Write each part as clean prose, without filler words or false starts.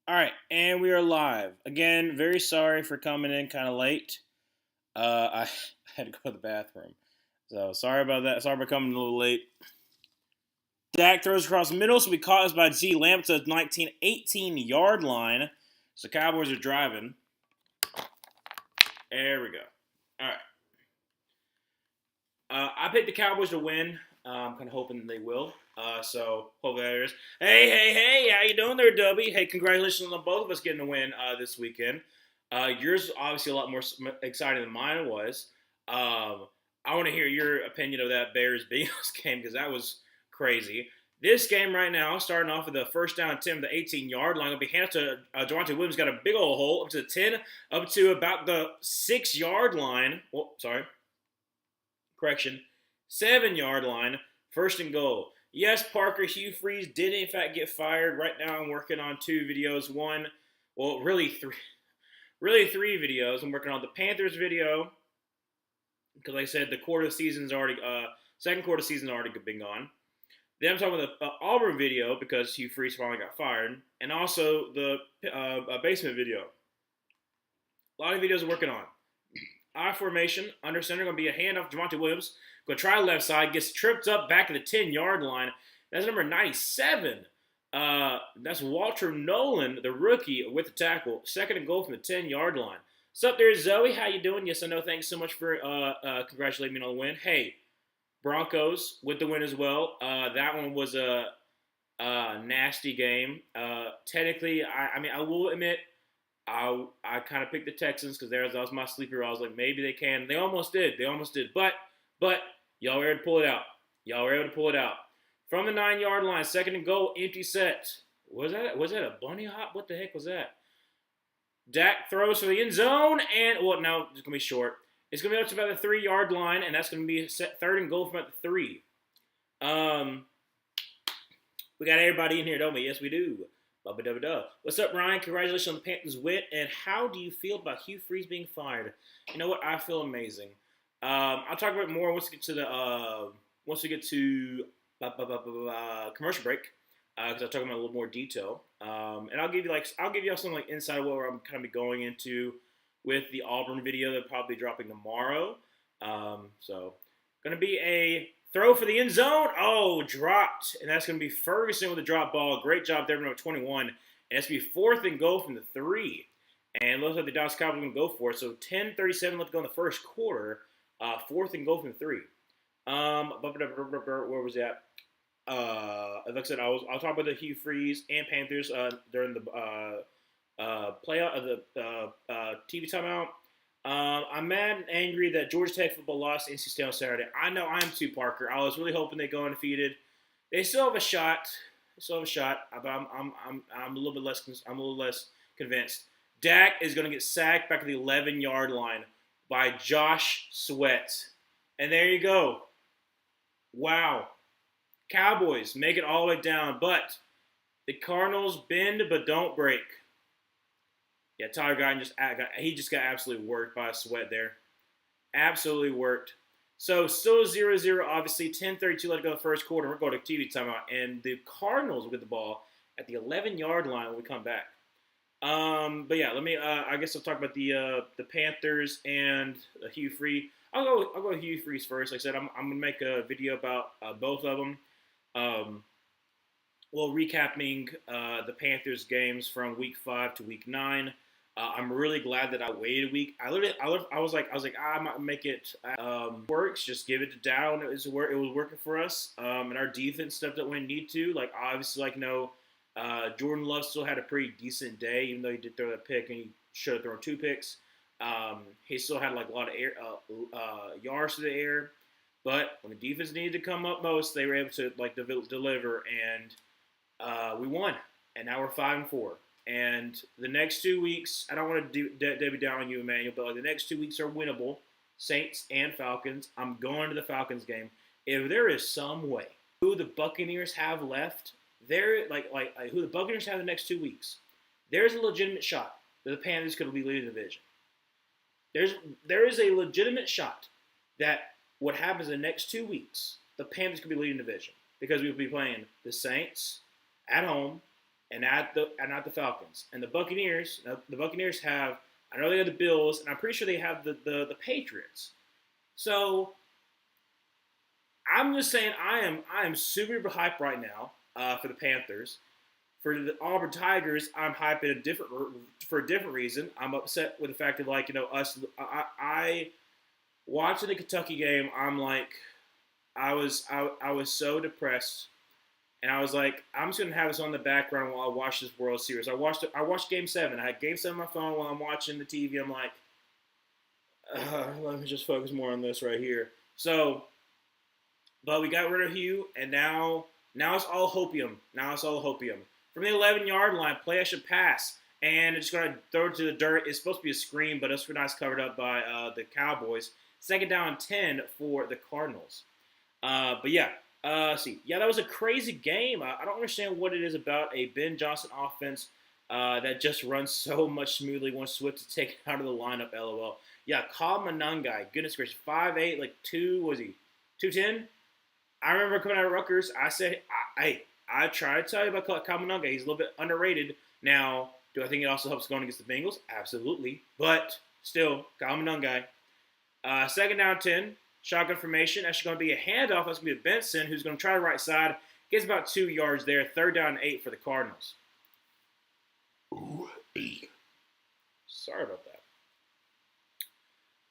All right, and we are live. Again, very sorry for coming in kind of late. I had to go to the bathroom. So sorry about that. Sorry for coming a little late. Dak throws across the middle, so we caught us by Z Lamb to the 18 line. So Cowboys are driving. There we go. All right. I picked the Cowboys to win. I'm kind of hoping they will. So hopefully that is. Hey! How you doing there, Dubby? Hey, congratulations on both of us getting a win this weekend. Yours obviously a lot more exciting than mine was. I want to hear your opinion of that Bears Bengals game because that was crazy. This game right now, starting off with the first down attempt at the 18 line, will be handed to Javonte Williams. Got a big old hole up to the 10, up to about the 6 line. Oh, sorry. Correction. 7 line. First and goal. Yes, Parker Hugh Freeze did in fact get fired. Right now I'm working on 2 videos. Really three videos. I'm working on the Panthers video because like I said the quarter of the season's already second quarter season's already been gone. Then I'm talking about the Auburn video because Hugh Freeze finally got fired, and also the basement video. A lot of videos I'm working on. I formation, under center, going to be a handoff to Javonte Williams. Going to try left side, gets tripped up back at the 10 line. That's number 97. That's Walter Nolan, the rookie, with the tackle. Second and goal from the 10 line. What's up there, Zoe? How you doing? Yes, I know. Thanks so much for congratulating me on the win. Hey, Broncos with the win as well. That one was a nasty game. Technically, I will admit, I kind of picked the Texans because that was my sleeper. I was like, maybe they can. They almost did. But y'all were able to pull it out. From the 9 line, second and goal, empty set. Was that a bunny hop? What the heck was that? Dak throws for the end zone, and now it's gonna be short. It's gonna be up to about the 3 line, and that's gonna be set third and goal from about the 3. We got everybody in here, don't we? Yes, we do. What's up, Ryan? Congratulations on the Panthers' win. And how do you feel about Hugh Freeze being fired? You know what? I feel amazing. I'll talk about it more once we get to commercial break because I'll talk about a little more detail. And I'll give you some like inside what I'm kind of be going into with the Auburn video that'll probably be dropping tomorrow. So gonna be a throw for the end zone. Oh, dropped. And that's going to be Ferguson with a drop ball. Great job there, number 21. And it's going to be fourth and goal from the 3. And looks like the Dallas Cowboys are going to go for it. So 10:37 left to go in the first quarter. Fourth and goal from the 3. Where was that? Like I said, I'll talk about the Hugh Freeze and Panthers during the playoff of the TV timeout. I'm mad and angry that Georgia Tech football lost to NC State on Saturday. I know I am too, Parker. I was really hoping they go undefeated. They still have a shot. But I'm a little bit less. I'm a little less convinced. Dak is going to get sacked back at the 11 line by Josh Sweat, and there you go. Wow, Cowboys make it all the way down, but the Cardinals bend but don't break. Yeah, Tyler Guyton just got absolutely worked by Sweat there. Absolutely worked. So still 0-0, obviously. 10:32 left to go in the first quarter. We're going to TV timeout. And the Cardinals will get the ball at the 11 line when we come back. But yeah, let me I guess I'll talk about the Panthers and Hugh Freeze. I'll go with Hugh Freeze first. Like I said, I'm gonna make a video about both of them. Recapping the Panthers games from week 5 to week 9. I'm really glad that I waited a week. I was like, I might make it works. Just give it to Dow. It was working for us. And our defense stepped up when it needed to. Like obviously, Jordan Love still had a pretty decent day, even though he did throw that pick and he should have thrown 2 picks. He still had like a lot of air, yards to the air. But when the defense needed to come up most, they were able to deliver, and we won. And now we're 5-4. And the next 2 weeks, I don't want to Debbie down on you, Emmanuel, but the next 2 weeks are winnable. Saints and Falcons. I'm going to the Falcons game. If there is some way who the Buccaneers have left, who the Buccaneers have the next 2 weeks, there's a legitimate shot that the Panthers could be leading the division. There is a legitimate shot that what happens in the next 2 weeks, the Panthers could be leading the division because we will be playing the Saints at home, and not the Falcons. And the Buccaneers have. I know they have the Bills, and I'm pretty sure they have the Patriots. So I'm just saying I am super hyped right now for the Panthers. For the Auburn Tigers, I'm hyped for a different reason. I'm upset with the fact that us. I watching the Kentucky game. I was so depressed, and I was like, I'm just gonna have this on the background while I watch this World Series. I watched Game 7. I had Game 7 on my phone while I'm watching the TV. I'm like, let me just focus more on this right here. So, but we got rid of Hugh, and now it's all hopium. Now it's all hopium. From the 11-yard line, play action pass, and it's going to throw it to the dirt. It's supposed to be a screen, but it's nice covered up by the Cowboys. Second down 10 for the Cardinals. But yeah, see. Yeah, that was a crazy game. I don't understand what it is about a Ben Johnson offense that just runs so much smoothly once Swift is taken out of the lineup, LOL. Yeah, Kyle Monangai, goodness gracious, 5'8", like 210? I remember coming out of Rutgers, I said, I try to tell you about Kyle Monangai. He's a little bit underrated. Now, do I think it also helps going against the Bengals? Absolutely. But still, Kyle Monangai. Second down 10, shotgun formation. That's going to be a handoff. That's going to be Benson, who's going to try the right side. Gets about 2 yards there. Third down 8 for the Cardinals. Ooh. Sorry about that.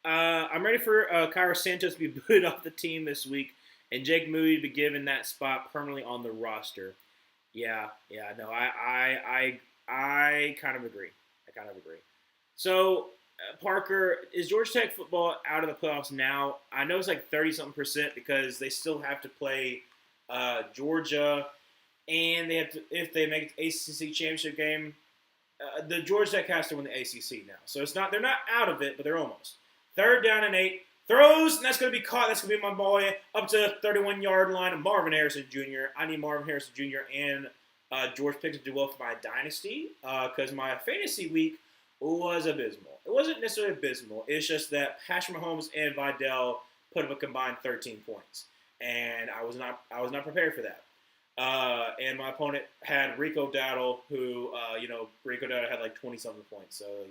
I'm ready for Kyra Santos to be booted off the team this week, and Jake Moody to be given that spot permanently on the roster. Yeah, no, I kind of agree. So, Parker, is Georgia Tech football out of the playoffs now? I know it's like 30-something% because they still have to play Georgia, and they have to, if they make the ACC championship game, the Georgia Tech has to win the ACC now. So they're not out of it, but they're almost. Third down and 8. Throws, and that's going to be caught. That's going to be my boy up to the 31-yard line. Marvin Harrison Jr. I need Marvin Harrison Jr. and George Pickens to do well for my dynasty because my fantasy week was abysmal. It wasn't necessarily abysmal. It's just that Patrick Mahomes and Vidal put up a combined 13 points, and I was not prepared for that. And my opponent had Rico Dowdle, who Rico Dowdle had like 20-something points. So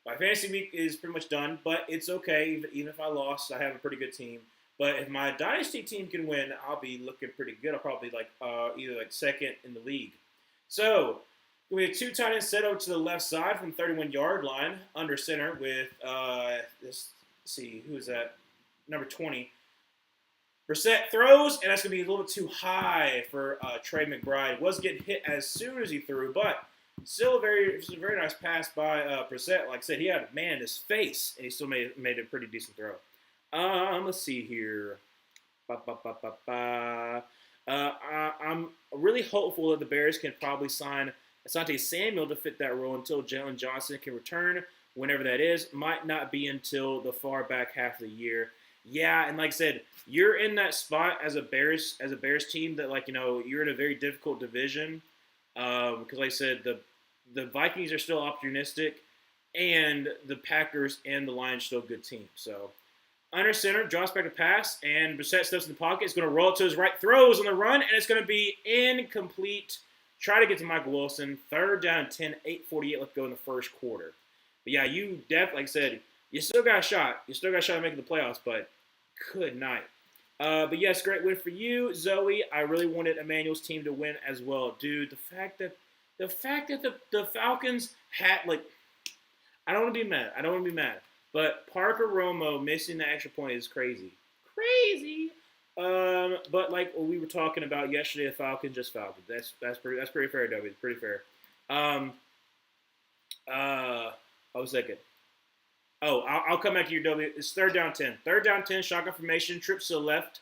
my fantasy week is pretty much done, but it's okay. Even if I lost, I have a pretty good team. But if my dynasty team can win, I'll be looking pretty good. I'll probably either second in the league. So we have 2 tight ends set over to the left side from 31-yard line under center with let's see, who is that? Number 20. Brissett throws, and that's going to be a little bit too high for Trey McBride. Was getting hit as soon as he threw, but still a very nice pass by Brissett. Like I said, he had a man in his face, and he still made a pretty decent throw. Let's see here. I'm really hopeful that the Bears can probably sign Asante Samuel to fit that role until Jalen Johnson can return, whenever that is. Might not be until the far back half of the year. Yeah, and like I said, you're in that spot as a Bears team that you're in a very difficult division because like I said, the Vikings are still opportunistic, and the Packers and the Lions are still a good team. So under center, draws back a pass, and Brissett steps in the pocket. It's going to roll it to his right, throws on the run, and it's going to be incomplete. Try to get to Michael Wilson. Third down 10, 8:48 left to go in the first quarter. But yeah, you definitely, like I said, you still got a shot. You still got a shot at making the playoffs, but good night. But yes, great win for you, Zoe. I really wanted Emmanuel's team to win as well, dude. The fact that the Falcons had I don't want to be mad. But Parker Romo missing the extra point is crazy. But like what we were talking about yesterday, the Falcons just Falcons. That's pretty fair, W. It's pretty fair. I was thinking. Oh, I'll come back to your W. It's third down 10. Third down 10, shotgun formation, trips to the left.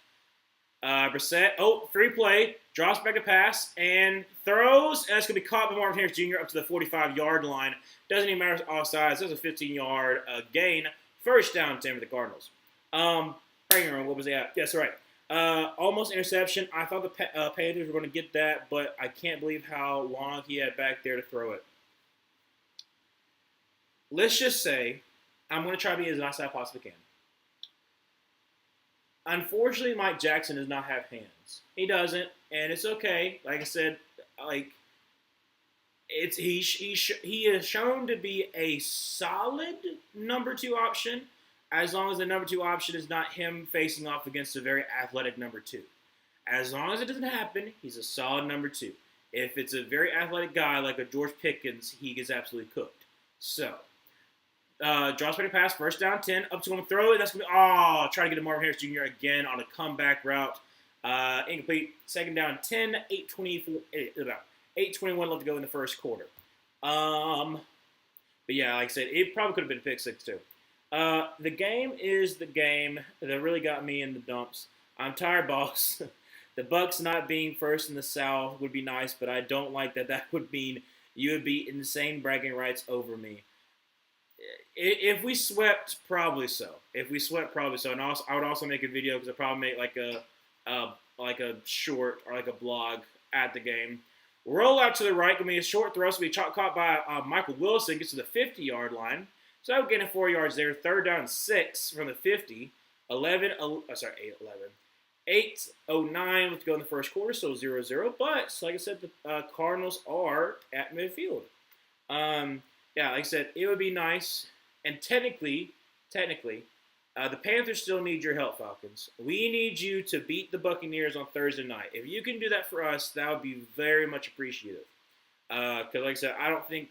Brissett, free play, drops back a pass, and throws, and that's going to be caught by Marvin Harris Jr. up to the 45-yard line. Doesn't even matter offsides. There's a 15-yard gain. First down 10 for the Cardinals. What was that? Yes, right. Almost interception. I thought the Panthers were going to get that, but I can't believe how long he had back there to throw it. Let's just say I'm going to try to be as nice as I possibly can. Unfortunately, Mike Jackson does not have hands. He doesn't, and it's okay. Like I said, he is shown to be a solid number two option, as long as the number two option is not him facing off against a very athletic number two. As long as it doesn't happen, he's a solid number two. If it's a very athletic guy like a George Pickens, he gets absolutely cooked. So, draw straight pass, first down 10, up to him, throw it. That's going to be, try to get to Marvin Harris Jr. again on a comeback route. Incomplete, second down 10, 8:21 left to go in the first quarter. But yeah, like I said, it probably could have been pick six too. The game is the game that really got me in the dumps. I'm tired, boss. The Bucks not being first in the South would be nice, but I don't like that. That would mean you would be insane bragging rights over me. If we swept, probably so. If we swept, probably so. And also, I would also make a video because I probably make like a short or like a blog at the game. Roll out to the right, give me a short throw, so we caught by Michael Wilson, gets to the 50-yard line. So I'm getting 4 yards there. Third down 6 from the 50. 8:09 to go in the first quarter, so 0-0. But, like I said, the Cardinals are at midfield. Yeah, like I said, it would be nice. And technically, the Panthers still need your help, Falcons. We need you to beat the Buccaneers on Thursday night. If you can do that for us, that would be very much appreciative. Because, like I said, I don't think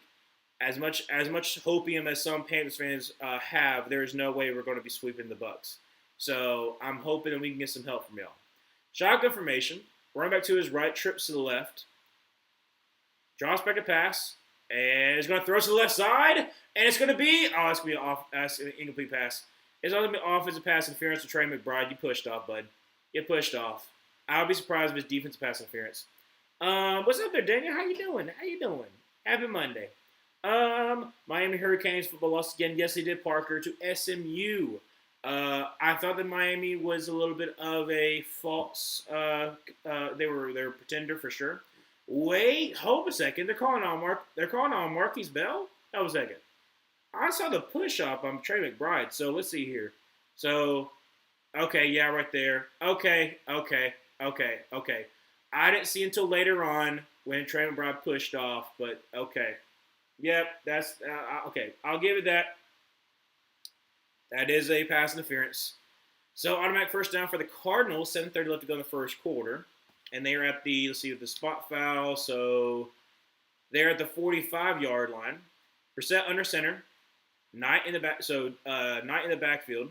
as much hopium as some Panthers fans have, there's no way we're going to be sweeping the Bucs. So I'm hoping that we can get some help from y'all. Shotgun formation. Running back to his right, trips to the left. Draws back a pass. And he's going to throw it to the left side. And it's going to be, it's going to be an incomplete pass. It's going to be offensive pass interference to Trey McBride. You pushed off, bud. You pushed off. I would be surprised if it's defensive pass interference. What's up there, Daniel? How you doing? Happy Monday. Miami Hurricanes football lost again. Yes, they did, Parker, to SMU. I thought that Miami was a little bit of a false. They were a pretender for sure. Wait, hold a second. They're calling on Marquise Bell. Hold a second. I saw the push up on Trey McBride. So let's see here. So, okay, yeah, right there. Okay. I didn't see until later on when Trey McBride pushed off, but okay. Yep, that's okay. I'll give it that. That is a pass interference. So automatic first down for the Cardinals. 7:30 left to go in the first quarter. And they are at the, let's see, the spot foul. So they're at the 45-yard line. Brissett under center. Knight in the back. So Knight in the backfield.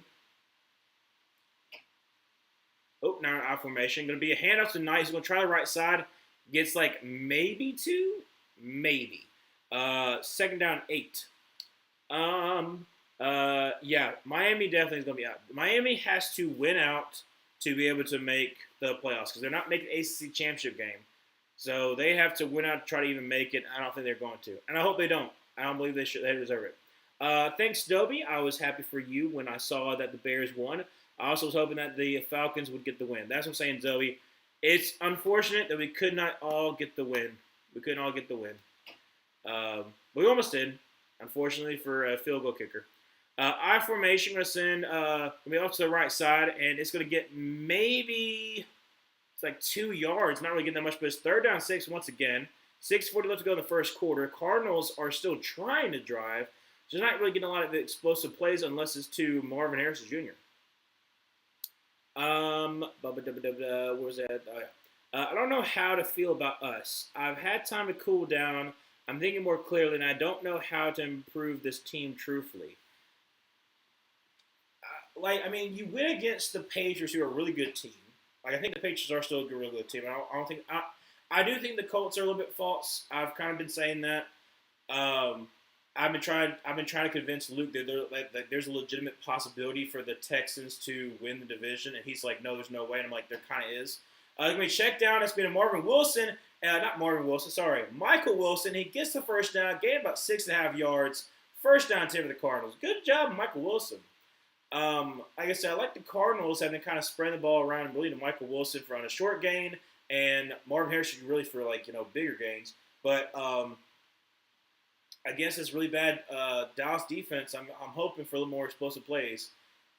Oh, now out formation. Going to be a handoff to Knight. He's going to try the right side. Gets like maybe 2. Maybe. Second down 8. Yeah, Miami definitely is going to be out. Miami has to win out to be able to make the playoffs because they're not making the ACC championship game. So they have to win out to try to even make it. I don't think they're going to. And I hope they don't. I don't believe they should. They deserve it. Thanks, Dobie. I was happy for you when I saw that the Bears won. I also was hoping that the Falcons would get the win. That's what I'm saying, Zoe. It's unfortunate that we could not all get the win. We couldn't all get the win. We almost did, unfortunately, for a field goal kicker. I formation, going to send off to the right side, and it's going to get maybe it's like 2 yards. Not really getting that much, but it's third down 6 once again. 6:40 left to go in the first quarter. Cardinals are still trying to drive. So they're not really getting a lot of the explosive plays unless it's to Marvin Harris Jr. What was that? Oh, yeah. I don't know how to feel about us. I've had time to cool down. I'm thinking more clearly, and I don't know how to improve this team truthfully. You win against the Patriots, who are a really good team. I think the Patriots are still a really good team. I do think the Colts are a little bit false. I've kind of been saying that. I've been trying to convince Luke that there's a legitimate possibility for the Texans to win the division, and he's like, no, there's no way. And I'm like, there kind of is. Check down. It's been a Michael Wilson. He gets the first down, gained about 6.5 yards. First down 10 for the Cardinals. Good job, Michael Wilson. Like I said, I like the Cardinals having kind of spread the ball around really to Michael Wilson for on a short gain, and Marvin Harris really for bigger gains. But against this really bad Dallas defense, I'm hoping for a little more explosive plays,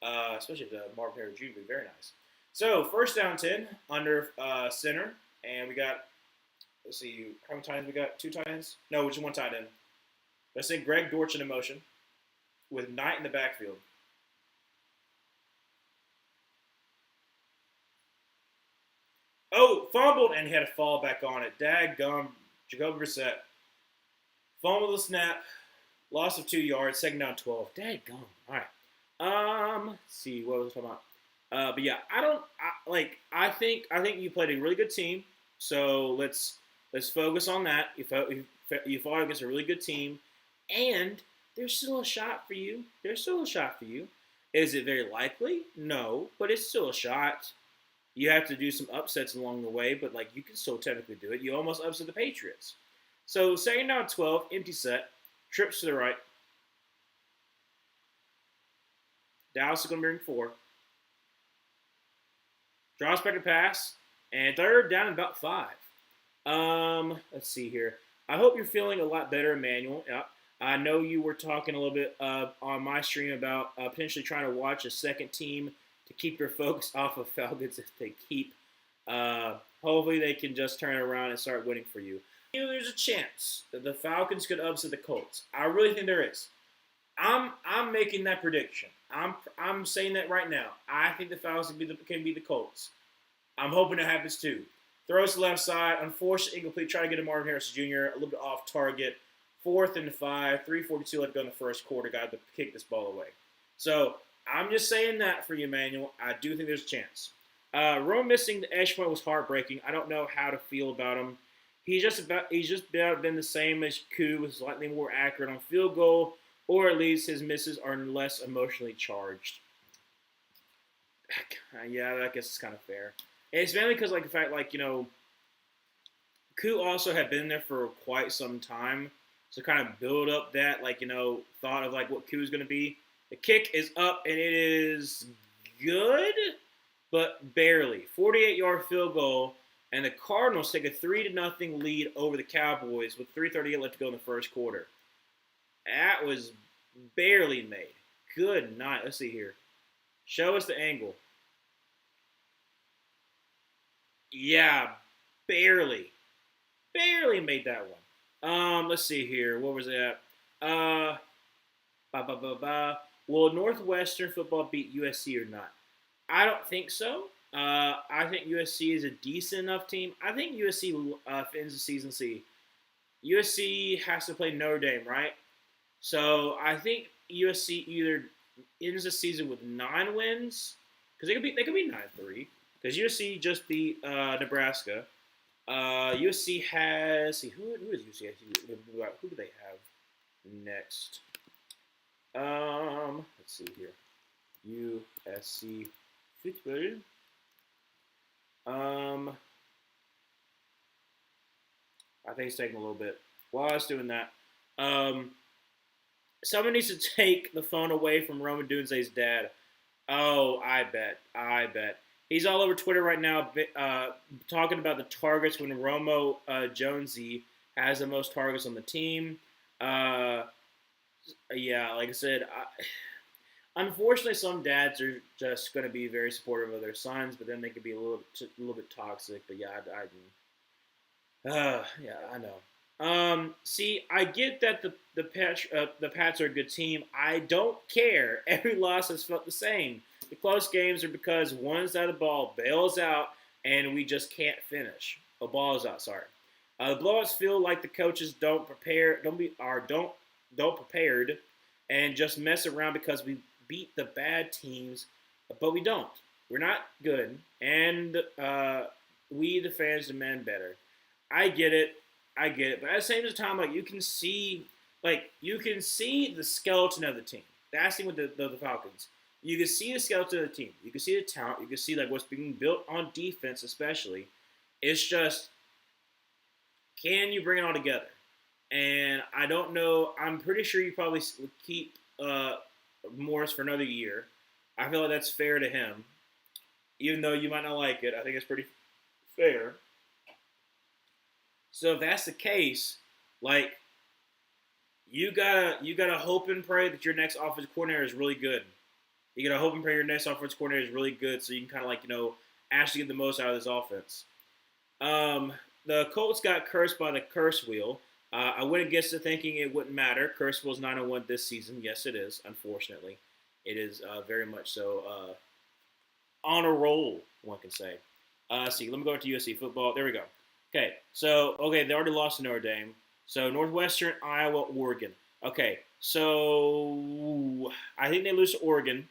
especially the Marvin Harris Jr. would be very nice. So first down 10 under center, and we got let's see, how many tight ends we got? Two tight ends? No, which one tight end? Let's say Greg Dortch in motion with Knight in the backfield. Oh, fumbled and he had a fall back on it. Daggum, Jacoby Brissett. Fumbled the snap. Loss of 2 yards. Second down 12. Daggum. All right. Let's see what was I talking about. But yeah, I don't I think you played a really good team. So let's focus on that. You fought against a really good team, and there's still a shot for you. There's still a shot for you. Is it very likely? No, but it's still a shot. You have to do some upsets along the way, but like you can still technically do it. You almost upset the Patriots. So second down 12, empty set, trips to the right. Dallas is going to bring 4. Draws back to pass, and third down and about 5. Let's see here. I hope you're feeling a lot better, Emmanuel. I know you were talking a little bit on my stream about potentially trying to watch a second team to keep your focus off of Falcons if they keep. Hopefully they can just turn it around and start winning for you. There's a chance that the Falcons could upset the Colts. I really think there is. I'm making that prediction. I'm saying that right now. I think the Falcons can be the Colts. I'm hoping it happens too. Throws to the left side. Unfortunately, incomplete. Try to get a Marvin Harris Jr. a little bit off target. 4th and 5. 3:42 left to go in the first quarter. Got to kick this ball away. So I'm just saying that for you, Emmanuel. I do think there's a chance. Rome missing the edge point was heartbreaking. I don't know how to feel about him. He's just about been the same as Koo, with slightly more accurate on field goal, or at least his misses are less emotionally charged. Yeah, I guess it's kind of fair. And it's mainly because, like, the fact, like, Koo also had been there for quite some time, so kind of build up that, like, thought of, like, what Koo is going to be. The kick is up, and it is good, but barely. 48-yard field goal, and the Cardinals take a 3-0 lead over the Cowboys with 3:38 left to go in the first quarter. That was barely made. Good night. Let's see here. Show us the angle. Yeah, barely. Barely made that one. Let's see here. What was that? Will Northwestern football beat USC or not? I don't think so. I think USC is a decent enough team. I think USC ends the season C. USC has to play Notre Dame, right? So I think USC either ends the season with 9 wins, because they could be 9-3, because USC just beat Nebraska. USC has who is USC? Who do they have next? Let's see here. USC football. I think it's taking a little bit. While I was doing that, someone needs to take the phone away from Roman Dunze's dad. Oh, I bet. He's all over Twitter right now talking about the targets when Romo Jonesy has the most targets on the team. Yeah, like I said, unfortunately, some dads are just going to be very supportive of their sons, but then they could be a little bit toxic. But yeah, yeah, I know. See, I get that the Pats are a good team. I don't care. Every loss has felt the same. The close games are because one side of the ball bails out and we just can't finish. A ball is out. Sorry. The blowouts feel like the coaches don't prepared, and just mess around because we beat the bad teams, but we don't. We're not good, and we the fans demand better. I get it, but at the same time, like you can see the skeleton of the team. That's the thing with the Falcons. You can see the skeleton of the team. You can see the talent. You can see like what's being built on defense, especially. It's just, can you bring it all together? And I don't know. I'm pretty sure you probably would keep Morris for another year. I feel like that's fair to him, even though you might not like it. I think it's pretty fair. So if that's the case, like you gotta hope and pray that your next offensive coordinator is really good. You gotta hope and pray your next offensive coordinator is really good, so you can kind of actually get the most out of this offense. the Colts got cursed by the curse wheel. I wouldn't guess to thinking it wouldn't matter. Curse wheel's 9-1 this season. Yes, it is. Unfortunately, it is very much so on a roll. One can say. See, let me go to USC football. There we go. Okay, so they already lost to Notre Dame. So Northwestern, Iowa, Oregon. Okay, so I think they lose to Oregon.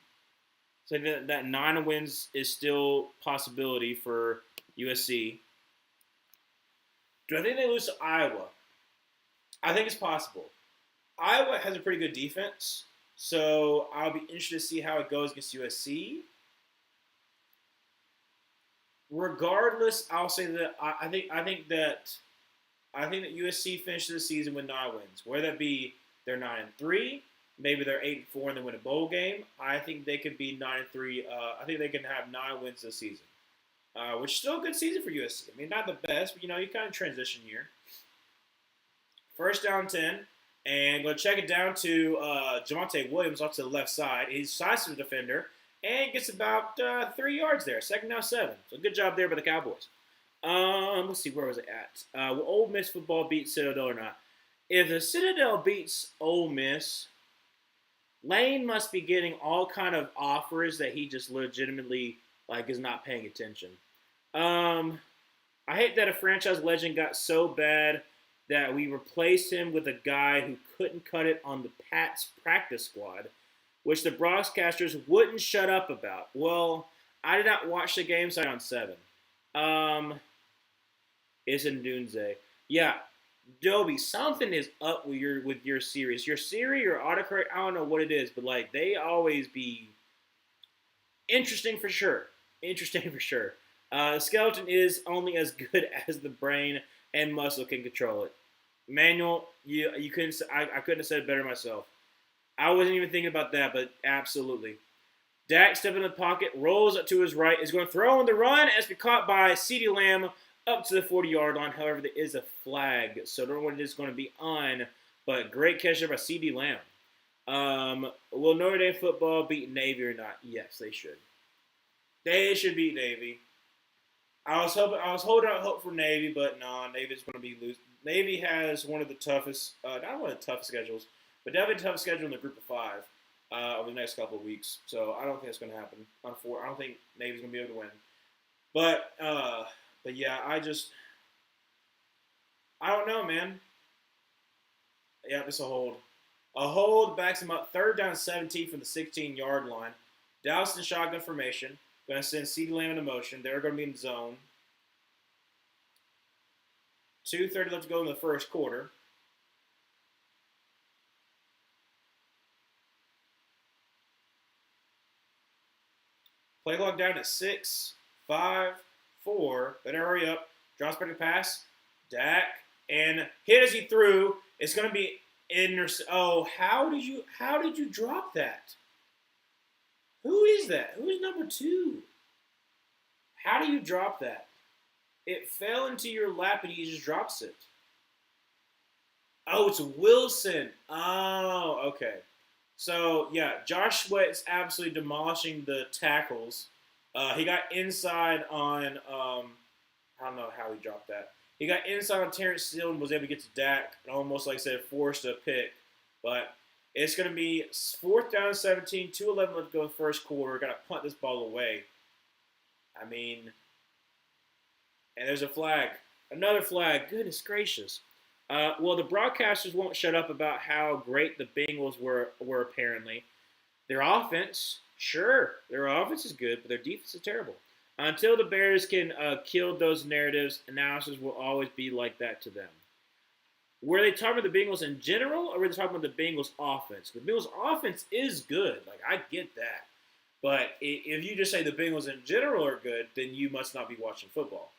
So that 9 wins is still possibility for USC. Do I think they lose to Iowa? I think it's possible. Iowa has a pretty good defense, so I'll be interested to see how it goes against USC. Regardless, I'll say that I think that USC finishes the season with 9 wins. Whether that be they're 9-3, maybe they're 8-4 and they win a bowl game. I think they could be 9-3. I think they can have 9 wins this season, which is still a good season for USC. I mean, not the best, but you kind of transition year. First down 10, and go check it down to Javonte Williams off to the left side. He's a size defender and gets about 3 yards there. Second down 7. So good job there by the Cowboys. Let's see, where was it at? Will Ole Miss football beat Citadel or not? If the Citadel beats Ole Miss, Lane must be getting all kind of offers that he just legitimately is not paying attention. I hate that a franchise legend got so bad that we replaced him with a guy who couldn't cut it on the Pats practice squad, which the broadcasters wouldn't shut up about. Well, I did not watch the game, so I'm on 7. It's in Dunze. Yeah, Dobie, something is up with your series. Your Siri or autocorrect, I don't know what it is, but they always be interesting for sure. The skeleton is only as good as the brain and muscle can control it. Manuel, you couldn't. I couldn't have said it better myself. I wasn't even thinking about that, but absolutely. Dak steps in the pocket, rolls up to his right, is going to throw on the run as be caught by CeeDee Lamb up to the 40-yard line. However, there is a flag, so I don't know what it is going to be on, but great catch there by CeeDee Lamb. Will Notre Dame football beat Navy or not? Yes, they should. They should beat Navy. I was holding out hope for Navy, but no, Navy's going to be losing. Navy has one of the toughest, not one of the toughest schedules, but definitely the toughest schedule in the group of 5 over the next couple of weeks. So I don't think it's going to happen. I don't think Navy's going to be able to win. But yeah, I don't know, man. Yeah, it's a hold. A hold backs him up. Third down 17 from the 16-yard line. Dallas in shotgun formation. Going to send CeeDee Lamb into motion. They're going to be in zone. 2:30 left to go in the first quarter. Play clock down at 6, 5, 4. Better hurry up. Drops back to pass. Dak. And hit as he threw. It's going to be Oh, how did you drop that? Who is that? Who is number 2? How do you drop that? It fell into your lap and he just drops it. Oh, it's Wilson. Oh, okay. So, yeah, Josh Sweat is absolutely demolishing the tackles. He got inside on, I don't know how he dropped that. He got inside on Terrence Steele and was able to get to Dak and almost, like I said, forced a pick. But it's going to be 4th down 17, 2:11 left to go in the first quarter. Got to punt this ball away. I mean, and there's a flag. Another flag. Goodness gracious. Well, the broadcasters won't shut up about how great the Bengals were apparently. Their offense, sure, their offense is good, but their defense is terrible. Until the Bears can kill those narratives, analysis will always be like that to them. Were they talking about the Bengals in general, or were they talking about the Bengals offense? The Bengals offense is good. I get that. But if you just say the Bengals in general are good, then you must not be watching football.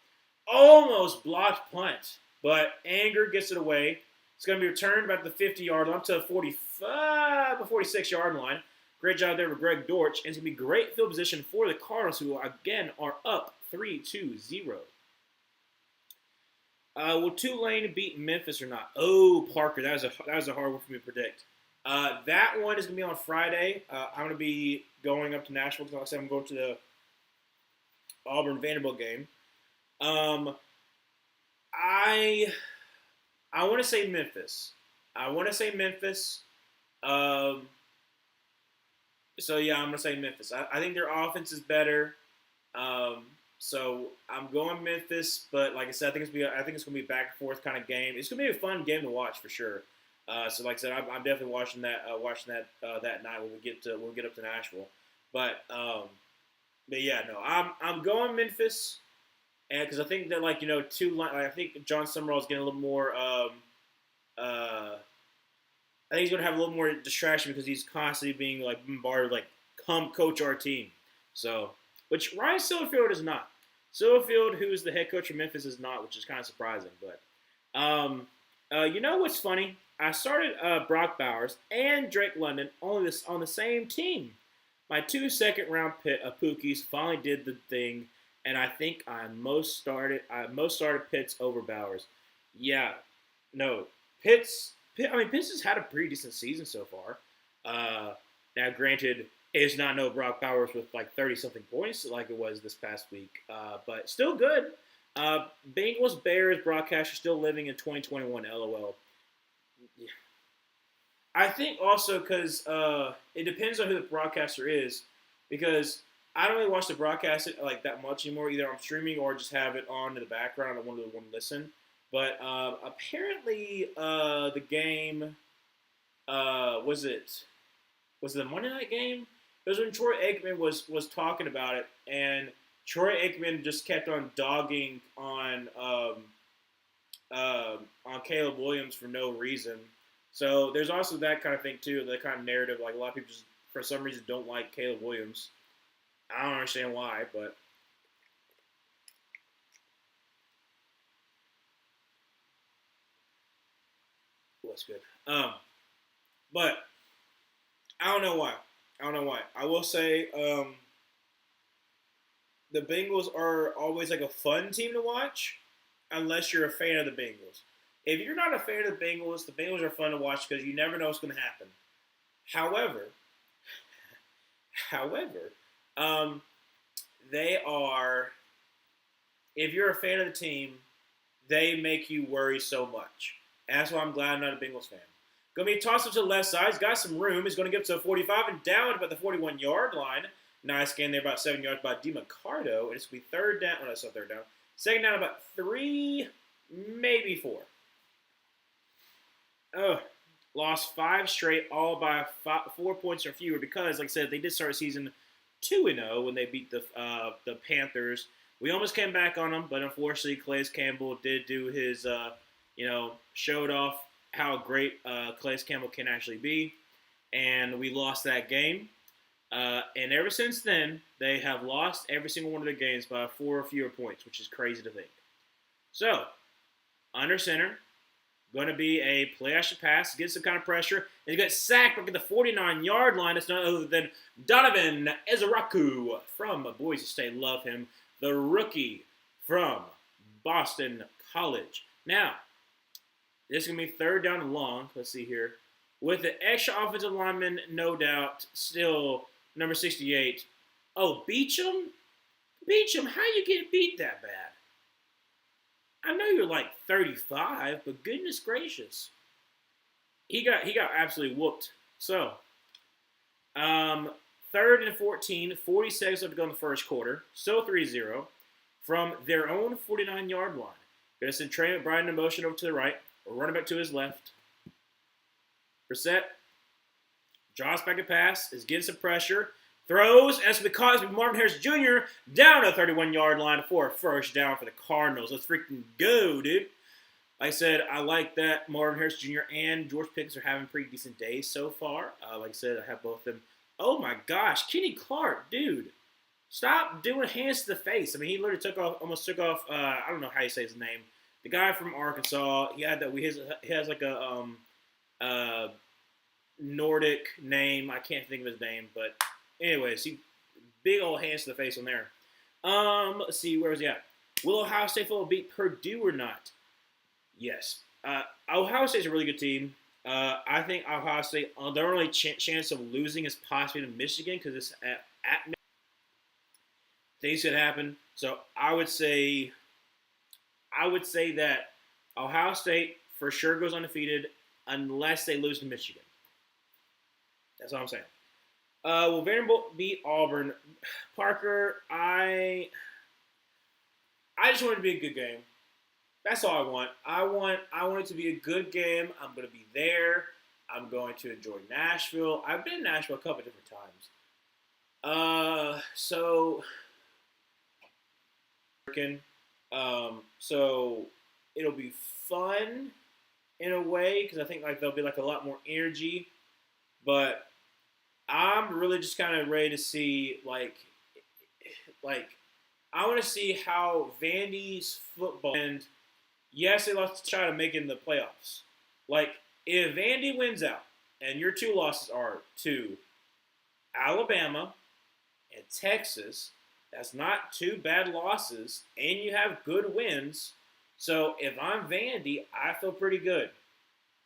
Almost blocked punt, but Anger gets it away. It's going to be returned about the 50-yard line to the 46-yard line. Great job there with Greg Dortch. And it's going to be great field position for the Cardinals, who, again, are up 3-0. Will Tulane beat Memphis or not? Oh, Parker, that was a hard one for me to predict. That one is going to be on Friday. I'm going to be going up to Nashville. Like I said, I'm going to the Auburn-Vanderbilt game. I I want to say Memphis. I want to say Memphis. Um, so yeah, I'm gonna say Memphis. I think their offense is better. Um, so I'm going Memphis, but like I said, I think it's gonna be a back and forth kind of game. It's gonna be a fun game to watch for sure. So like I said, I'm definitely that night when we get up to Nashville. But um, but yeah, no, I'm going Memphis, and because I think that I think John Summerall is getting a little more. Uh, I think he's going to have a little more distraction because he's constantly being like bombarded, like come coach our team. So, which Ryan Silverfield is not. Silverfield, who's the head coach of Memphis, is not, which is kind of surprising. But you know what's funny? I started Brock Bowers and Drake London on the same team. My two second round Pookies finally did the thing, and I think I most started Pitts over Bowers. Yeah, no, Pitts has had a pretty decent season so far. Now, granted, it's not no Brock Bowers with like 30 something points like it was this past week, but still good. Bengals Bears broadcaster still living in 2021. LOL. I think also because it depends on who the broadcaster is, because I don't really watch the broadcast like that much anymore. Either I'm streaming or just have it on in the background. I want to listen. But apparently, the game was it the Monday night game? It was when Troy Aikman was talking about it, and Troy Aikman just kept on dogging on Caleb Williams for no reason. So there's also that kind of thing too, that kind of narrative. Like a lot of people just for some reason don't like Caleb Williams. I don't understand why, but what's good. But I don't know why. I don't know why. I will say the Bengals are always like a fun team to watch, unless you're a fan of the Bengals. If you're not a fan of the Bengals are fun to watch because you never know what's going to happen. However, however, um, they are. If you're a fan of the team, they make you worry so much. And that's why I'm glad I'm not a Bengals fan. Going to be tossed up to the left side. He's got some room. He's going to get up to 45 and down at about the 41-yard line. Nice gain there, about 7 yards by DiMarcado. And it's going to be third down. Oh, no, it's not third down. Second down, about 3, maybe 4. Oh, lost 5 straight, all by 4 points or fewer because, like I said, they did start season 2-0 when they beat the Panthers. We almost came back on them, but unfortunately, Calais Campbell did do his, showed off how great Calais Campbell can actually be, and we lost that game. And ever since then, they have lost every single one of their games by 4 or fewer points, which is crazy to think. So, under center, going to be a play action pass, get some kind of pressure, and he got sacked back at the 49-yard line. It's none other than Donovan Ezaraku from Boise State. Love him. The rookie from Boston College. Now, this is going to be third down and long. Let's see here. With the extra offensive lineman, no doubt, still number 68. Oh, Beecham? Beecham, how you get beat that bad? I know you're like 35, but goodness gracious. He got absolutely whooped. So, third and 14, 40 seconds left to go in the first quarter. Still 3-0 from their own 49-yard line. Going to send Trey McBride in motion over to the right. Running back to his left. Brissett draws back a pass. Is getting some pressure. Throws. And it's because Marvin Harris Jr. down to the 31-yard line for a first down for the Cardinals. Let's freaking go, dude. Like I said, I like that Marvin Harris Jr. and George Pickens are having pretty decent days so far. Like I said, I have both of them. Oh, my gosh. Kenny Clark, dude. Stop doing hands to the face. I mean, he literally almost took off, I don't know how you say his name. The guy from Arkansas, he has like a Nordic name. I can't think of his name, but anyways, big old hands to the face on there. Let's see, where was he at? Will Ohio State football beat Purdue or not? Yes. Ohio State's a really good team. I think Ohio State, their only chance of losing is possibly to Michigan because it's at things could happen. So I would say I would say that Ohio State for sure goes undefeated unless they lose to Michigan. That's all I'm saying. Will Vanderbilt beat Auburn? Parker, I just want it to be a good game. That's all I want. I want it to be a good game. I'm going to be there. I'm going to enjoy Nashville. I've been in Nashville a couple different times. So so it'll be fun in a way because I think like there'll be like a lot more energy. But I'm really just kind of ready to see like I want to see how Vandy's football and yes, they lost to try to make it in the playoffs. Like if Vandy wins out and your two losses are to Alabama and Texas, that's not two bad losses, and you have good wins. So if I'm Vandy, I feel pretty good.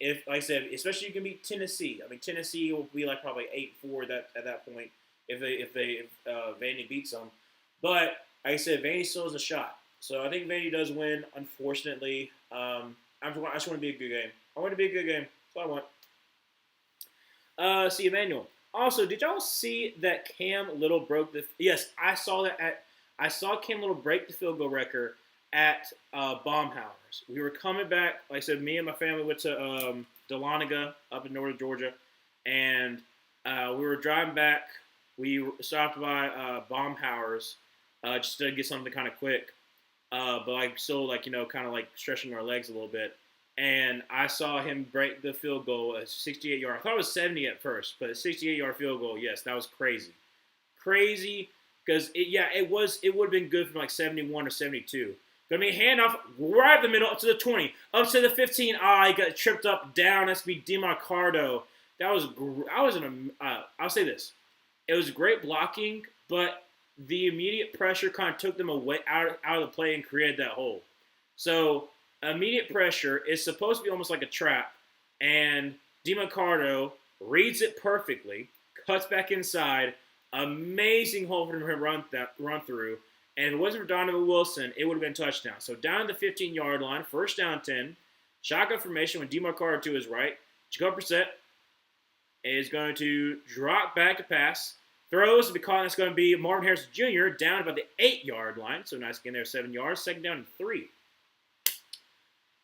If, like I said, especially you can beat Tennessee. I mean, Tennessee will be like probably 8-4 that at that point if Vandy beats them. But like I said, Vandy still has a shot. So I think Vandy does win. Unfortunately, I just want it to be a good game. I want it to be a good game. That's all I want. See, Emmanuel. Also, did y'all see that Cam Little broke the? Yes, I saw that. I saw Cam Little break the field goal record at Baumhauer's. We were coming back. Like I said, me and my family went to Dahlonega up in northern Georgia, and we were driving back. We stopped by Baumhauer's just to get something kind of quick, but like still like kind of like stretching our legs a little bit. And I saw him break the field goal, a 68-yard. I thought it was 70 at first, but a 68-yard field goal, yes, that was crazy. Crazy, because, it would have been good from like 71 or 72. But I mean, handoff right in the middle, up to the 20, up to the 15. He got tripped up, down. That's be DeMarcado. That was, I'll say this. It was great blocking, but the immediate pressure kind of took them away out of the play and created that hole. So, immediate pressure is supposed to be almost like a trap, and DeMarcado reads it perfectly, cuts back inside, amazing hole for him to run through, and if it wasn't for Donovan Wilson, it would have been touchdown. So down to the 15-yard line, first down 10, shotgun formation with DeMarcado to his right, Jacob Brissett is going to drop back to pass, throws, because it's going to be Marvin Harrison Jr. down about the 8-yard line, so nice getting there 7 yards, second down and 3.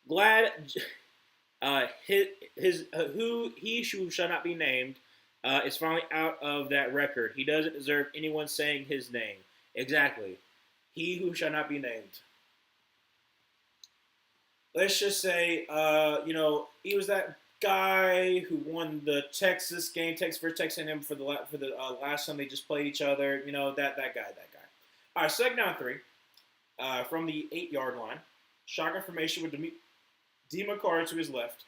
Glad who shall not be named is finally out of that record. He doesn't deserve anyone saying his name. Exactly. He who shall not be named. Let's just say, he was that guy who won the Texas game. Texas A&M for the last time they just played each other. That guy. All right, second down 3 from the 8-yard line. Shotgun formation with DeMarcado to his left.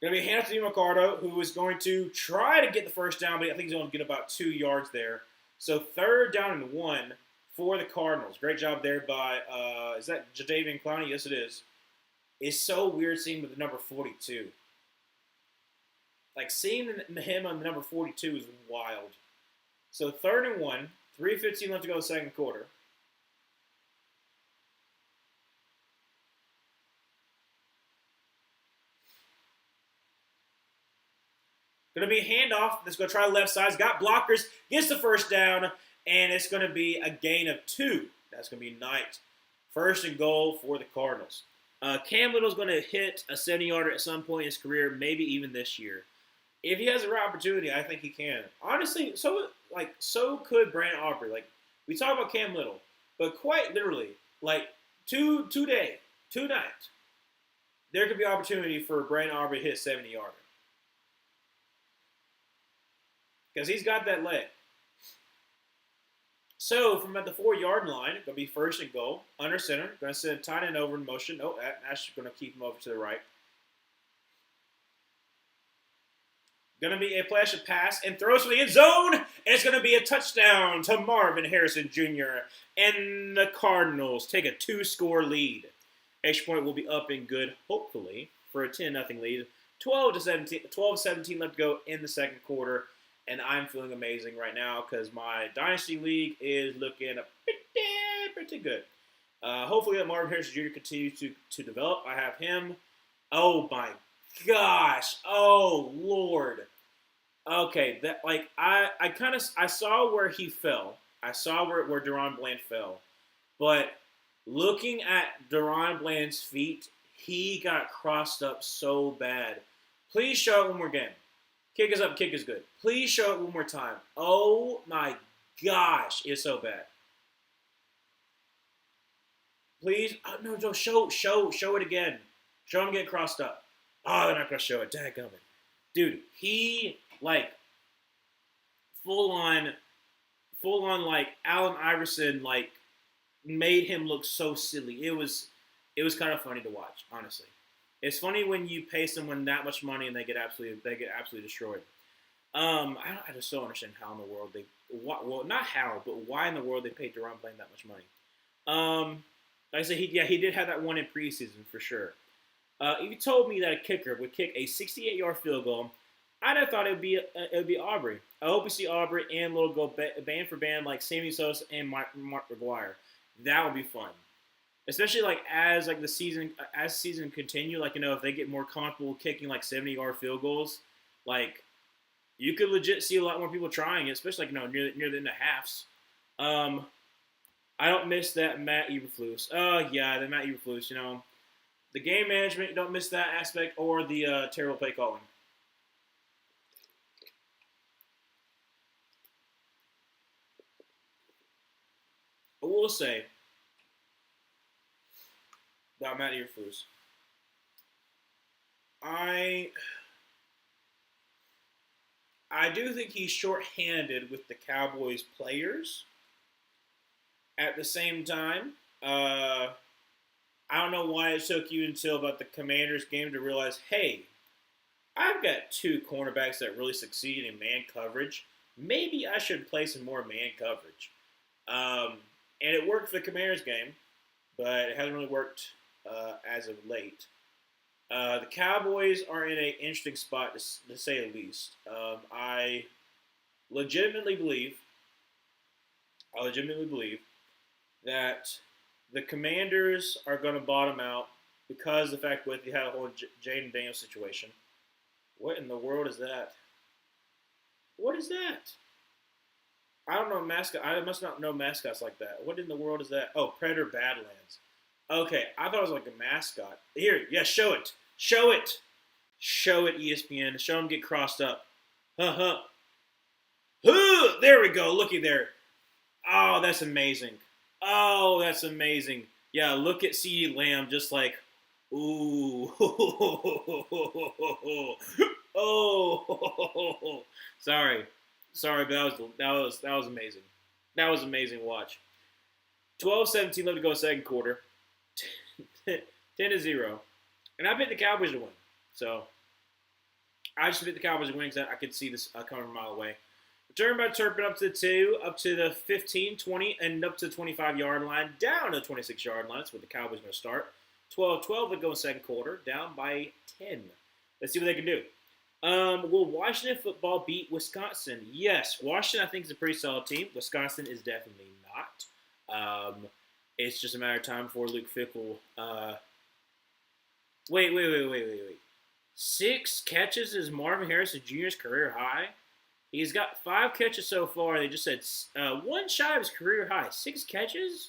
Going to be a hand to DeMarcado, who is going to try to get the first down, but I think he's going to get about 2 yards there. So third down and 1 for the Cardinals. Great job there by, is that Jadeveon Clowney? Yes, it is. It's so weird seeing with the number 42. Like, seeing him on the number 42 is wild. So third and 1, 3:15 left to go in the second quarter. Going to be a handoff that's going to try the left side. He's got blockers, gets the first down, and it's going to be a gain of 2. That's going to be Knight. First and goal for the Cardinals. Cam Little's going to hit a 70-yarder at some point in his career, maybe even this year. If he has the right opportunity, I think he can. Honestly, so could Brandon Aubrey. Like, we talk about Cam Little, but quite literally, like, tonight, there could be opportunity for Brandon Aubrey to hit a 70-yarder. Because he's got that leg. So, from at the 4-yard line, it's going to be first and goal. Under center. Going to send tight end over in motion. Oh, Ash is going to keep him over to the right. Going to be a flash of pass and throws for the end zone. And it's going to be a touchdown to Marvin Harrison Jr. And the Cardinals take a 2-score lead. Extra point will be up and good, hopefully, for a 10-0 lead. 12-17 left to go in the second quarter. And I'm feeling amazing right now because my Dynasty League is looking pretty good. Hopefully that Marvin Harrison Jr. continues to develop. I have him. Oh my gosh. Oh Lord. Okay, that like I saw where he fell. I saw where Deron Bland fell. But looking at Deron Bland's feet, he got crossed up so bad. Please show it one more game. Kick is up, kick is good. Please show it one more time. Oh my gosh, it's so bad. Please, oh, no, show it again. Show him get crossed up. Oh, they're not gonna show it. Dadgummit. Dude, he like full on like Allen Iverson like made him look so silly. It was kind of funny to watch, honestly. It's funny when you pay someone that much money and they get absolutely destroyed. I just don't understand how in the world well, not how, but why in the world they paid Deron Bland that much money. Like I said, he did have that one in preseason for sure. If you told me that a kicker would kick a 68-yard field goal, I'd have thought it would be Aubrey. I hope we see Aubrey and Little go band for band like Sammy Sosa and Mark McGuire. That would be fun, especially like as like the season continue. Like if they get more comfortable kicking like 70-yard field goals, like you could legit see a lot more people trying it, especially like near the end of halves. I don't miss that Matt Eberflus. Yeah, the Matt Eberflus. The game management, you don't miss that aspect, or the terrible play calling. I will say about Matt Eberflus, I do think he's shorthanded with the Cowboys players. At the same time, I don't know why it took you until about the Commanders game to realize, hey, I've got two cornerbacks that really succeed in man coverage. Maybe I should play some more man coverage. And it worked for the Commanders game, but it hasn't really worked as of late. The Cowboys are in an interesting spot, to say the least. I legitimately believe that the Commanders are going to bottom out because of the fact that you had a whole Jaden Daniels situation. What in the world is that? What is that? I don't know mascot. I must not know mascots like that. What in the world is that? Oh, Predator Badlands. Okay, I thought it was like a mascot. Here, yeah, show it. Show it. Show it, ESPN. Show them get crossed up. Huh. There we go. Looky there. Oh, that's amazing. Oh, that's amazing. Yeah, look at CeeDee Lamb just like, ooh. Oh. Sorry, but that was amazing. That was amazing to watch. 12-17 left to go second quarter. 10-0. And I picked the Cowboys to win. So I just picked the Cowboys to win because I could see this coming from a mile away. Return by Turpin up to the 2, up to the 15, 20, and up to the 25-yard line, down to the 26-yard line. That's where the Cowboys are going to start. 12-12 to go in second quarter, down by 10. Let's see what they can do. Will Washington football beat Wisconsin? Yes. Washington, I think, is a pretty solid team. Wisconsin is definitely not. It's just a matter of time before Luke Fickell. Wait. 6 catches is Marvin Harrison Jr.'s career high. He's got 5 catches so far. They just said 1 shy of his career high. 6 catches?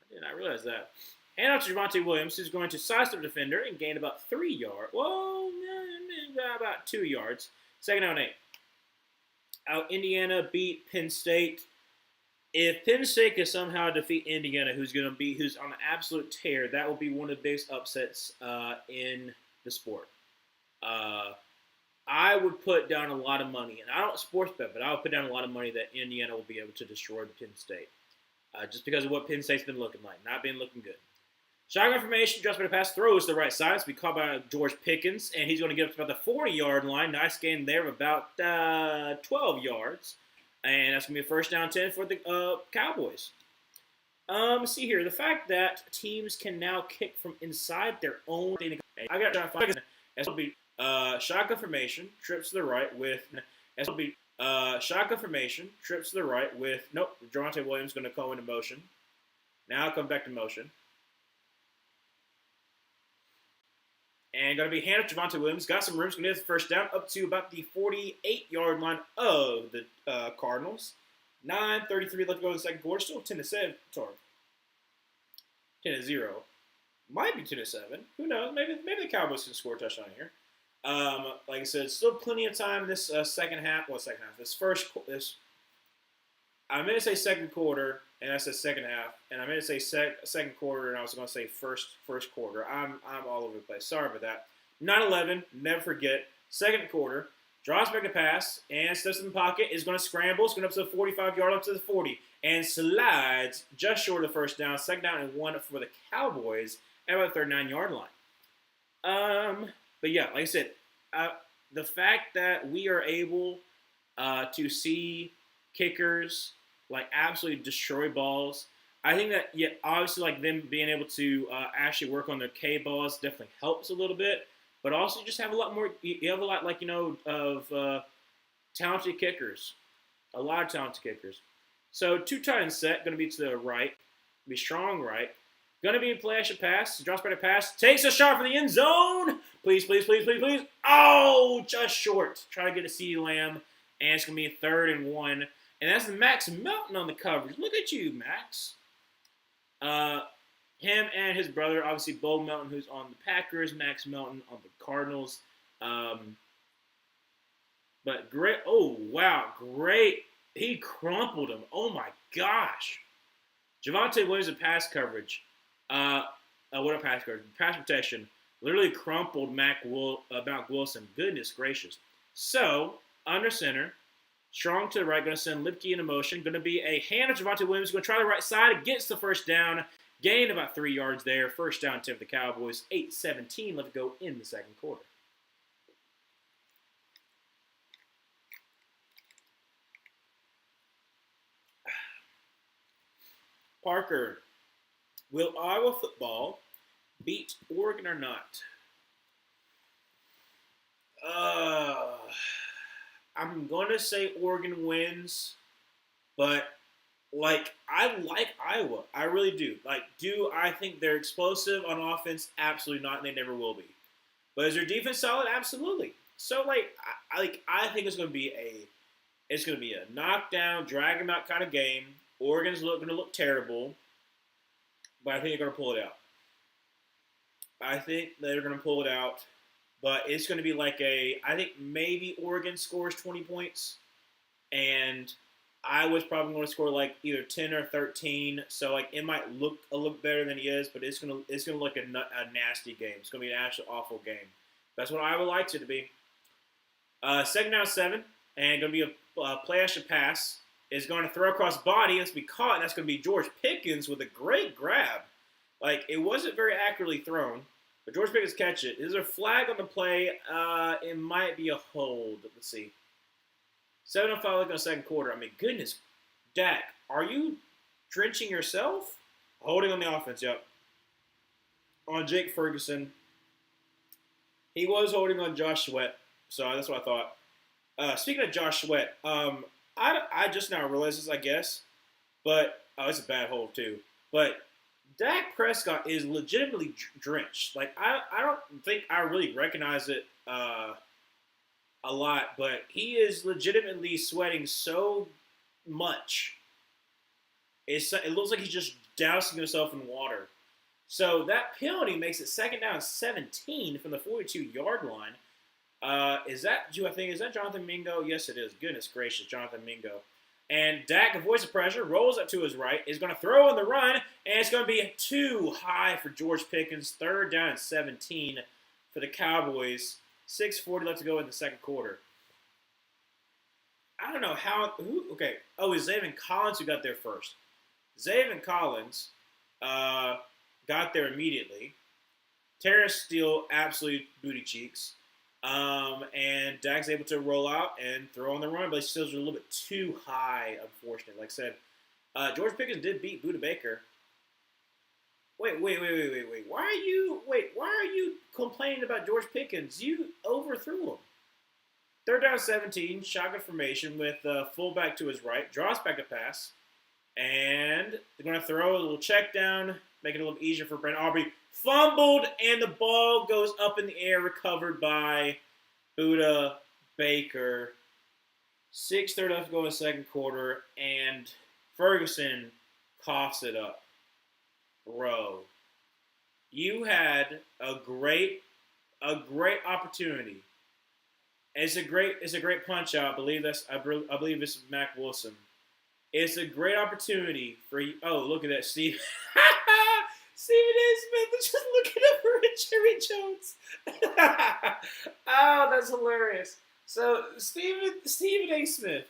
I did not realize that. Hand off to Javonte Williams, who's going to sidestep the defender and gain about 3 yards. Well, about 2 yards. Second down 8. Indiana beat Penn State. If Penn State can somehow defeat Indiana, who's on an absolute tear, that will be one of the biggest upsets in the sport. I would put down a lot of money, and I don't sports bet, but I would put down a lot of money that Indiana will be able to destroy Penn State. Just because of what Penn State's been looking like, not been looking good. Shotgun formation, just by the pass, throws to the right side. It's be caught by George Pickens, and he's going to get up to about the 40-yard line. Nice gain there of about 12 yards. And that's going to be a first down 10 for the Cowboys. Let's see here. The fact that teams can now kick from inside their own... I got John Fox. Shotgun formation, trips to the right with... shotgun formation, trips to the right with... Nope, Javonte Williams going to call into motion. Now come back to motion. And going to be hand of Javonte Williams. Got some room. Going to get the first down up to about the 48-yard line of the Cardinals. 9:33 left to go in the second quarter. Still 10-7. Sorry. 10-0. Might be 10-7. Who knows? Maybe the Cowboys can score a touchdown here. Like I said, still plenty of time in this second half. Well, second half. I meant to say second quarter, and I said second half, and I meant to say second quarter, and I was going to say first quarter. I'm all over the place. Sorry about that. 9-11, never forget. Second quarter, draws back the pass, and steps in the pocket, is going to scramble. It's going up to the 45-yard, up to the 40, and slides just short of the first down. Second down and 1 for the Cowboys at about the 39-yard line. But yeah, like I said, the fact that we are able to see kickers like absolutely destroy balls. I think that obviously like them being able to actually work on their K balls definitely helps a little bit, but also just have a lot more. You have a lot of talented kickers, a lot of talented kickers. So 2 tight end set, going to be to the right, be strong right. Going to be a play action pass. Drops back a pass. Takes a shot for the end zone. Please. Oh, just short. Try to get a CeeDee Lamb, and it's going to be a 3rd and 1. And that's Max Melton on the coverage. Look at you, Max. Him and his brother, obviously Bo Melton, who's on the Packers, Max Melton on the Cardinals. But great. Oh, wow. Great. He crumpled him. Oh, my gosh. Javonte Williams in pass coverage. What a pass coverage. Pass protection. Literally crumpled Mac Wilson. Goodness gracious. So, under center. Strong to the right, going to send Lipke into motion. Going to be a hand of Javonte Williams. Going to try the right side. Gets the first down. Gained about 3 yards there. First down tip for the Cowboys. 8:17 left to go in the second quarter. Parker, will Iowa football beat Oregon or not? I'm going to say Oregon wins, but, I like Iowa. I really do. Do I think they're explosive on offense? Absolutely not, and they never will be. But is their defense solid? Absolutely. So, I think it's going to be a knockdown, drag them out kind of game. Oregon's going to look terrible, but I think they're going to pull it out. I think they're going to pull it out. But it's going to be I think maybe Oregon scores 20 points, and Iowa's probably going to score either 10 or 13. So it might look a little better than he is, but it's going to look a nasty game. It's going to be an actual awful game. That's what Iowa likes it to be. Second down 7, and going to be a play action pass. Is going to throw across body. It's going to be caught, and that's going to be George Pickens with a great grab. It wasn't very accurately thrown. But George Pickens catch it. Is there a flag on the play? It might be a hold. Let's see. 7:05 left in the second quarter. I mean, goodness, Dak, are you drenching yourself? Holding on the offense, yep. On Jake Ferguson. He was holding on Josh Sweat, so that's what I thought. Speaking of Josh Sweat, I just now realized this, I guess. But, it's a bad hold, too. But Dak Prescott is legitimately drenched. I don't think I really recognize it a lot, but he is legitimately sweating so much. It looks like he's just dousing himself in water. So that penalty makes it second down 17 from the 42-yard line. Is that Jonathan Mingo? Yes, it is. Goodness gracious, Jonathan Mingo. And Dak avoids the pressure, rolls up to his right, is going to throw on the run, and it's going to be too high for George Pickens. Third down and 17 for the Cowboys. 6:40 left to go in the second quarter. I don't know okay. Oh, it was Zaven Collins who got there first. Zaven Collins got there immediately. Terrace Steele, absolute booty cheeks. And Dak's able to roll out and throw on the run, but he still is a little bit too high, unfortunately. Like I said, George Pickens did beat Budda Baker. Wait. Why are you complaining about George Pickens? You overthrew him. Third down 17, shotgun formation with fullback to his right, draws back a pass, And they're going to throw a little check down, make it a little easier for Brandon Aubrey. Fumbled, and the ball goes up in the air, recovered by Buda Baker. 6:30 left to go in the second quarter, and Ferguson coughs it up. Bro, you had a great opportunity. It's a great punch out. I believe it's Mac Wilson. It's a great opportunity for you. Oh, look at that, Steve. Stephen A. Smith is just looking over at Jerry Jones. Oh, that's hilarious. So Stephen A. Smith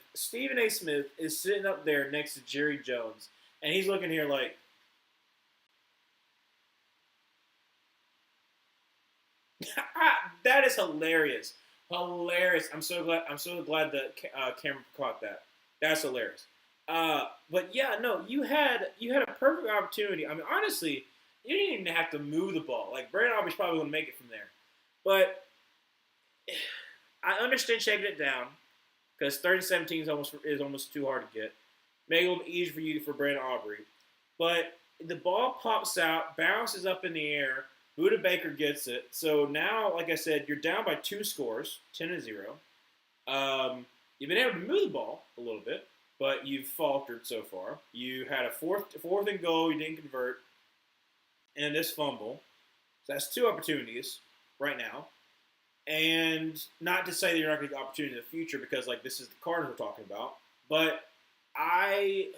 is sitting up there next to Jerry Jones, and he's looking here like, that is hilarious. Hilarious. I'm so glad that Cameron caught that. That's hilarious. But yeah, no, you had a perfect opportunity. I mean, honestly, you didn't even have to move the ball. Like Brandon Aubrey's probably going to make it from there. But I understand shaking it down because 30-17 is almost too hard to get. Make it a little easier for you for Brandon Aubrey. But the ball pops out, bounces up in the air. Buda Baker gets it. So now, like I said, you're down by 2 scores, 10-0. You've been able to move the ball a little bit, but you've faltered so far. You had a fourth and goal, you didn't convert, and this fumble. So that's 2 opportunities right now. And not to say that you're not going to get opportunity in the future because, like, this is the Cardinals we're talking about. But I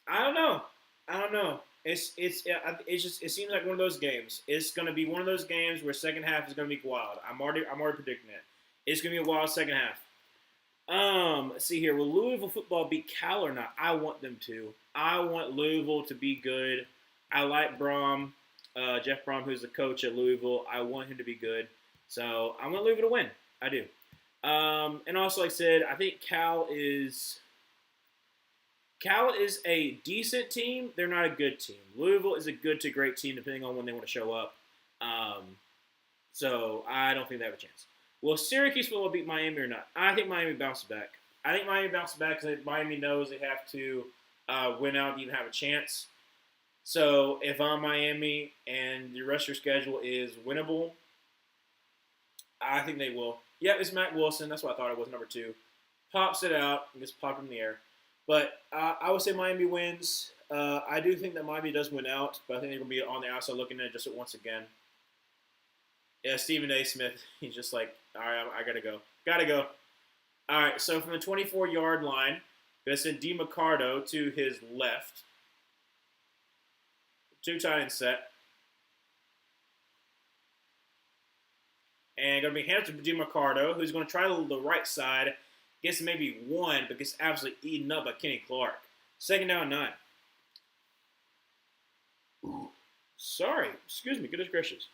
don't know. It seems like one of those games. It's going to be one of those games where second half is going to be wild. I'm already predicting it. It's going to be a wild second half. Let's see here. Will Louisville football beat Cal or not? I want them to. I want Louisville to be good. I like Brom, Jeff Brom, who's the coach at Louisville. I want him to be good. So I want Louisville to win. I do. And also, like I said, I think Cal is a decent team. They're not a good team. Louisville is a good to great team, depending on when they want to show up. So I don't think they have a chance. Will Syracuse football beat Miami or not? I think Miami bounces back. I think Miami bounces back because Miami knows they have to win out to even have a chance. So if I'm Miami and the rest of your schedule is winnable, I think they will. Yeah, it's Matt Wilson. That's what I thought it was, number 2. Pops it out and gets popped in the air. But I would say Miami wins. I do think that Miami does win out, but I think they're going to be on the outside looking at it just once again. Yeah, Stephen A. Smith, he's just like, all right, I got to go. Got to go. All right, so from the 24-yard line, going to send DiMaccardo to his left. 2 tight end set. And going to be handed to DiMaccardo, who's going to try the right side. Gets maybe 1, but gets absolutely eaten up by Kenny Clark. 2nd down 9. Sorry. Excuse me. Goodness gracious.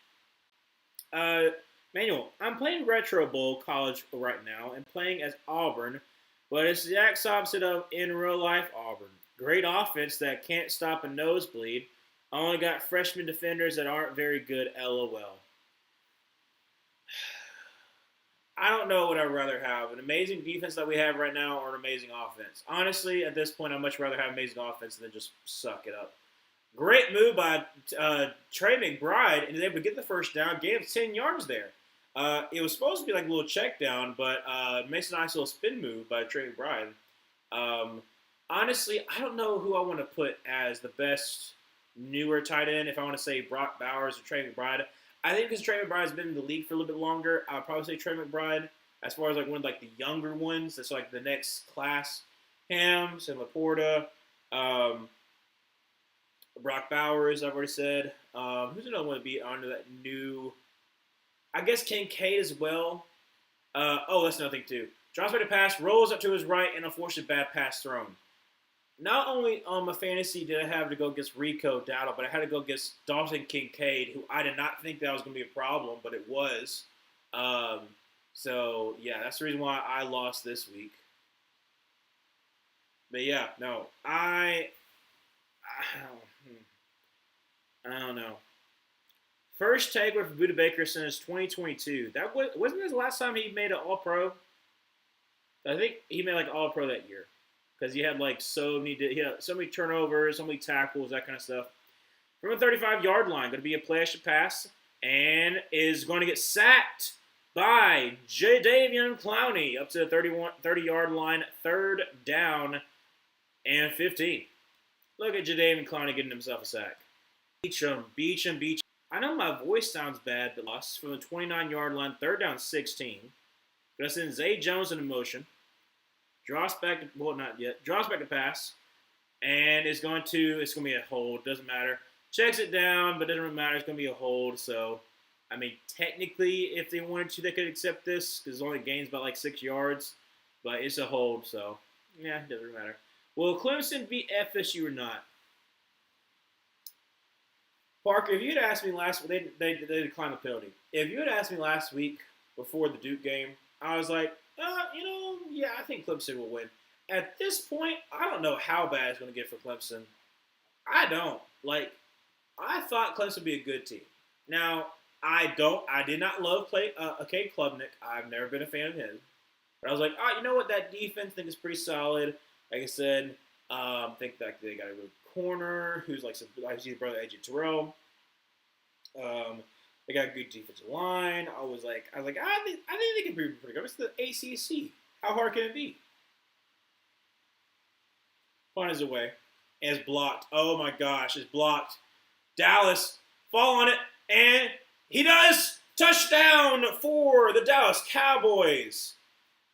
Manuel, I'm playing Retro Bowl college right now and playing as Auburn, but it's the exact opposite of in real life Auburn. Great offense that can't stop a nosebleed. I only got freshman defenders that aren't very good, LOL. I don't know what I'd rather have. An amazing defense that we have right now or an amazing offense. Honestly, at this point, I'd much rather have amazing offense than just suck it up. Great move by Trey McBride, and he was able to get the first down, gave 10 yards there. It was supposed to be like a little check down, but makes a nice little spin move by Trey McBride. Honestly, I don't know who I want to put as the best newer tight end, if I want to say Brock Bowers or Trey McBride. I think because Trey McBride's been in the league for a little bit longer, I'll probably say Trey McBride. As far as like one of like the younger ones, that's like the next class. Him, Sam Laporta, Brock Bowers, I've already said. Who's another one to be under that new? I guess Kincaid as well. That's another thing too. Drops by the pass, rolls up to his right, and unfortunately bad pass thrown. Not only on my fantasy did I have to go against Rico Dowdle, but I had to go against Dalton Kincaid, who I did not think that was going to be a problem, but it was. So, yeah, that's the reason why I lost this week. But, yeah, no. I don't know. First takeaway for Buda Baker since 2022. That wasn't his last time he made an All-Pro? I think he made like All-Pro that year. because he had so many turnovers, so many tackles, that kind of stuff. From the 35-yard line, going to be a play action pass, and is going to get sacked by Jadeveon Clowney up to the 30-yard line, third down and 15. Look at Jadeveon Clowney getting himself a sack. Beach him. I know my voice sounds bad, but lost from the 29-yard line, third down 16. Gonna send Zay Jones in motion. Draws back to pass, and it's gonna be a hold. Doesn't matter. Checks it down, but doesn't really matter. It's gonna be a hold. So, I mean, technically, if they wanted to, they could accept this because it only gains about like 6 yards, but it's a hold. So, yeah, it doesn't matter. Will Clemson beat FSU or not? Parker, if you had asked me last week, they declined the penalty. If you had asked me last week before the Duke game, I was like, yeah, I think Clemson will win. At this point, I don't know how bad it's going to get for Clemson. I don't. I thought Clemson would be a good team. Now, I did not love Cade Klubnik. I've never been a fan of his. But I was like, you know what? That defense, I think, is pretty solid. Like I said, I think that they got a good corner who's like his brother AJ Terrell. They got a good defensive line. I think they can be pretty good. It's the ACC. How hard can it be? Punt is away. And it's blocked. Oh my gosh, it's blocked. Dallas fall on it, and he does. Touchdown for the Dallas Cowboys.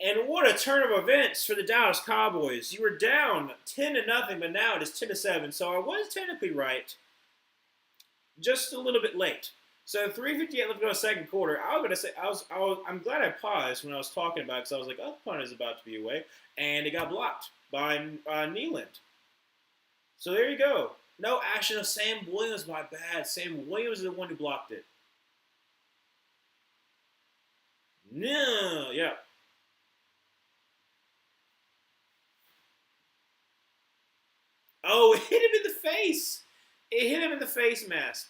And what a turn of events for the Dallas Cowboys. You were down 10-0, but now it is 10-7. So I was technically right, just a little bit late. So 3:58 left to go in the second quarter. I was going to say I'm glad I paused when I was talking about it because I was like, the punt is about to be away, and it got blocked by Nealand. So there you go. No, actually, no, Sam Williams, my bad. Sam Williams is the one who blocked it. No, yeah. Oh, it hit him in the face. It hit him in the face mask.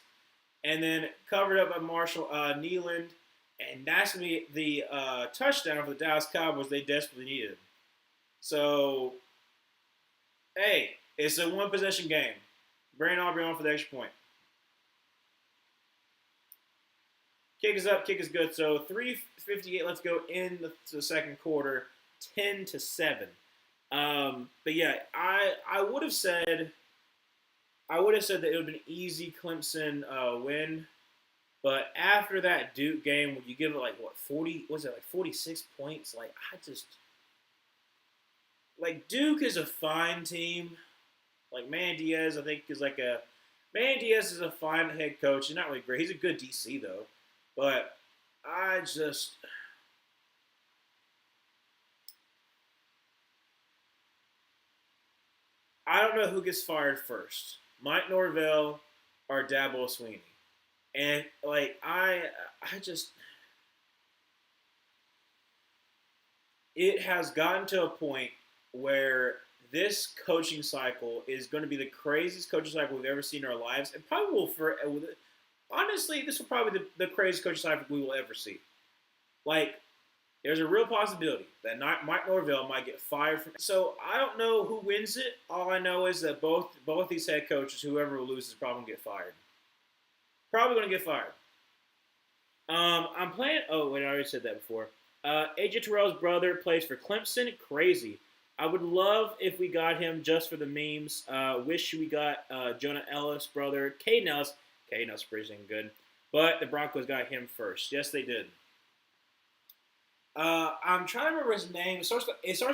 And then covered up by Marshall Nealand. And that's going to be the touchdown for the Dallas Cowboys they desperately needed. So, hey, it's a one-possession game. Brandon Aubrey on for the extra point. Kick is up, kick is good. So 3:58, let's go in the second quarter, 10-7. But yeah, I would have said that it would have been an easy Clemson win. But after that Duke game, when you give it 46 points? Duke is a fine team. Manny Diaz, I think, Manny Diaz is a fine head coach. He's not really great. He's a good DC, though. But I don't know who gets fired first. Mike Norvell or Dabo Swinney. And, it has gotten to a point where this coaching cycle is going to be the craziest coaching cycle we've ever seen in our lives, and probably will honestly, this will probably be the craziest coaching cycle we will ever see. There's a real possibility that Mike Norvell might get fired from. So I don't know who wins it. All I know is that both these head coaches, whoever will lose, is probably going to get fired. Probably going to get fired. I'm playing. Oh wait, I already said that before. AJ Terrell's brother plays for Clemson. Crazy. I would love if we got him just for the memes. Wish we got Jonah Ellis' brother, Caden Ellis. Caden Ellis is pretty good. But the Broncos got him first. Yes, they did. I'm trying to remember his name. It starts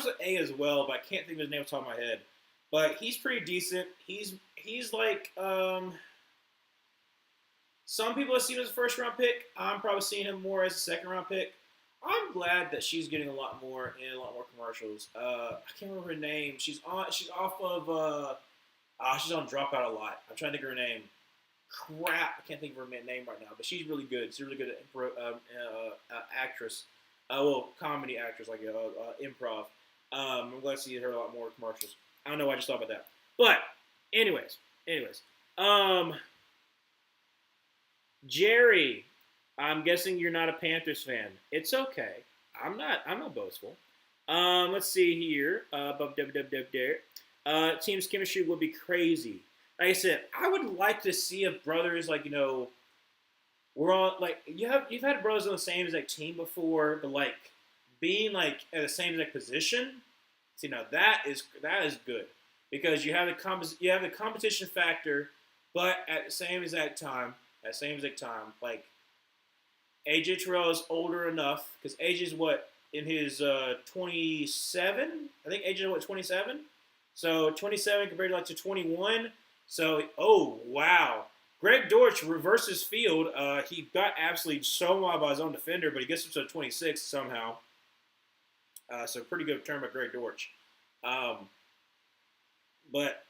with A as well, but I can't think of his name off the top of my head. But he's pretty decent. He's some people have seen him as a first-round pick. I'm probably seeing him more as a second-round pick. I'm glad that she's getting a lot more commercials. I can't remember her name. She's on Dropout a lot. I'm trying to think of her name. Crap, I can't think of her name right now. But she's really good. She's a really good actress. Comedy actress, improv. I'm glad to see her a lot more commercials. I don't know why I just thought about that. But, anyways. Jerry, I'm guessing you're not a Panthers fan. It's okay. I'm not boastful. Let's see here. Team's chemistry would be crazy. Like I said, I would like to see if brothers we're all like you've had brothers on the same exact team before, but like being like at the same exact position. See now that is good because you have the competition factor, but at the same exact time, like AJ Terrell is older enough because AJ's what in his 27. I think AJ is what 27. So 27 compared to 21. So wow, Greg Dortch reverses field. He got absolutely shown by his own defender, but he gets up to 26 somehow. So pretty good turn by Greg Dortch. Um, but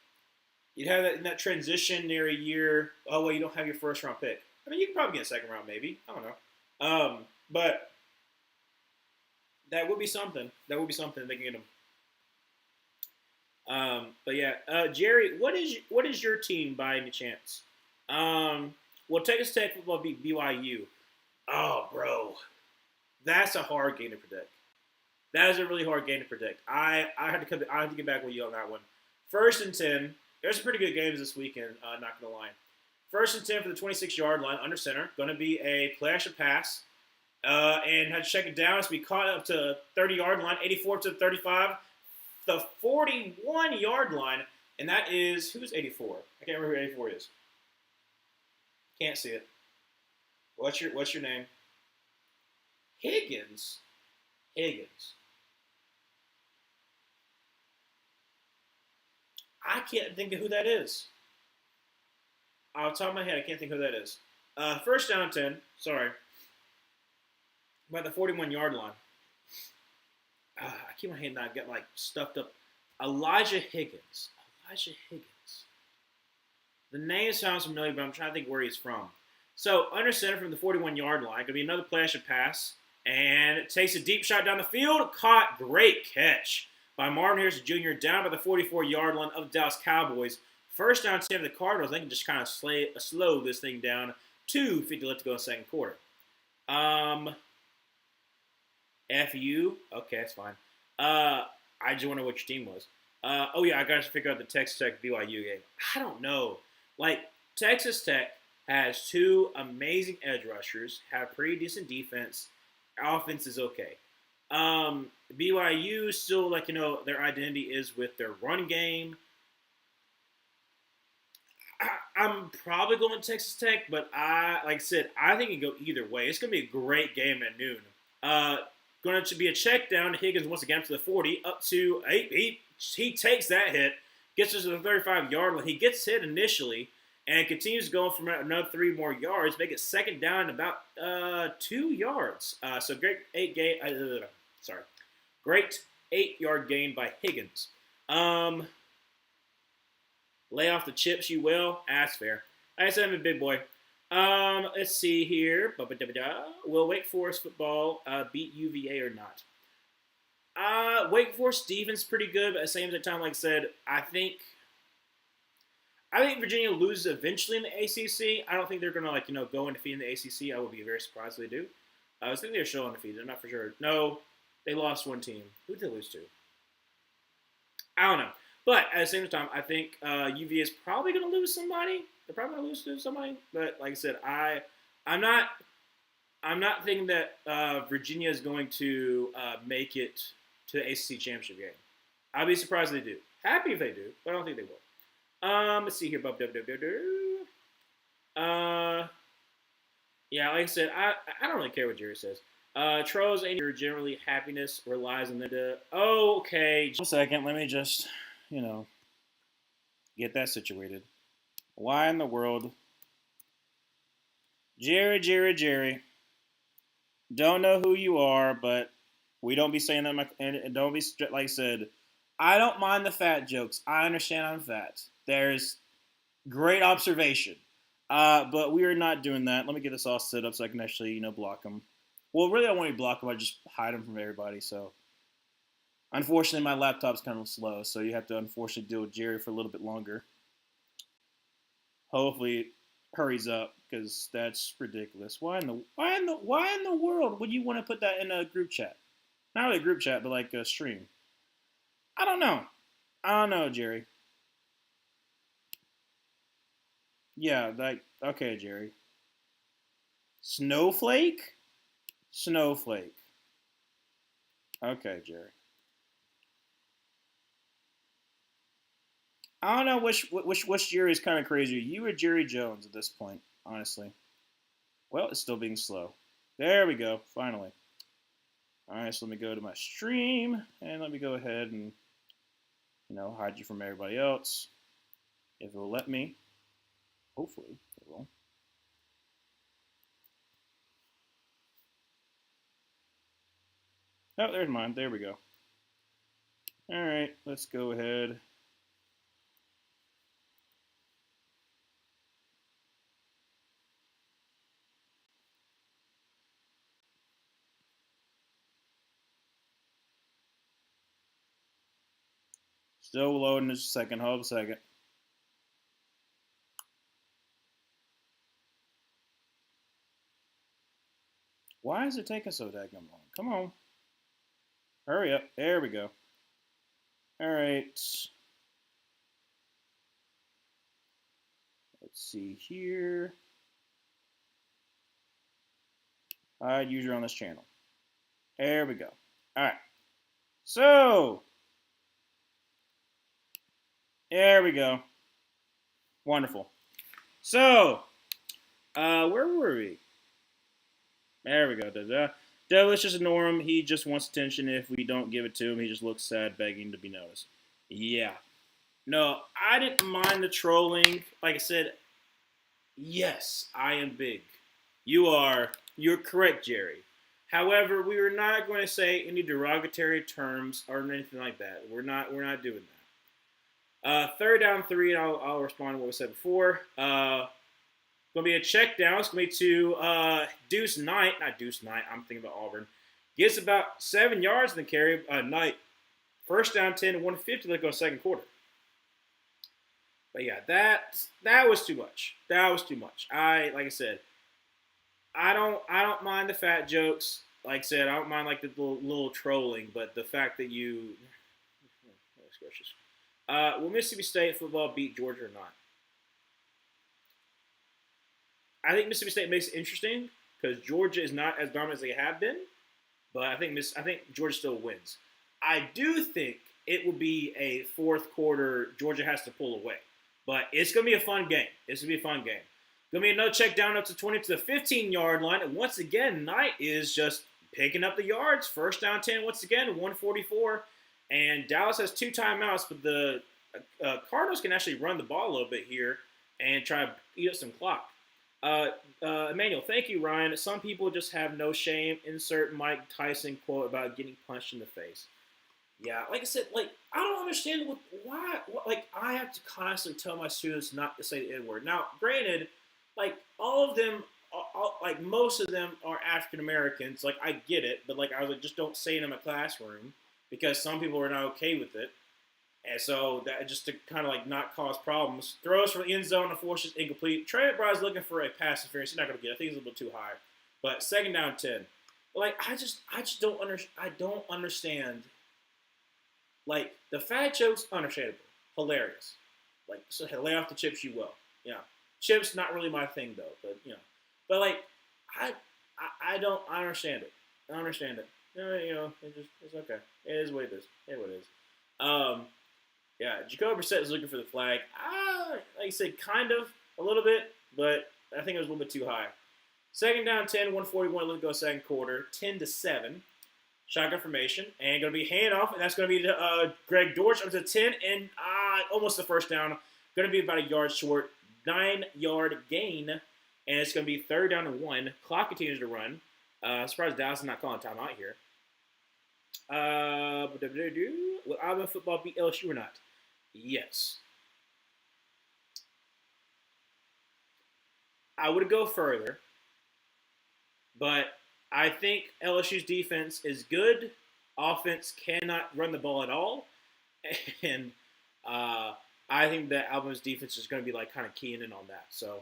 you'd have that in that transition near a year. Oh well, you don't have your first round pick. I mean, you can probably get a second round, maybe. I don't know. But that would be something. That would be something they can get him. But yeah, Jerry, what is your team by any chance? Well, Texas Tech football beat BYU. Oh, bro, that's a hard game to predict. That is a really hard game to predict. I had to get back with you on that one. First and 10. There's some pretty good games this weekend. Not gonna lie. First and 10 for the 26-yard line under center. Going to be a play action pass. And had to check it down. It's to be caught up to 30-yard line, 84 to 35, the 41-yard line, and that is who's 84? I can't remember who 84 is. Can't see it. What's your name? Higgins. Higgins. I can't think of who that is. Off the top of my head, I can't think who that is. First down and 10. Sorry. About the 41-yard line. I keep my hand not getting stuffed up. Elijah Higgins. Elijah Higgins. The name sounds familiar, but I'm trying to think where he's from. So under center from the 41-yard line, gonna be another play action pass, and it takes a deep shot down the field. Caught, great catch by Marvin Harrison Jr. down by the 44-yard line of the Dallas Cowboys. First down 10 for the Cardinals. They can just kind of slow this thing down. 2:50 left to go in the second quarter. FU. Okay, that's fine. I just wonder what your team was. Oh yeah, I got to figure out the Texas Tech BYU game. I don't know. Texas Tech has two amazing edge rushers, have pretty decent defense. Offense is okay. BYU still their identity is with their run game. I'm probably going to Texas Tech, but like I said, I think it can go either way. It's going to be a great game at noon. Going to be a check down to Higgins once again to the 40, up to 8. He takes that hit, gets us to the 35-yard line. He gets hit initially and continues going for another 3 more yards, make it second down about 2 yards. So great great 8-yard gain by Higgins. Lay off the chips, you will. That's fair. I said I'm a big boy. Let's see here. Will Wake Forest football beat UVA or not? Wake Forest defense pretty good, but at the same time, like I said, I think Virginia loses eventually in the ACC. I don't think they're gonna go undefeated in the ACC. I would be very surprised if they do. I was thinking they're still undefeated. I'm not for sure. No, they lost one team. Who did they lose to? I don't know. But at the same time, I think UVA is probably going to lose somebody. They're probably going to lose to somebody. But like I said, I'm not thinking that Virginia is going to make it to the ACC championship game. I'd be surprised if they do. Happy if they do, but I don't think they will. Let's see here. Yeah, like I said, I don't really care what Jerry says. Trolls and your generally happiness relies on the. Okay, just a second. Let me just. Get that situated. Why in the world? Jerry. Don't know who you are, but we don't be saying that. And don't be, like I said, I don't mind the fat jokes. I understand I'm fat. There's great observation. But we are not doing that. Let me get this all set up so I can actually, block them. Well, really, I don't want to block them. I just hide them from everybody, so. Unfortunately, my laptop's kind of slow, so you have to unfortunately deal with Jerry for a little bit longer. Hopefully, it hurries up because that's ridiculous. Why in the world would you want to put that in a group chat? Not really a group chat, but like a stream. I don't know. I don't know, Jerry. Yeah, like okay, Jerry. Snowflake? Snowflake. Okay, Jerry. I don't know which Jerry is kind of crazier, you or Jerry Jones at this point, honestly. Well, it's still being slow. There we go, finally. All right, so let me go to my stream and let me go ahead and hide you from everybody else. If it will let me, hopefully it will. Oh, there's mine. There we go. All right, let's go ahead. Still loading just a second. Hold a second. Why is it taking so daggum long? Come on. Hurry up. There we go. All right. Let's see here. User on this channel. There we go. All right. So, there we go. Wonderful. So, where were we? There we go. Let's just ignore him. He just wants attention. If we don't give it to him, he just looks sad, begging to be noticed. Yeah. No, I didn't mind the trolling. Like I said, yes, I am big. You're correct, Jerry. However, we are not going to say any derogatory terms or anything like that. We're not doing that. Third down 3, and I'll respond to what was said before. Going to be a check down. It's going to be to Deuce Knight. Not Deuce Knight. I'm thinking about Auburn. Gets about 7 yards in the carry. Knight. First down 10 to 150. Let's go second quarter. But yeah, that was too much. That was too much. Like I said, I don't mind the fat jokes. Like I said, I don't mind like the little trolling, but the fact that you, will Mississippi State football beat Georgia or not? I think Mississippi State makes it interesting because Georgia is not as dominant as they have been, but I think Georgia still wins. I do think it will be a fourth quarter. Georgia has to pull away, but it's gonna be a fun game. It's gonna be a fun game. Gonna be another check down up to 20 to the 15-yard line, and once again, Knight is just picking up the yards. First down 10 once again, 144, and Dallas has 2 timeouts, but the Cardinals can actually run the ball a little bit here and try to eat up some clock. Emmanuel, thank you, Ryan. Some people just have no shame. Insert Mike Tyson quote about getting punched in the face. Yeah, like I said, like I don't understand why. Like I have to constantly tell my students not to say the N word. Now, granted, like all of them, like most of them are African Americans. Like I get it, but like I was like, just don't say it in my classroom because some people are not okay with it. And so that just to kind of like not cause problems. Throws from the end zone, unfortunately, incomplete. Trey McBride's looking for a pass interference. He's not going to get it. I think he's a little too high. But second down 10. Like I just don't understand. Like the fat jokes, understandable, hilarious. Like so, lay off the chips, you will. Yeah, chips not really my thing though. But but like I don't understand it. I don't understand it. It's okay. It is what it is. It is what it is. Yeah, Jacoby Brissett is looking for the flag. Like I said, kind of, a little bit, but I think it was a little bit too high. Second down 10, 141, let's go second quarter, 10-7. Shotgun formation, and going to be handoff, and that's going to be to Greg Dortch up to 10, and almost the first down. Going to be about a yard short, 9-yard gain, and it's going to be third down and 1. Clock continues to run. Surprised Dallas is not calling timeout here. Will Alabama football beat LSU or not? Yes. I would go further, but I think LSU's defense is good. Offense cannot run the ball at all, and I think that Alabama's defense is going to be like kind of keying in on that. So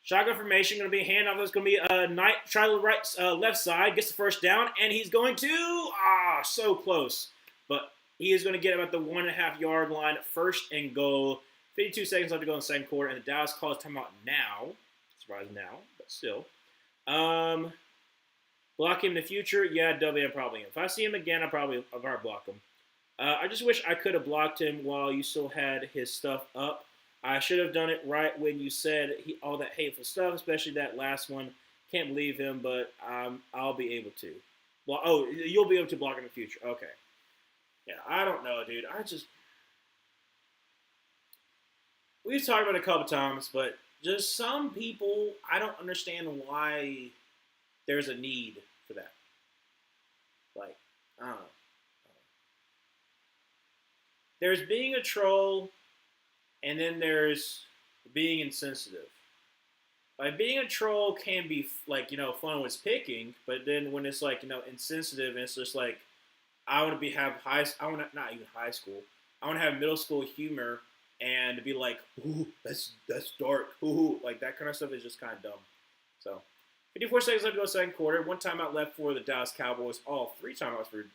Shotgun formation, going to be a handoff. That's going to be a Knight, try the right, left side, gets the first down, and he's going to, so close. But he is going to get him at the 1.5 yard line, first and goal. 52 seconds left to go in the second quarter, and the Dallas calls timeout now. Surprise now, but still. Block him in the future? Yeah, I'm probably him. If I see him again, I'll probably block him. I just wish I could have blocked him while you still had his stuff up. I should have done it right when you said all that hateful stuff, especially that last one. Can't believe him, but I'll be able to. Well, you'll be able to block in the future. Okay. Yeah, I don't know, dude. We've talked about it a couple times, but just some people, I don't understand why there's a need for that. Like, I don't know. There's being a troll, and then there's being insensitive. Like, being a troll can be, like, fun when it's picking, but then when it's, like, insensitive, and it's just like, I want to not even high school. I want to have middle school humor and to be like, ooh, that's dark. Ooh, like that kind of stuff is just kind of dumb. So, 54 seconds left to go second quarter. 1 timeout left for the Dallas Cowboys. All 3 timeouts for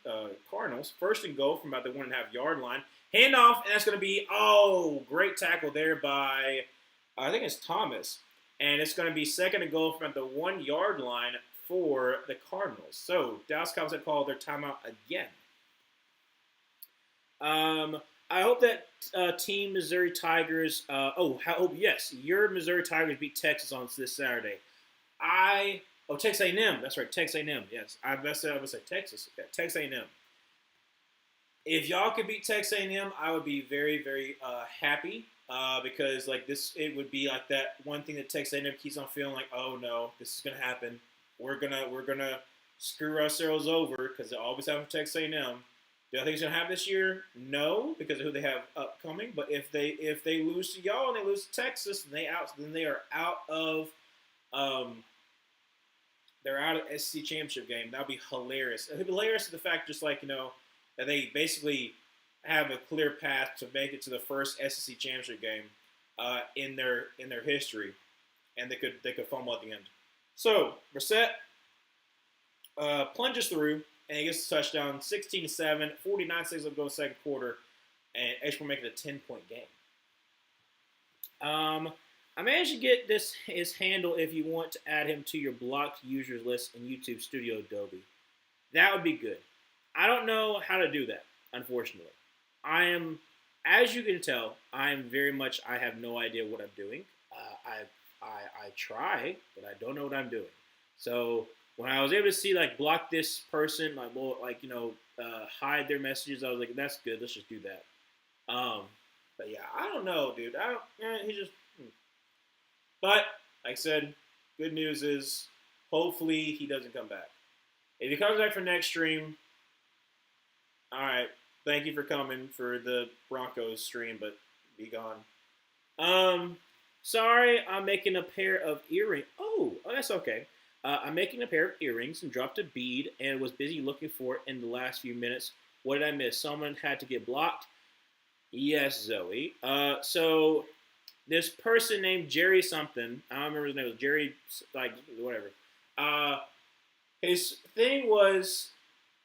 Cardinals. First and goal from about the 1.5 yard line. Handoff, and that's going to be, great tackle there by, I think it's Thomas. And it's going to be second and goal from about the 1 yard line for the Cardinals. So, Dallas Cowboys have called their timeout again. I hope that Team Missouri Tigers. Yes, your Missouri Tigers beat Texas on this Saturday. Texas A&M. That's right, Texas A&M. Yes, I would say Texas. Yeah, Texas A&M. If y'all could beat Texas A&M, I would be very, very happy because like it would be like that one thing that Texas A&M keeps on feeling like, oh no, this is gonna happen. We're gonna screw ourselves over because it always happens for Texas A&M. Do I think it's gonna happen this year? No, because of who they have upcoming. But if they lose to y'all and they lose to Texas, then they are out of SEC championship game. That'd be hilarious. It'd be hilarious to the fact just like that they basically have a clear path to make it to the first SEC championship game in their history, and they could fumble at the end. So Brissett plunges through. And he gets a touchdown, 16-7, 49 seconds left to go in the second quarter, and Edgeworth making it a 10-point game. I managed to get his handle if you want to add him to your blocked users list in YouTube Studio Adobe. That would be good. I don't know how to do that, unfortunately. As you can tell, I have no idea what I'm doing. I try, but I don't know what I'm doing. So when I was able to see like block this person, hide their messages, I was like, that's good. Let's just do that. But yeah, I don't know, dude. But like I said, good news is hopefully he doesn't come back. If he comes back for next stream, all right. Thank you for coming for the Broncos stream, but be gone. Sorry, I'm making a pair of earrings. Oh, that's okay. I'm making a pair of earrings and dropped a bead and was busy looking for it in the last few minutes. What did I miss? Someone had to get blocked? Yes, Zoe. So this person named Jerry something, I don't remember his name, it was Jerry, whatever. His thing was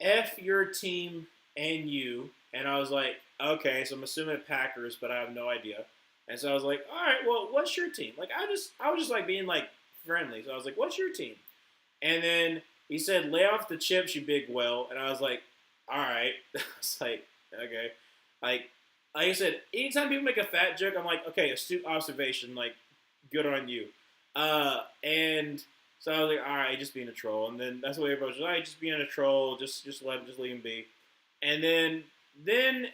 F your team and you. And I was like, okay, so I'm assuming Packers, but I have no idea. And so I was like, all right, well, what's your team? Like, I was just like being like friendly. So I was like, what's your team? And then he said, lay off the chips, you big whale. And I was like, all right. I was like, okay. Like I said, anytime people make a fat joke, I'm like, okay, astute observation. Like, good on you. And so I was like, all right, just being a troll. And then that's the way everybody was like, all right, just being a troll. Just leave him be. And then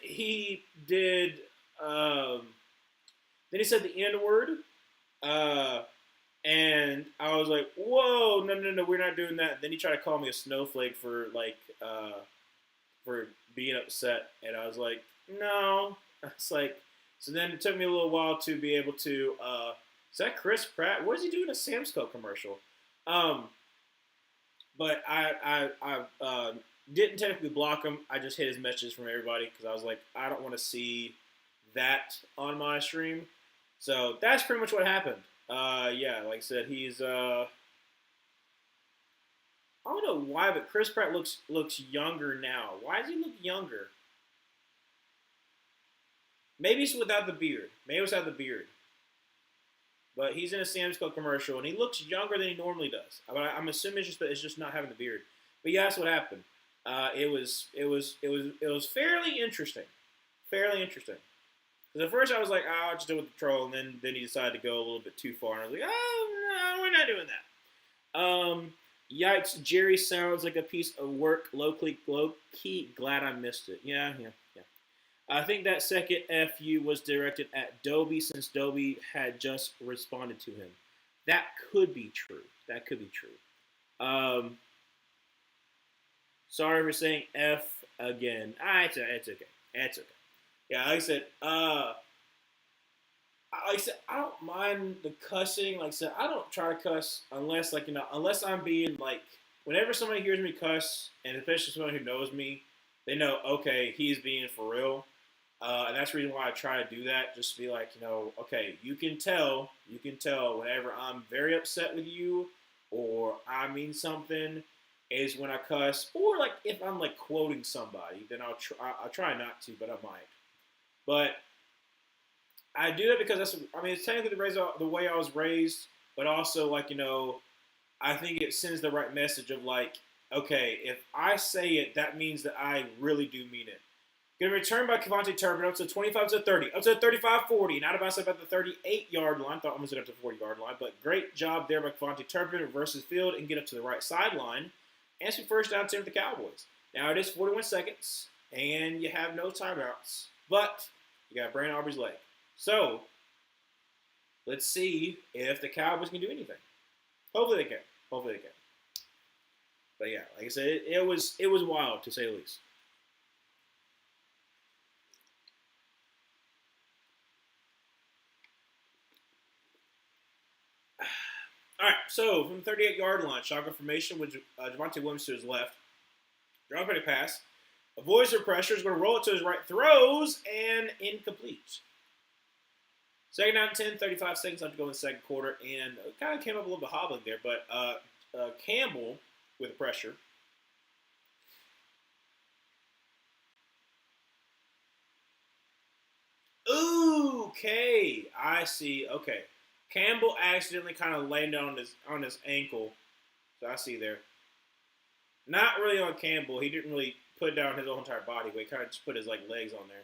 he did, then he said the N word. And I was like, whoa, no, we're not doing that. Then he tried to call me a snowflake for being upset. And I was like, no. It's like, so then it took me a little while to be able to, is that Chris Pratt? What is he doing in a Sam's Club commercial? But I didn't technically block him. I just hid his messages from everybody because I was like, I don't want to see that on my stream. So that's pretty much what happened. Yeah, like I said, he's I don't know why, but Chris Pratt looks younger now. Why does he look younger? Maybe it's without the beard. Maybe it's without the beard. But he's in a Sam's Club commercial, and he looks younger than he normally does. I'm assuming it's just not having the beard. But yeah, that's what happened. It was fairly interesting, fairly interesting. Because at first I was like, oh, I'll just do it with the troll, and then he decided to go a little bit too far, and I was like, oh no, we're not doing that. Yikes! Jerry sounds like a piece of work. Low key. Glad I missed it. Yeah. I think that second FU was directed at Dobie since Dobie had just responded to him. That could be true. That could be true. Sorry for saying F again. It's okay. It's okay. Yeah, like I said, I don't mind the cussing. Like I said, I don't try to cuss unless, unless I'm being like, whenever somebody hears me cuss, and especially someone who knows me, they know, okay, he's being for real. And that's the reason why I try to do that, just to be like, okay, you can tell whenever I'm very upset with you, or I mean something, is when I cuss, or like if I'm like quoting somebody, then I'll try not to, but I might. But I do that because it's technically the way I was raised, but also I think it sends the right message of like, okay, if I say it, that means that I really do mean it. Going to return by Cavante Turpin up to 25 to 30, up to 35-40. Not about the 38-yard line. Thought almost get up to the 40-yard line, but great job there by Cavante Turpin. Reverses field and get up to the right sideline. And it's first down 10 for the Cowboys. Now it is 41 seconds, and you have no timeouts, but you got Brandon Aubrey's leg. So let's see if the Cowboys can do anything. Hopefully they can. But yeah, like I said, it was wild to say the least. All right, so from the 38-yard line, shotgun formation with Javonte Williams to his left. Drop a pass. Avoids the pressure. Is going to roll it to his right. Throws and incomplete. Second down 10, 35 seconds left to go in the second quarter. And it kind of came up a little bit hobbling there. But Campbell with the pressure. Ooh, okay. I see. Okay. Campbell accidentally kind of landed on his ankle. So I see there. Not really on Campbell. He didn't really put down his whole entire body weight. Kind of just put his legs on there.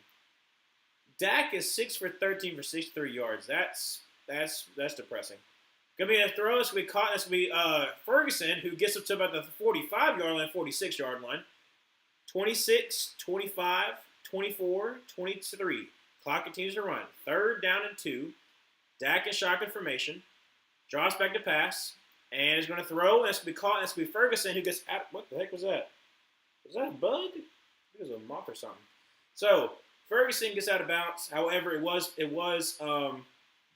Dak is 6 for 13 for 63 yards. That's depressing. Gonna be a throw. It's gonna be caught. It's gonna be Ferguson, who gets up to about the 45-yard line, 46-yard line. 26, 25, 24, 23. Clock continues to run. Third down and 2. Dak in shotgun formation. Drops back to pass. And is going to throw. And it's going to be caught. And it's going to be Ferguson who gets out. What the heck was that? Was that a bug? It was a moth or something. So Ferguson gets out of bounds. However, it was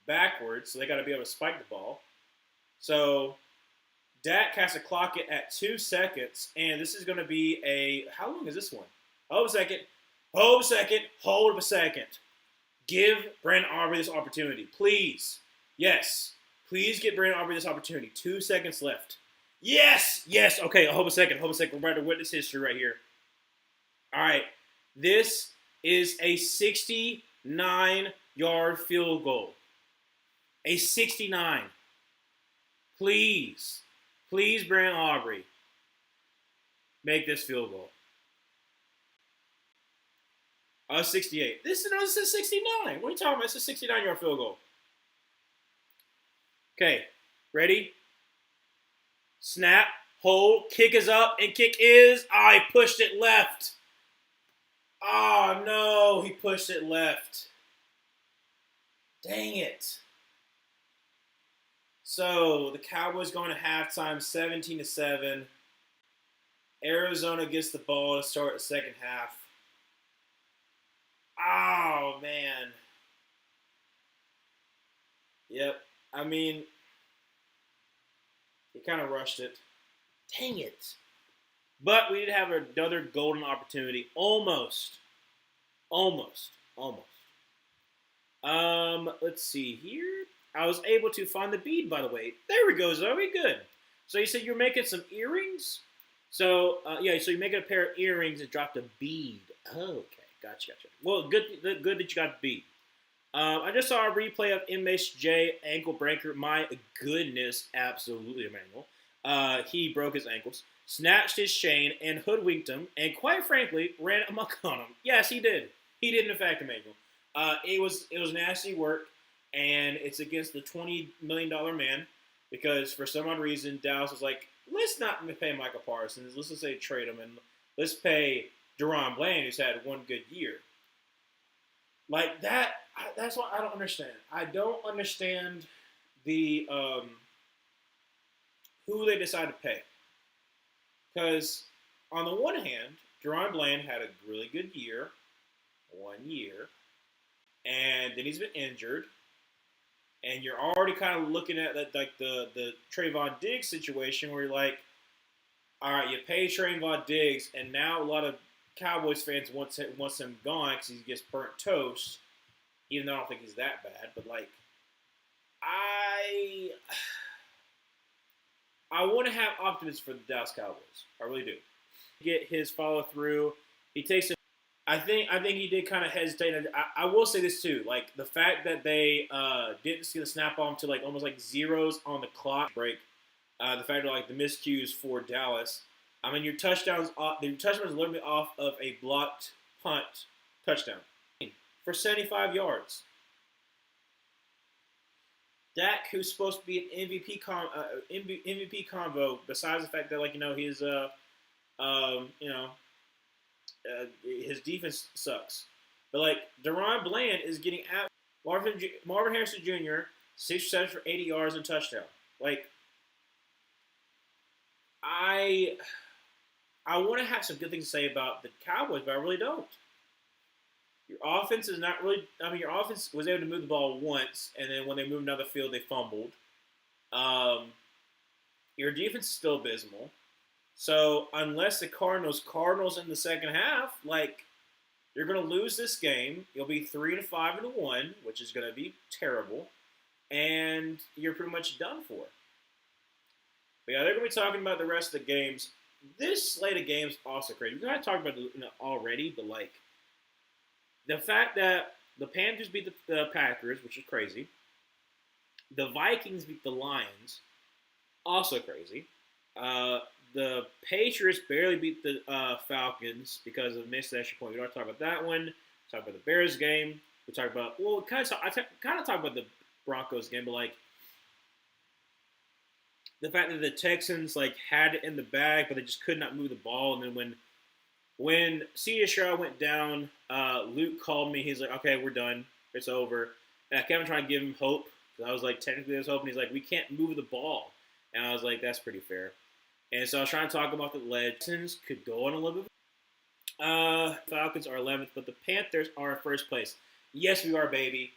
backwards. So they got to be able to spike the ball. So Dak has to clock it at 2 seconds. And this is going to be how long is this one? Hold a second. Hold a second. Give Brandon Aubrey this opportunity. Please. Yes. Please get Brandon Aubrey this opportunity. 2 seconds left. Yes. Okay, hold a second. We're about to witness history right here. All right. This is a 69-yard field goal. A 69. Please, Brandon Aubrey, make this field goal. 68. This is 69. What are you talking about? It's a 69-yard field goal. Okay, ready? Snap, hold, kick is up, and kick is. He pushed it left. Oh, no, he pushed it left. Dang it. So, the Cowboys going to halftime 17-7. Arizona gets the ball to start the second half. Oh, man. Yep. I mean, he kind of rushed it. Dang it. But we did have another golden opportunity. Almost. Let's see here. I was able to find the bead, by the way. There we go, Zoe. Good. So you said you're making some earrings? So, yeah, so you're making a pair of earrings and dropped a bead. Oh, okay. Gotcha. Well, good that you got the bead. I just saw a replay of MSJ ankle breaker. My goodness, absolutely, Emmanuel. He broke his ankles, snatched his chain, and hoodwinked him, and quite frankly, ran amok on him. Yes, he did. He did, in fact, Emmanuel. It was nasty work, and it's against the $20 million man because for some odd reason Dallas was like, let's not pay Michael Parsons. Let's just say trade him, and let's pay Deron Bland, who's had one good year. Like that. That's what I don't understand. I don't understand the who they decide to pay. Because on the one hand, Deron Bland had a really good year, 1 year, and then he's been injured, and you're already kind of looking at that, like the Trayvon Diggs situation where you're like, all right, you pay Trayvon Diggs, and now a lot of Cowboys fans wants him gone because he gets burnt toast. Even though I don't think he's that bad, but like, I want to have optimism for the Dallas Cowboys. I really do. Get his follow through. He takes it. I think he did kind of hesitate. I will say this too, like the fact that they didn't see the snap on to like almost like zeros on the clock break. The fact that like the miscues for Dallas. I mean, your touchdown's literally off of a blocked punt touchdown for 75 yards. Dak, who's supposed to be an MVP convo, besides the fact that he's his defense sucks, but like Deron Bland is getting at Marvin Harrison Jr. 6 receptions for 80 yards and touchdown. Like I want to have some good things to say about the Cowboys, but I really don't. Your offense is not really. I mean, your offense was able to move the ball once, and then when they moved down the field, they fumbled. Your defense is still abysmal. So unless the Cardinals in the second half, like you're going to lose this game. You'll be 3-5-1, which is going to be terrible, and you're pretty much done for. But yeah, they're going to be talking about the rest of the games. This slate of games is also crazy. We kind of talked about it already, but like. The fact that the Panthers beat the Packers, which is crazy. The Vikings beat the Lions, also crazy. The Patriots barely beat the Falcons because of a missed extra point. We don't talk about that one. We talk about the Bears game. We talk about I kind of talk about the Broncos game, but like the fact that the Texans like had it in the bag, but they just could not move the ball, and then when C.J. Stroud went down, Luke called me. He's like, okay, we're done. It's over. And I kept trying to give him hope. I was like, technically there's hope. And he's like, we can't move the ball. And I was like, that's pretty fair. And so I was trying to talk about the Legends. Could go on a little bit. Falcons are 11th, but the Panthers are in first place. Yes, we are, baby.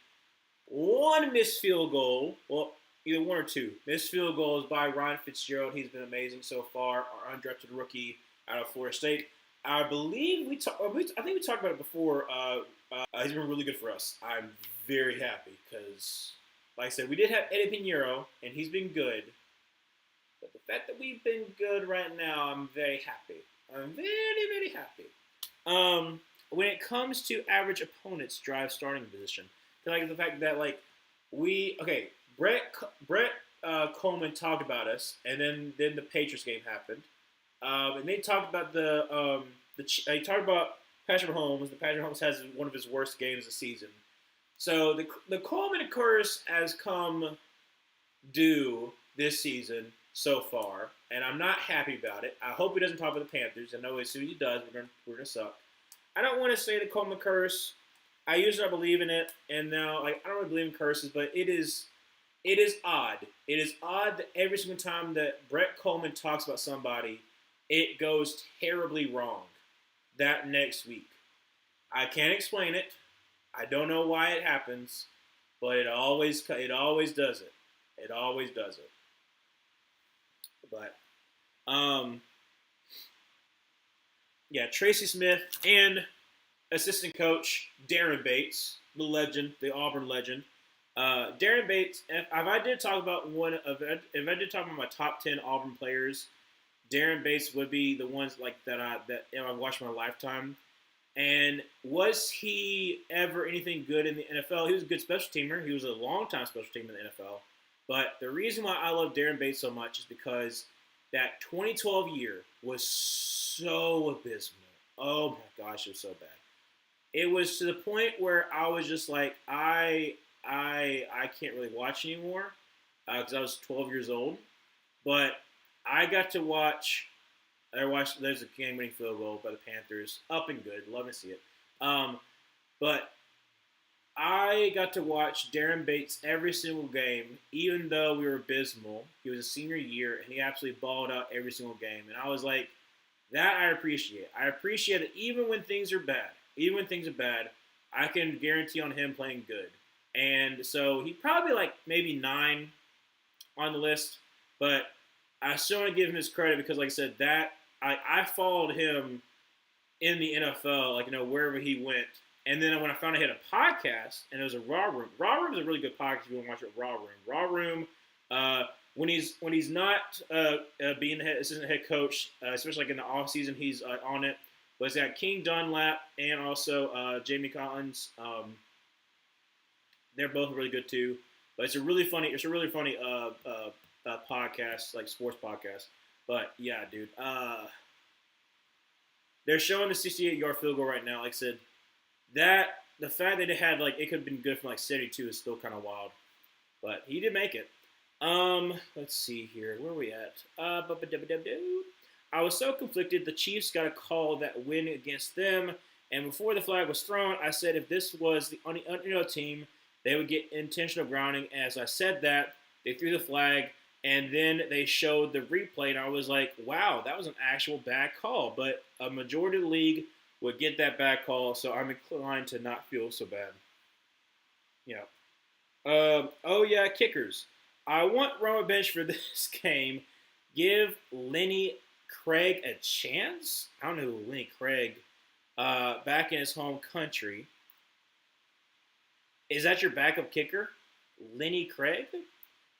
One missed field goal. Well, either one or two. Missed field goals by Ryan Fitzgerald. He's been amazing so far. Our undrafted rookie out of Florida State. I believe I think we talked about it before. He's been really good for us. I'm very happy because, like I said, we did have Eddie Pinheiro, and he's been good. But the fact that we've been good right now, I'm very happy. I'm very, very happy. When it comes to average opponents drive starting position, like the fact that Brett Coleman talked about us, and then the Patriots game happened. And they talked about they talked about Patrick Mahomes. Patrick Mahomes has one of his worst games of the season. So the Coleman curse has come due this season so far, and I'm not happy about it. I hope he doesn't talk about the Panthers. I know as soon as he does, we're gonna suck. I don't want to say the Coleman curse. I usually don't believe in it, and now I don't really believe in curses, but it is odd. It is odd that every single time that Brett Coleman talks about somebody, it goes terribly wrong that next week. I can't explain it. I don't know why it happens, but it always does it. It always does it. But, yeah, Tracy Smith and assistant coach Darren Bates, the legend, the Auburn legend, Darren Bates. If I did talk about if I did talk about my top 10 Auburn players, Darren Bates would be the ones like that I've watched my lifetime. And was he ever anything good in the NFL? He was a good special teamer. He was a long time special teamer in the NFL. But the reason why I love Darren Bates so much is because that 2012 year was so abysmal. Oh my gosh, it was so bad. It was to the point where I was just like, I can't really watch anymore because I was 12 years old. But I got to watch. I watched. There's a game-winning field goal by the Panthers. Up and good. Love to see it. But I got to watch Darren Bates every single game, even though we were abysmal. He was a senior year, and he absolutely balled out every single game. And I was like, that I appreciate. I appreciate that even when things are bad, I can guarantee on him playing good. And so he probably like maybe 9 on the list, but I still want to give him his credit because, like I said, that I followed him in the NFL, like wherever he went. And then when I found out he had a podcast, and it was a Raw Room. Raw Room is a really good podcast if you want to watch it. Raw Room. Raw Room. When he's not being the assistant head coach, especially like in the off season, he's on it. But it's got King Dunlap and also Jamie Collins. They're both really good too. But it's a really funny podcast, like sports podcast. But yeah, dude. They're showing the 68-yard field goal right now. Like I said, that the fact that it had like it could have been good from like 72 is still kind of wild. But he did make it. Let's see here. Where are we at? I was so conflicted. The Chiefs got a call that win against them, and before the flag was thrown, I said if this was the underdog team, they would get intentional grounding. As I said that, they threw the flag, and then they showed the replay, and I was like, wow, that was an actual bad call. But a majority of the league would get that bad call, so I'm inclined to not feel so bad. Yeah. Oh, yeah, kickers. I want Roma bench for this game. Give Lenny Craig a chance? I don't know who Lenny Craig. Back in his home country. Is that your backup kicker? Lenny Craig?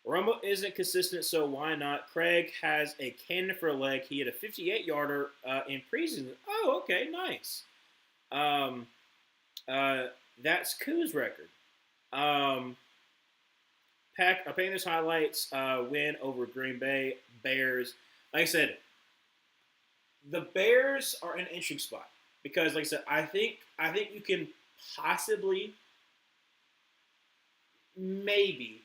Rumble isn't consistent, so why not? Craig has a cannon for a leg. He had a 58-yarder in preseason. Oh, okay, nice. That's Koo's record. Panthers highlights win over Green Bay Bears. Like I said, the Bears are in an interesting spot because, like I said, I think you can possibly, maybe,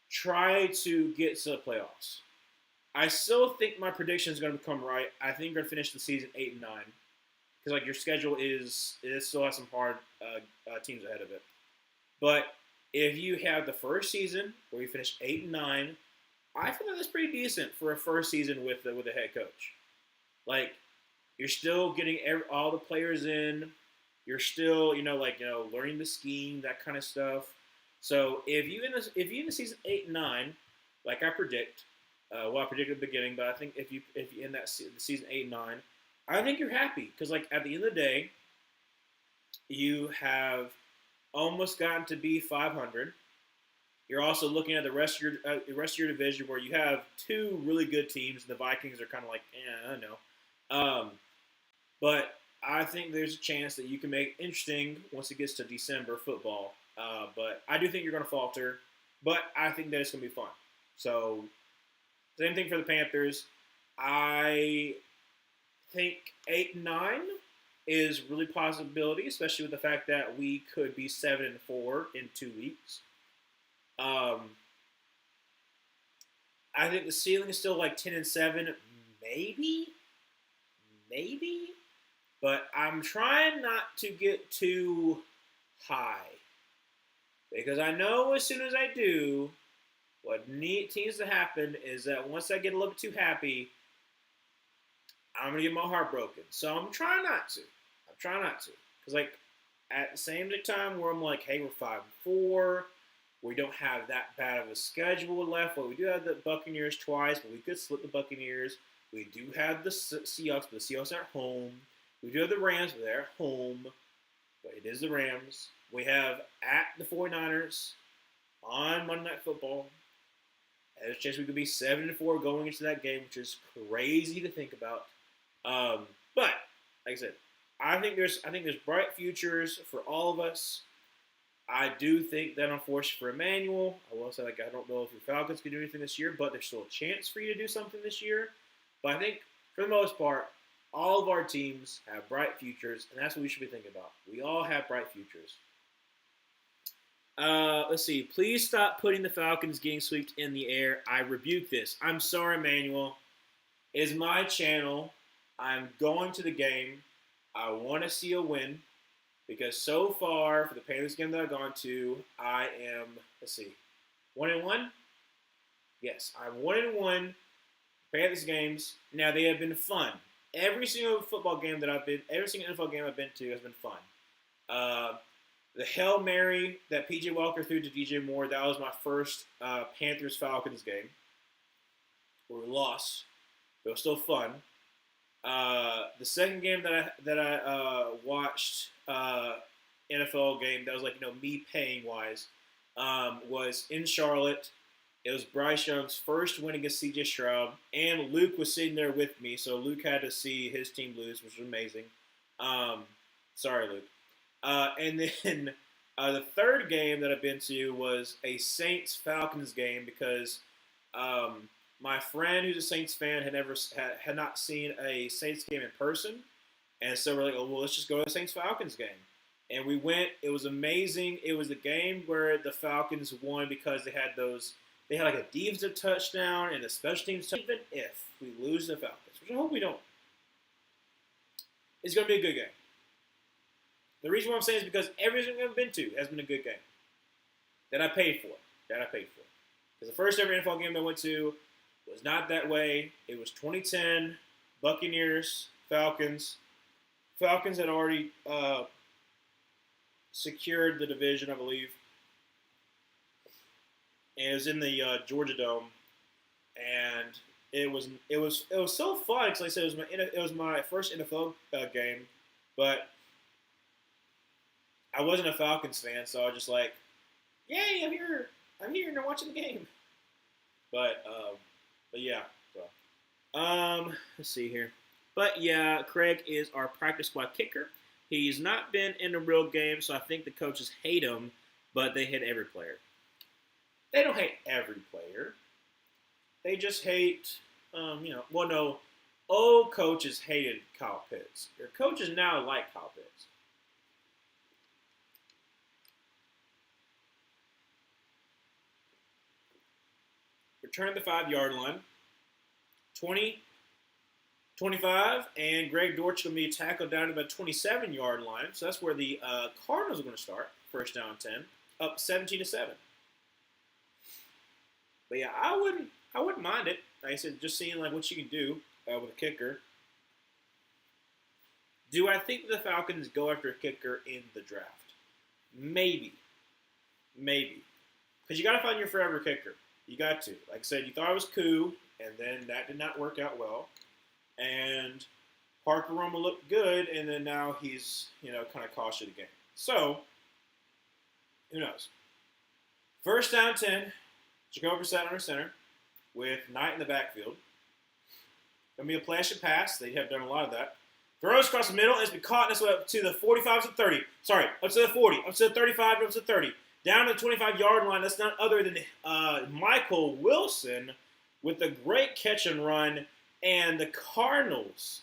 try to get to the playoffs. I still think my prediction is going to become right. I think you're going to finish the season 8-9 because like your schedule it still has some hard teams ahead of it. But if you have the first season where you finish 8-9, I feel like that's pretty decent for a first season with a head coach. Like you're still getting all the players in. You're still learning the scheme, that kind of stuff. So if you in the season 8-9, like I predict, I predicted at the beginning, but I think if you in the season 8-9, I think you're happy because like at the end of the day, you have almost gotten to be 500. You're also looking at the rest of your division where you have 2 really good teams. The Vikings are kind of like, I don't know, but I think there's a chance that you can make it interesting once it gets to December football. But I do think you're going to falter, but I think that it's going to be fun. So, same thing for the Panthers. I think 8-9 is really possibility, especially with the fact that we could be 7-4 in 2 weeks. I think the ceiling is still like 10-7, maybe, but I'm trying not to get too high. Because I know as soon as I do, what tends to happen is that once I get a little bit too happy, I'm going to get my heart broken. So I'm trying not to. Because, like, at the same time where I'm like, hey, we're 5-4. We don't have that bad of a schedule left. Well, we do have the Buccaneers twice, but we could split the Buccaneers. We do have the Seahawks, but the Seahawks are at home. We do have the Rams, but they're at home. But it is the Rams. We have at the 49ers on Monday Night Football. There's a chance we could be 7-4 going into that game, which is crazy to think about. But like I said, I think there's bright futures for all of us. I do think that, unfortunately for Emmanuel, I will say, like, I don't know if the Falcons can do anything this year, but there's still a chance for you to do something this year. But I think, for the most part, all of our teams have bright futures, and that's what we should be thinking about. We all have bright futures. Let's see. Please stop putting the Falcons getting swept in the air. I rebuke this. I'm sorry, Emmanuel. It's my channel. I'm going to the game. I want to see a win. Because so far, for the Panthers game that I've gone to, I am, 1-1? Yes, I'm 1-1. Panthers games. Now, they have been fun. Every single NFL game I've been to has been fun. The Hail Mary that P.J. Walker threw to DJ Moore, that was my first Panthers-Falcons game. We lost. It was still fun. The second game that I watched, NFL game that was like, me paying wise, was in Charlotte. It was Bryce Young's first win against C.J. Stroud, and Luke was sitting there with me, so Luke had to see his team lose, which was amazing. Sorry, Luke. And then the third game that I've been to was a Saints-Falcons game because my friend who's a Saints fan had not seen a Saints game in person. And so we're like, well, let's just go to the Saints-Falcons game. And we went. It was amazing. It was the game where the Falcons won because they had like a defensive touchdown and a special teams touchdown. Even if we lose the Falcons, which I hope we don't, it's going to be a good game. The reason why I'm saying is because everything I've been to has been a good game that I paid for. Because the first ever NFL game I went to was not that way. It was 2010, Buccaneers, Falcons. Falcons had already secured the division, I believe. And it was in the Georgia Dome, and it was so fun because, like I said, it was my first NFL game, but I wasn't a Falcons fan, so I was just like, "Yay, I'm here and I'm watching the game." But yeah. So, let's see here. But yeah, Craig is our practice squad kicker. He's not been in a real game, so I think the coaches hate him, but they hate every player. They don't hate every player. They just hate, well, no, old coaches hated Kyle Pitts. Your coaches now like Kyle Pitts. Return the 5-yard line. 20, 25, and Greg Dortch going to be tackled down to the 27-yard line. So that's where the Cardinals are going to start. First down 10, up 17-7. But yeah, I wouldn't mind it. Like I said, just seeing like what you can do with a kicker. Do I think the Falcons go after a kicker in the draft? Maybe. Because you got to find your forever kicker. You got to. Like I said, you thought it was Koo, and then that did not work out well. And Parker Roma looked good, and then now he's, kind of cost you the game. So, who knows? First down 10, Jacoby Brissett under center with Knight in the backfield. Going to be a flash and pass. They have done a lot of that. Throws across the middle, and it's been caught this way up to the 45 to 30. Sorry, up to the 40, up to the 35, up to the 30. Down to the 25-yard line. That's none other than Michael Wilson with a great catch and run. And the Cardinals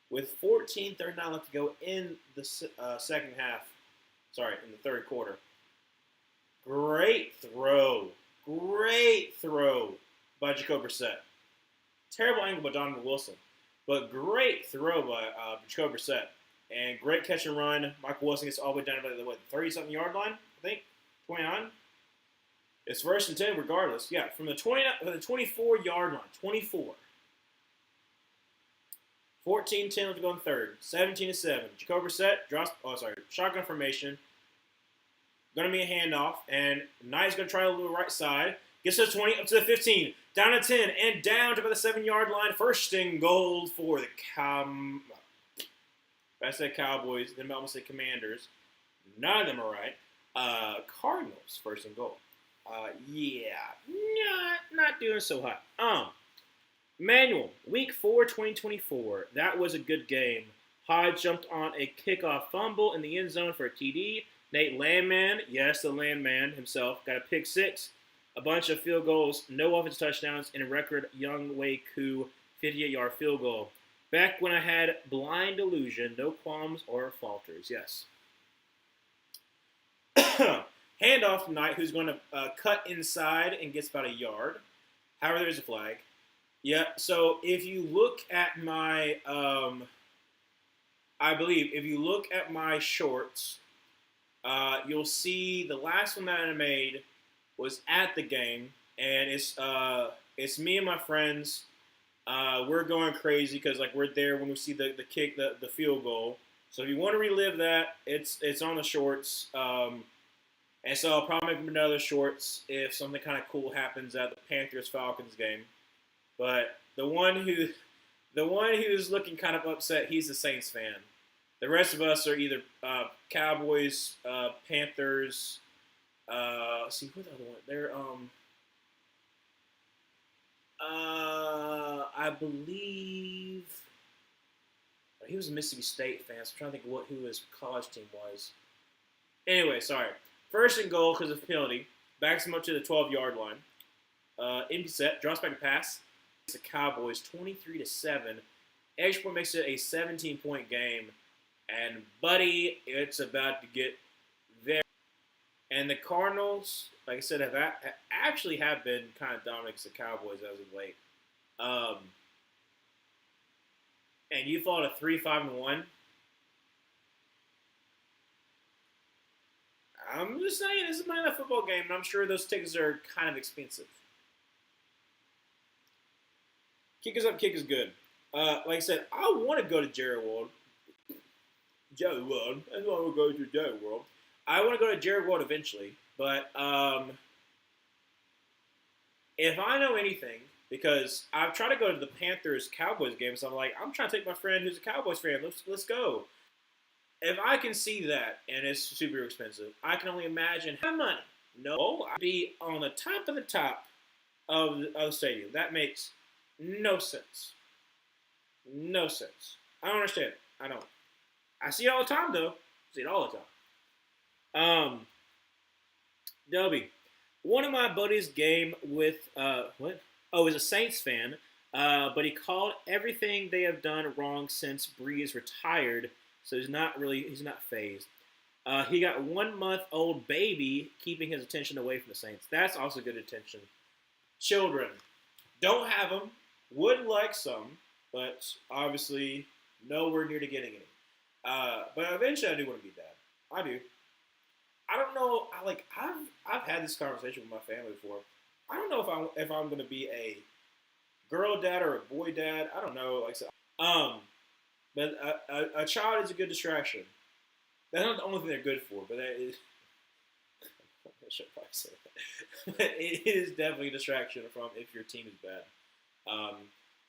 with 14:39 left to go in the second half. Sorry, in the third quarter. Great throw by Jacoby Brissett. Terrible angle by Donovan Wilson, but great throw by Jacoby Brissett. And great catch and run. Michael Wilson gets all the way down to the 30-something yard line, I think, 29. It's first and 10 regardless. Yeah, from the 24-yard line, 24. 14-10 left to go in third. 17-7. Jacoby Brissett drops. Shotgun formation. Going to be a handoff, and Knight's going to try to the right side. Gets to the 20, up to the 15, down to 10, and down to about the 7-yard line. First and goal for the I said Cowboys, then I almost said Commanders. None of them are right. Cardinals first and goal. Yeah, not doing so hot. Manual, week 4, 2024. That was a good game. Hyde jumped on a kickoff fumble in the end zone for a TD. Nate Landman, yes, the Landman himself, got a pick six, a bunch of field goals, no offensive touchdowns, and a record Young Wei Koo 58-yard field goal. Back when I had blind illusion, no qualms or falters. Yes. Handoff tonight, who's going to cut inside and gets about a yard. However, there's a flag. Yeah, so if you look at my, I believe, if you look at my shorts, you'll see the last one that I made was at the game, and it's me and my friends. We're going crazy because like we're there when we see the kick, the field goal. So if you want to relive that, it's on the shorts. And so I'll probably make another shorts if something kind of cool happens at the Panthers Falcons game. But the one who's looking kind of upset, he's a Saints fan. The rest of us are either Cowboys, Panthers. Let's see, who's the other one? They're I believe he was a Mississippi State fan. So I'm trying to think who his college team was. Anyway, sorry. First and goal because of penalty. Backs him up to the 12-yard line. Empty set, drops back to pass. It's the Cowboys 23-7. Extra point makes it a 17-point game. And buddy, it's about to get there. And the Cardinals, like I said, have been kind of dominant against the Cowboys as of late. And you fall to 3-5-1. I'm just saying, this is Monday Night Football game, and I'm sure those tickets are kind of expensive. Kick is up, kick is good. Like I said, I want to go to Jerry World. Jerry World. That's why we'll go to Jerry World. I want to go to Jerry World eventually, but if I know anything, because I've tried to go to the Panthers-Cowboys game, so I'm trying to take my friend who's a Cowboys fan. Let's go. If I can see that, and it's super expensive, I can only imagine how money. No, I'd be on the top of the stadium. That makes no sense. No sense. I don't understand it. I don't. I see it all the time, though. I see it all the time. Delby, one of my buddies' game with what? Oh, he's a Saints fan, but he called everything they have done wrong since Breeze retired. So he's not phased. He got 1-month-old baby keeping his attention away from the Saints. That's also good attention. Children, don't have them. Would like some, but obviously nowhere near to getting any. But eventually I do want to be dad. I do. I don't know. I've had this conversation with my family before. I don't know if I'm going to be a girl dad or a boy dad. I don't know. But a child is a good distraction. That's not the only thing they're good for, but that is. I should probably say that. But it is definitely a distraction from if your team is bad.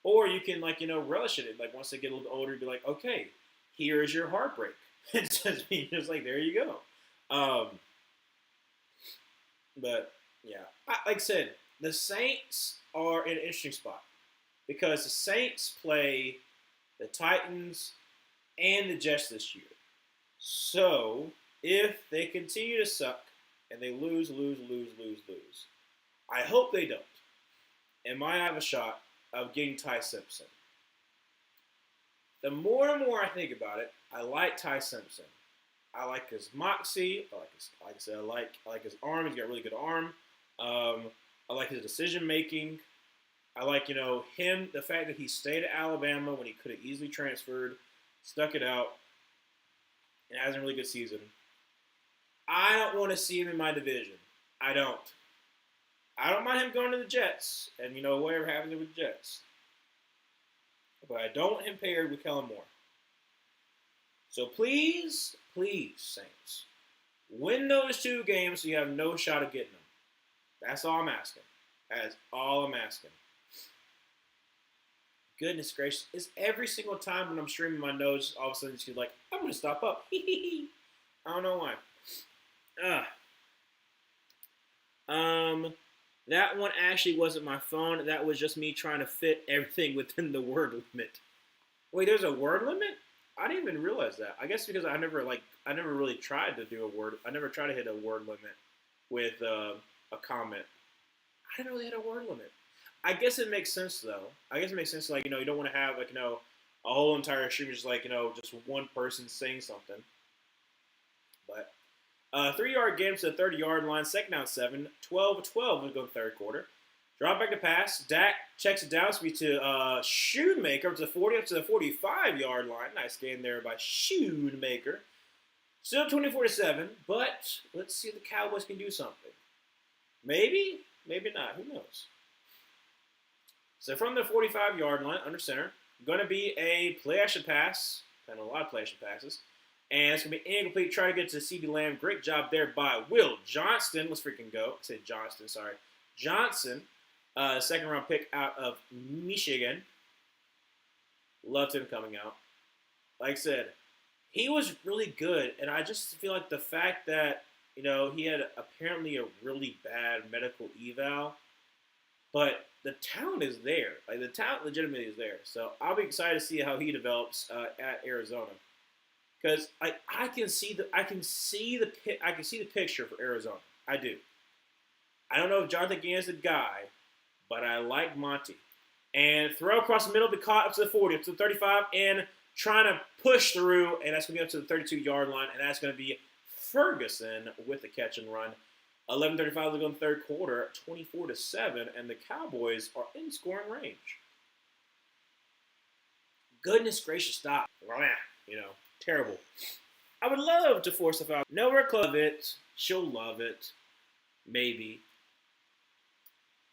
Or you can relish in it. Like once they get a little bit older, be like, okay, here is your heartbreak. It's just like there you go. But yeah, like I said, the Saints are in an interesting spot because the Saints play the Titans and the Jets this year. So if they continue to suck and they lose, I hope they don't. And might have a shot of getting Ty Simpson. The more and more I think about it, I like Ty Simpson. I like his moxie. I like his arm. He's got a really good arm. I like his decision making. I like, him, the fact that he stayed at Alabama when he could have easily transferred, stuck it out, and has a really good season. I don't want to see him in my division. I don't. I don't mind him going to the Jets, and, whatever happens with the Jets. But I don't want him paired with Kellen Moore. So please, Saints, win those 2 games so you have no shot of getting them. That's all I'm asking. That is all I'm asking. Goodness gracious. It's every single time when I'm streaming my nose, all of a sudden it's like, I'm going to stop up. I don't know why. Uh, um, that one actually wasn't my phone. That was just me trying to fit everything within the word limit. Wait, there's a word limit? I didn't even realize that. I guess because I never really tried to do a word. I never tried to hit a word limit with a comment. I didn't really hit a word limit. I guess it makes sense though. I guess it makes sense. Like you don't want to have a whole entire stream just just one person saying something. But 3 yard game to the 30-yard line, second down 7, 12-12 to go third quarter. Drop back to pass. Dak checks it down speed to Shoemaker up to the 40, up to the 45-yard line. Nice game there by Shoemaker. Still 24-7, but let's see if the Cowboys can do something. Maybe, maybe not. Who knows? So from the 45-yard line, under center, going to be a play action pass. And a lot of play action passes. And it's going to be incomplete. Try to get to CeeDee Lamb. Great job there by Will Johnston. Let's freaking go. I said Johnston, sorry. Johnson, second round pick out of Michigan. Loved him coming out. Like I said, he was really good. And I just feel like the fact that, he had apparently a really bad medical eval. But the talent is there. Like, the talent legitimately is there. So I'll be excited to see how he develops at Arizona. Because I can see the picture for Arizona. I do. I don't know if Jonathan Gannon's the guy, but I like Monty. And throw across the middle, be caught up to the 40, up to the 35, and trying to push through, and that's going to be up to the 32-yard line, and that's going to be Ferguson with the catch and run. 11:35 to go in the third quarter, 24-7, and the Cowboys are in scoring range. Goodness gracious, stop. Terrible. I would love to force a foul. Nowhere close of it. She'll love it. Maybe.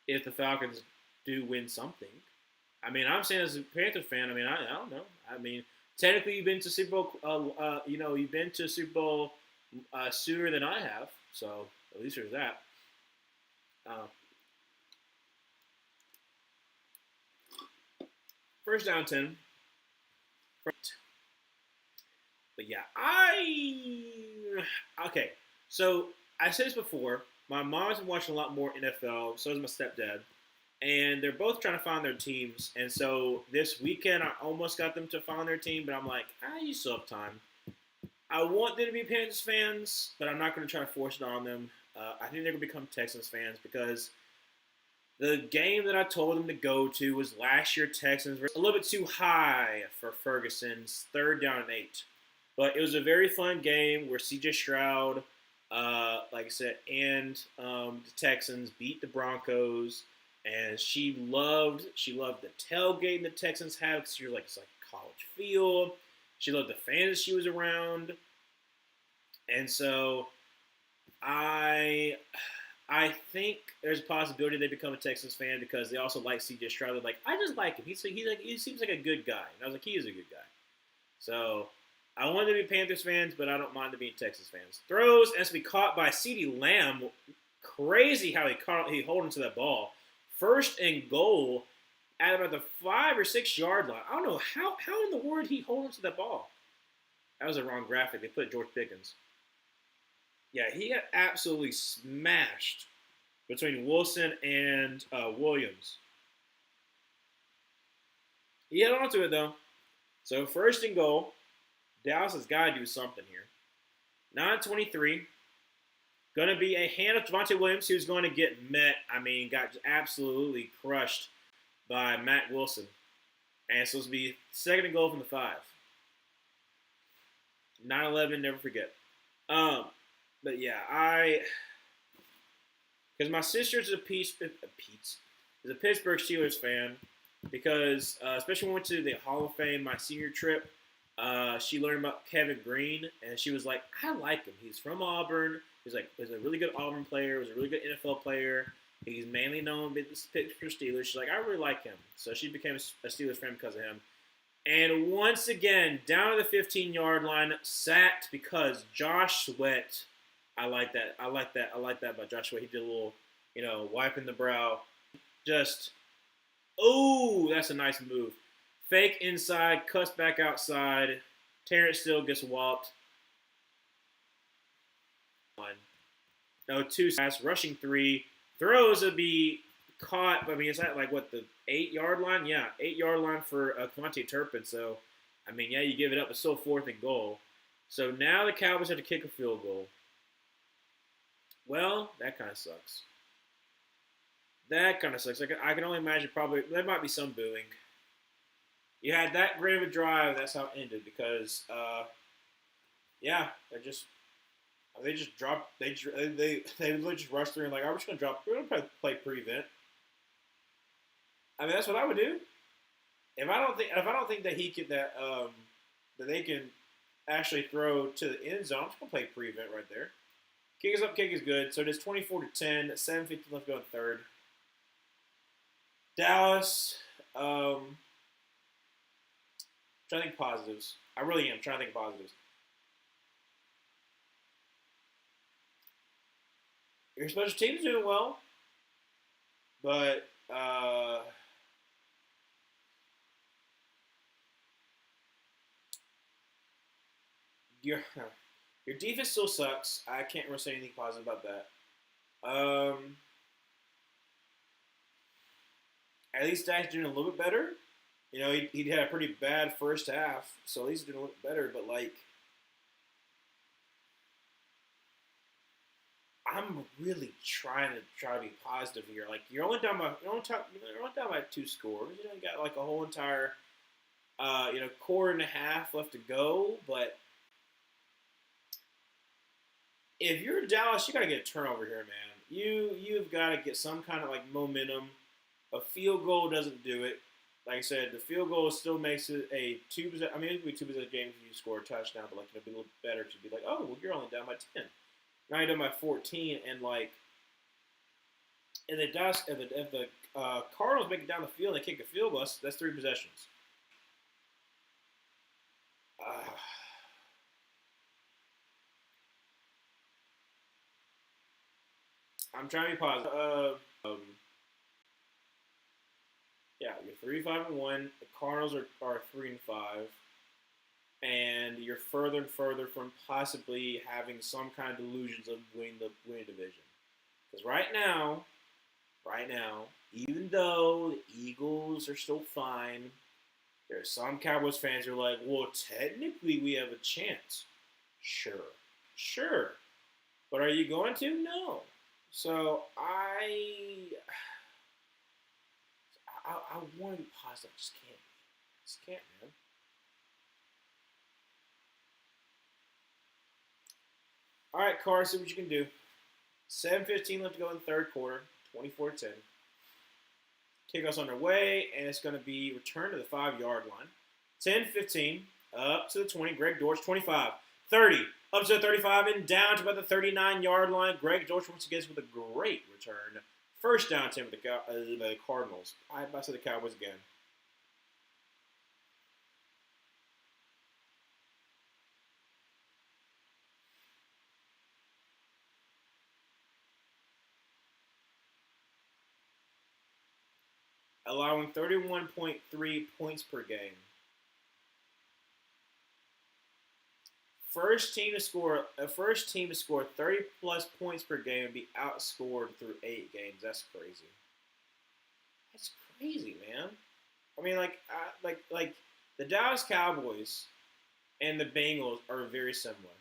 If the Falcons do win something. I mean, I'm saying as a Panthers fan, I don't know. I mean, technically you've been to Super Bowl, you've been to Super Bowl sooner than I have. So at least there's that. First down 10. But yeah, okay. So I said this before. My mom's been watching a lot more NFL. So is my stepdad, and they're both trying to find their teams. And so this weekend, I almost got them to find their team, but I'm like, you still have time. I want them to be Panthers fans, but I'm not going to try to force it on them. I think they're going to become Texans fans because the game that I told them to go to was last year Texans were a little bit too high for Ferguson's 3rd down and 8. But it was a very fun game where C.J. Stroud, like I said, and the Texans beat the Broncos, and she loved the tailgating the Texans have because she was like it's like a college field. She loved the fans she was around, and so I think there's a possibility they become a Texans fan because they also like C.J. Stroud. They're like, I just like him. He seems like a good guy. And I was like, he is a good guy. So I want them to be Panthers fans, but I don't mind them being Texas fans. Throws has to be caught by CeeDee Lamb. Crazy how he hold into that ball. First and goal at about the 5 or 6 yard line. I don't know how in the world he hold into that ball. That was the wrong graphic. They put George Pickens. Yeah, he got absolutely smashed between Wilson and Williams. He held on to it though. So first and goal. Dallas has got to do something here. 9:23. Going to be a hand of Javonte Williams who's going to get got absolutely crushed by Matt Wilson. And it's supposed to be second and goal from the 5. 9-11, never forget. But yeah, because my sister's a Pittsburgh Steelers fan because especially when we went to the Hall of Fame my senior trip. She learned about Kevin Green, and she was like, I like him. He's from Auburn. He's a really good Auburn player. He's a really good NFL player. He's mainly known by the Pittsburgh Steelers. She's like, I really like him. So she became a Steelers fan because of him. And once again, down to the 15-yard line, sacked because Josh Sweat. I like that by Josh Sweat. He did a little, wiping the brow. That's a nice move. Fake inside, cuts back outside. Terrence Steele gets whopped. No, 2 pass, rushing 3, throws would be caught. I mean, is that like what the 8 yard line? Yeah, 8 yard line for Cavante Turpin. So, I mean, yeah, you give it up. It's still 4th and goal. So now the Cowboys have to kick a field goal. Well, that kind of sucks. That kind of sucks. I can only imagine probably there might be some booing. You had that great of a drive. That's how it ended because, yeah, they just dropped. They literally just rushed through and like, we're just gonna drop. We're gonna play prevent. I mean, that's what I would do. If I don't think that he could that they can actually throw to the end zone, I'm just gonna play prevent right there. Kick is up, kick is good. So it is 24-10, 7:50 left to go in third. Dallas. Trying to think positives. I really am trying to think positives. Your special team's doing well, but your your defense still sucks. I can't really say anything positive about that. At least Dak's doing a little bit better. You know, he had a pretty bad first half, so at least he's doing a little bit better. But like, I'm really try to be positive here. Like, you're only down by 2 scores. You don't got like a whole entire quarter and a half left to go. But if you're Dallas, you got to get a turnover here, man. You've got to get some kind of like momentum. A field goal doesn't do it. Like I said, the field goal still makes it a 2%. I mean, it could be 2% game if you score a touchdown, but like it'd be a little better to be like, oh, well, you're only down by 10. Now you're down by 14, and like, if the Cardinals make it down the field and they kick a field goal, that's 3 possessions. Uh, I'm trying to be positive. Yeah, you're 3-5-1. The Cardinals are 3-5, and you're further and further from possibly having some kind of delusions of winning division. Because right now, even though the Eagles are still fine, there are some Cowboys fans who are like, well, technically we have a chance. Sure. But are you going to? No. So I want to be positive. I just can't. Just can't, man. All right, Carr, see what you can do. 7:15 left to go in the third quarter. 24-10. Kickoff's underway, and it's going to be returned to the 5 yard line. 10-15, up to the 20. Greg Dortch, 25, 30, up to the 35, and down to about the 39-yard line. Greg Dortch once again with a great return. First down 10 for the Cardinals. I said the Cowboys again. Allowing 31.3 points per game. First team to score 30 plus points per game and be outscored through 8 games. That's crazy. That's crazy, man. I mean, like the Dallas Cowboys and the Bengals are very similar.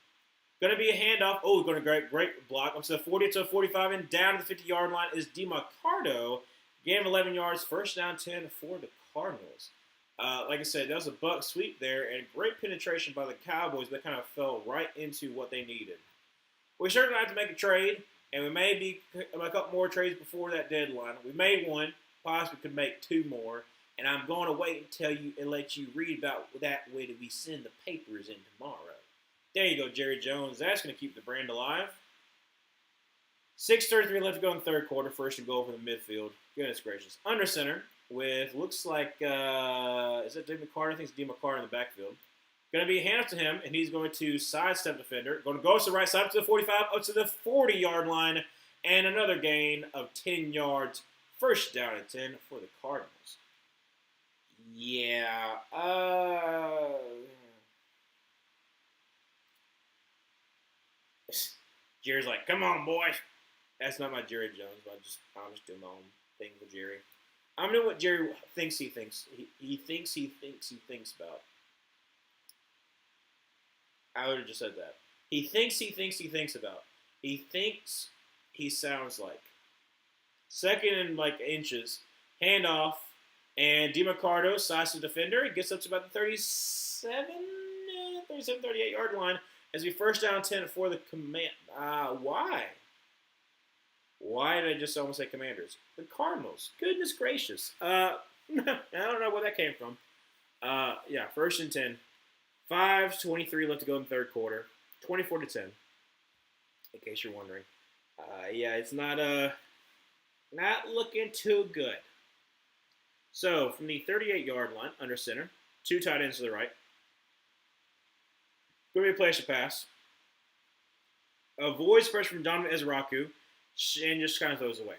Going to be a handoff. Oh, going to great block up to the 40 to the 45 and down to the 50-yard line is DeMarcado. Gain of 11 yards, first down 10 for the Cardinals. Like I said, that was a buck sweep there, and great penetration by the Cowboys that kind of fell right into what they needed. We're certainly going to have to make a trade, and we may be a couple more trades before that deadline. We made one, possibly could make 2 more, and I'm going to wait and tell you and let you read about that way that we send the papers in tomorrow. There you go, Jerry Jones. That's going to keep the brand alive. 6:33 left to go in the third quarter. First and goal for the midfield. Goodness gracious. Under center with, looks like, is that DeMarcado? I think it's DeMarcado in the backfield. Going to be a handoff to him, and he's going to sidestep defender. Going to go to the right side up to the 45, up to the 40-yard line, and another gain of 10 yards. First down at 10 for the Cardinals. Yeah. Jerry's like, come on, boys. That's not my Jerry Jones, but I'll just do my own thing with Jerry. I'm doing what Jerry thinks he thinks. He thinks about. I would have just said that. He thinks about. He thinks he sounds like. Second and like inches, handoff, and DeMarcado, size of defender, gets up to about the 38 yard line as we first down 10 for the command. Why? Why did I just almost say Commanders? The Cardinals. Goodness gracious. I don't know where that came from. Yeah, first and 10. 5:23 left to go in the third quarter. 24-10. In case you're wondering. Yeah, it's not looking too good. So, from the 38-yard line, under center, two tight ends to the right. Going to be a play to pass. Avoids pressure from Donovan Ezraku and just kind of throws away.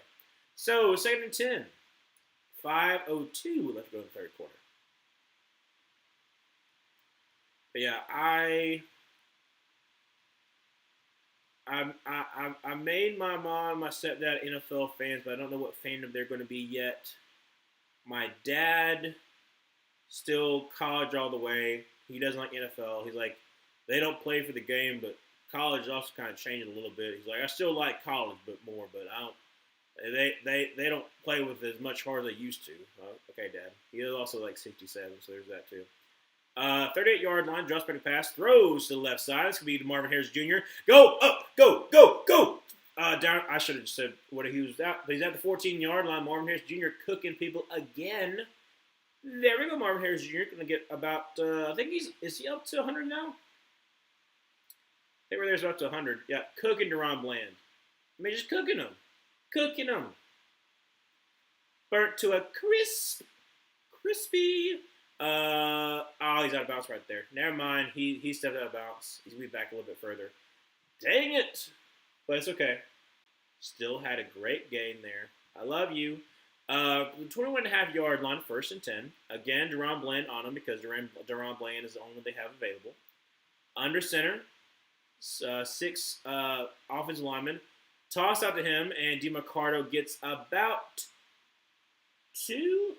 So, second and 10. 5:02 left to go in the third quarter. But yeah, I made my mom and my stepdad NFL fans, but I don't know what fandom they're going to be yet. My dad, still college all the way. He doesn't like NFL. He's like, they don't play for the game, but college also kind of changed a little bit. He's like, I still like college, but more, but I don't. They don't play with as much heart as they used to. Okay, Dad. He is also like 67, so there's that too. 38-yard line, drops back to pass, throws to the left side. This could be Marvin Harris Jr. Go up, go. Down. I should have just said what he was at. But he's at the 14-yard line. Marvin Harris Jr. cooking people again. There we go. Marvin Harris Jr. going to get about. I think is he up to 100 now? I think there's up to 100. Yeah, cooking Deron Bland. I mean, just cooking him. Burnt to a crispy. He's out of bounds right there. Never mind. He stepped out of bounds. He's moved back a little bit further. Dang it! But it's okay. Still had a great gain there. I love you. 21.5-yard line, first and 10. Again, Deron Bland on him because Deron Bland is the only one they have available. Under center, 6 offensive linemen. Toss out to him, and DeMarcado gets about 2.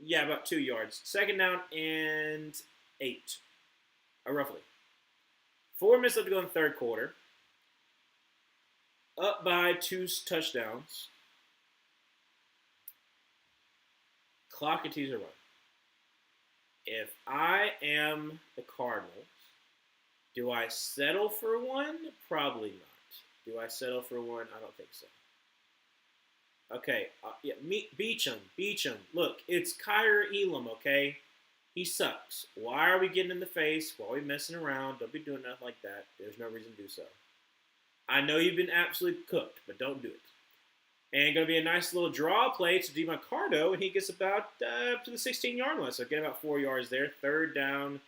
Yeah, about 2 yards. Second down and 8. Roughly. 4 minutes left to go in the third quarter. Up by 2 touchdowns. Clock continues to run. If I am the Cardinals, do I settle for one? Probably not. Do I settle for one? I don't think so. Okay, beach him. Look, it's Kyrie Elam, okay? He sucks. Why are we getting in the face? Why are we messing around? Don't be doing nothing like that. There's no reason to do so. I know you've been absolutely cooked, but don't do it. And going to be a nice little draw play to DeMarcado, and he gets about to the 16-yard line. So get about 4 yards there. Third down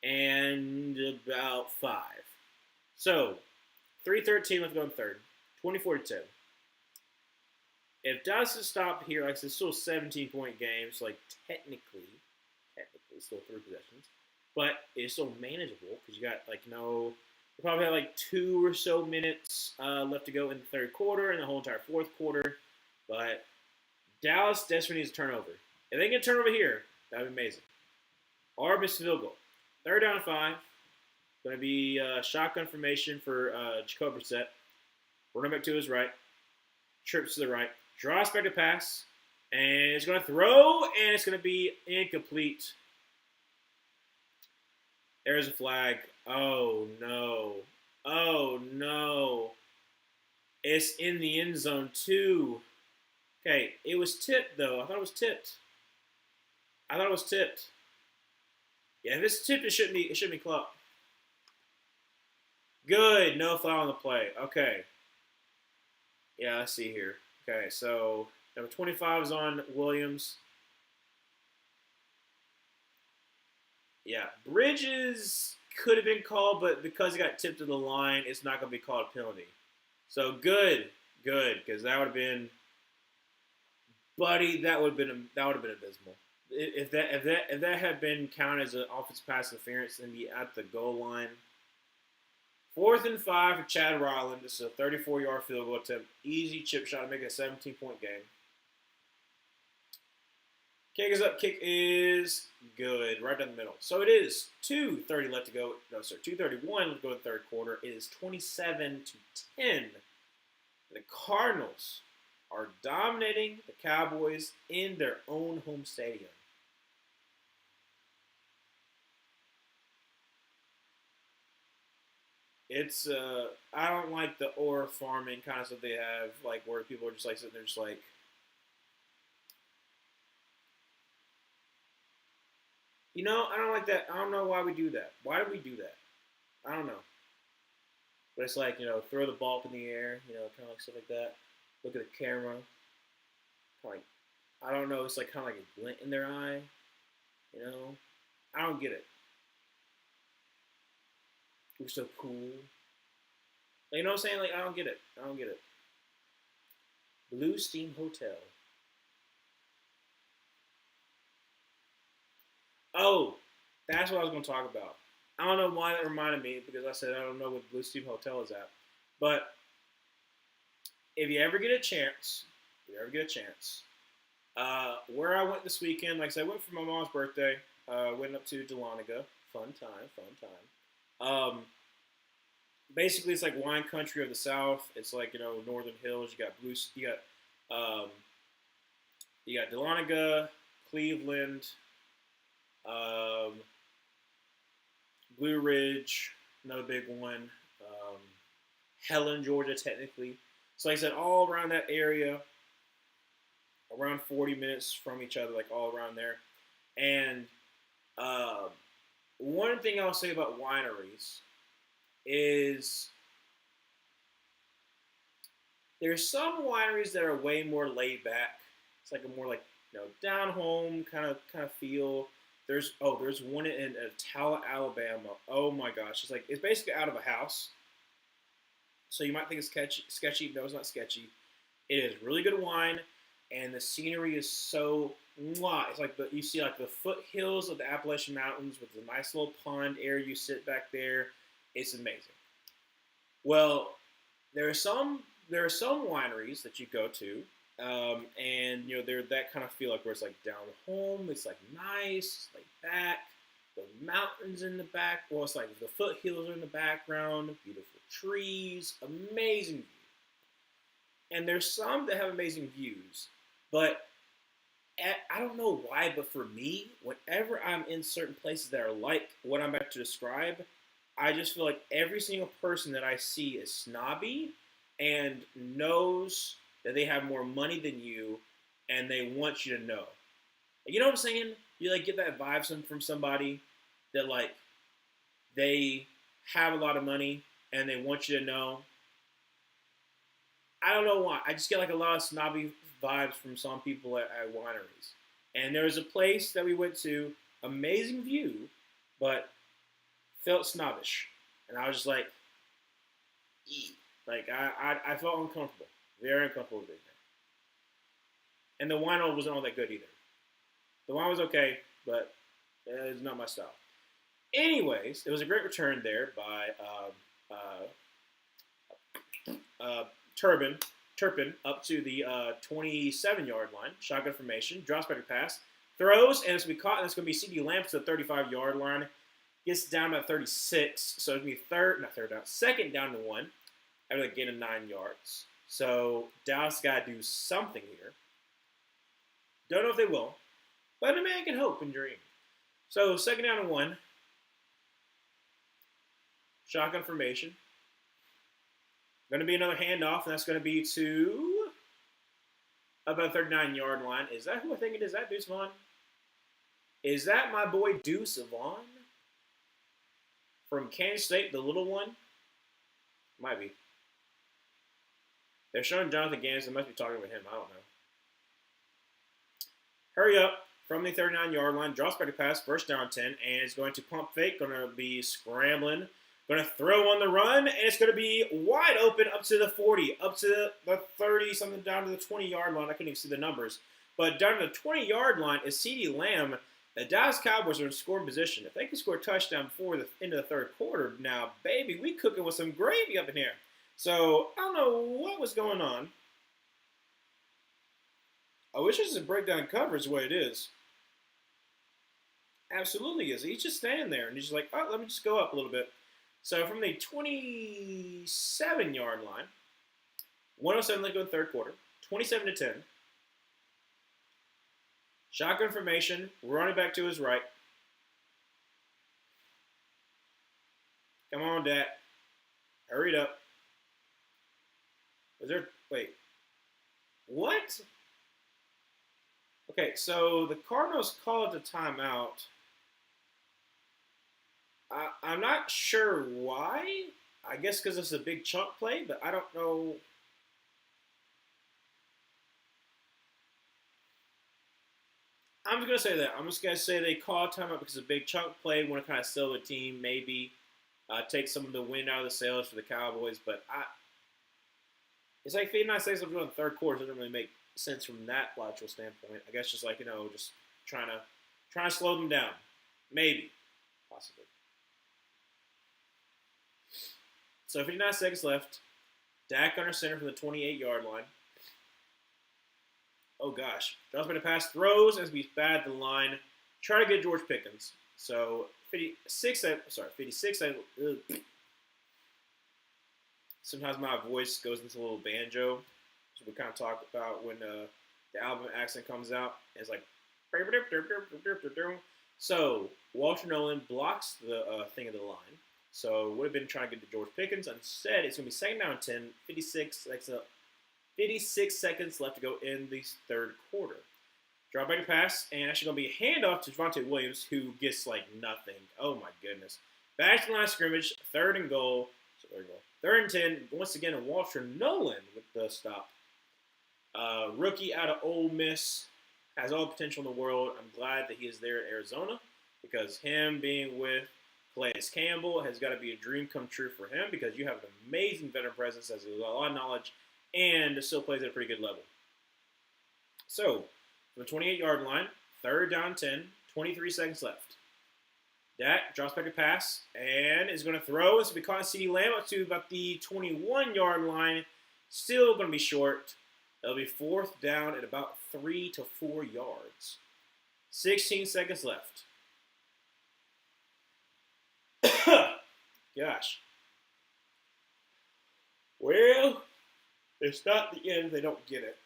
and about 5. So 3:13 left to go in third. 24-10. If Dallas is stopped here, like I said, it's still a 17-point game. So like technically, still 3 possessions, but it's still manageable because you got you probably have like 2 or so minutes left to go in the third quarter and the whole entire fourth quarter. But Dallas desperately needs a turnover. If they can get a turnover here, that would be amazing. Or miss a field goal. Third down and 5. Going to be shotgun formation for Jacob Brissett. Running back to his right. Trips to the right. Draws back to pass. And it's going to throw, and it's going to be incomplete. There's a flag. Oh, no. It's in the end zone, too. Okay, it was tipped, though. I thought it was tipped. Yeah, if it's tipped, it shouldn't be clocked. Good. No foul on the play. Okay. Yeah, let's see here. Okay, so number 25 is on Williams. Yeah, Bridges could have been called, but because he got tipped to the line, it's not going to be called a penalty. So good, because that would have been, buddy, that would have been abysmal. If that had been counted as an offensive pass interference and be at the goal line, 4th and 5 for Chad Ryland. This is a 34-yard field goal attempt. Easy chip shot to make it a 17-point game. Kick is up. Kick is good. Right down the middle. So it is 2:30 left to go. No, sir. 2:31 left to go in the third quarter. It is 27-10. The Cardinals are dominating the Cowboys in their own home stadium. It's I don't like the or farming kind of stuff they have, like where people are just like sitting there, just like, I don't like that. I don't know why we do that. Why do we do that? I don't know. But it's like, throw the ball up in the air, kind of like stuff like that. Look at the camera. Like, I don't know. It's like kind of like a glint in their eye. I don't get it. We're so cool. Like, you know what I'm saying? Like, I don't get it. I don't get it. Blue Steam Hotel. Oh, that's what I was going to talk about. I don't know why that reminded me, because I said I don't know what Blue Steam Hotel is at. But if you ever get a chance, where I went this weekend, like I said, I went for my mom's birthday. Went up to Dahlonega. Fun time. Basically, it's like wine country of the South. It's like, Northern Hills. You got Dahlonega, Cleveland, Blue Ridge, another big one. Helen, Georgia, technically. So like I said, all around that area, around 40 minutes from each other, like all around there. And one thing I'll say about wineries is there's some wineries that are way more laid back. It's like a more like down home kind of feel. There's one in Talla, Alabama. Oh my gosh, it's basically out of a house. So you might think it's sketchy. No, it's not sketchy. It is really good wine, and the scenery is so mwah. It's like you see like the foothills of the Appalachian Mountains with the nice little pond area. You sit back there. It's amazing. Well, there are some wineries that you go to, and they're that kind of feel like where it's like down home. It's like nice, like back. The mountains in the back. Well, it's like the foothills are in the background. Beautiful trees, amazing view. And there's some that have amazing views, but I don't know why, but for me, whenever I'm in certain places that are like what I'm about to describe, I just feel like every single person that I see is snobby and knows that they have more money than you, and they want you to know. You know what I'm saying? You like get that vibe from somebody that like they have a lot of money and they want you to know. I don't know why. I just get like a lot of snobby vibes from some people at wineries. And there was a place that we went to, amazing view, but felt snobbish. And I was just like, eee. Like, I felt uncomfortable. Very uncomfortable being there. And the wine wasn't all that good either. The wine was okay, but it's not my style. Anyways, it was a great return there by Turpin up to the 27-yard line. Shotgun formation. Drops back to pass. Throws, and it's going to be caught, and it's going to be C.D. Lamb to the 35-yard line. Gets down to 36, so it's going to be second down to 1. After the gain of 9 yards. So Dallas got to do something here. Don't know if they will, but a man can hope and dream. So second down to 1. Shotgun formation. Going to be another handoff, and that's going to be to about 39-yard line. Is that who I think it is? Is that Deuce Vaughn? Is that my boy Deuce Vaughn from Kansas State, the little one? Might be. They're showing Jonathan Gannon. They must be talking with him. I don't know. Hurry up from the 39-yard line. Drops back to pass. First down 10. And it's going to pump fake. Going to be scrambling. Going to throw on the run. And it's going to be wide open up to the 40. Up to the 30. Something down to the 20-yard line. I couldn't even see the numbers. But down to the 20-yard line is C.D. Lamb. The Dallas Cowboys are in scoring position. If they can score a touchdown before the end of the third quarter, now, baby, we cooking with some gravy up in here. So, I don't know what was going on. I wish this is a breakdown coverage the way it is. Absolutely is. He's just standing there, and he's just like, oh, let me just go up a little bit. So, from the 27-yard line, 107 left to go in the third quarter, 27-10. Shotgun formation, running back to his right. Come on, Dak. Hurry it up. Wait. What? Okay, so the Cardinals called the timeout. I'm not sure why. I guess because it's a big chunk play, but I don't know. I'm just gonna say that. I'm just gonna say they call timeout because it's a big chunk play. Want to kind of sell the team, maybe take some of the wind out of the sails for the Cowboys. But it's like 59 seconds left to go in the third quarter. So it doesn't really make sense from that logical standpoint. I guess just like just trying to slow them down, maybe, possibly. So 59 seconds left. Dak under center from the 28-yard line. Oh gosh, John's going to pass, throws as we bad the line. Try to get George Pickens. So 56. Sometimes my voice goes into a little banjo. So we kind of talk about when the album accent comes out. It's like. So Walter Nolan blocks the thing of the line. So would have been trying to get to George Pickens. Instead, it's going to be second down and 10, 56 seconds left to go in the third quarter. Drop back to pass, and actually going to be a handoff to Javonte Williams, who gets like nothing. Oh my goodness. Back to the line of scrimmage, third and goal. Third and 10. Once again, Walter Nolan with the stop. Rookie out of Ole Miss. Has all the potential in the world. I'm glad that he is there at Arizona because him being with Calais Campbell has got to be a dream come true for him because you have an amazing veteran presence, has a lot of knowledge, and still plays at a pretty good level. So, from the 28-yard line, third down 10, 23 seconds left. Dak drops back a pass and is going to throw. It's going to be caught CeeDee Lamb up to about the 21-yard line. Still going to be short. It'll be fourth down at about 3 to 4 yards. 16 seconds left. Gosh. Well, it's not the end if they don't get it.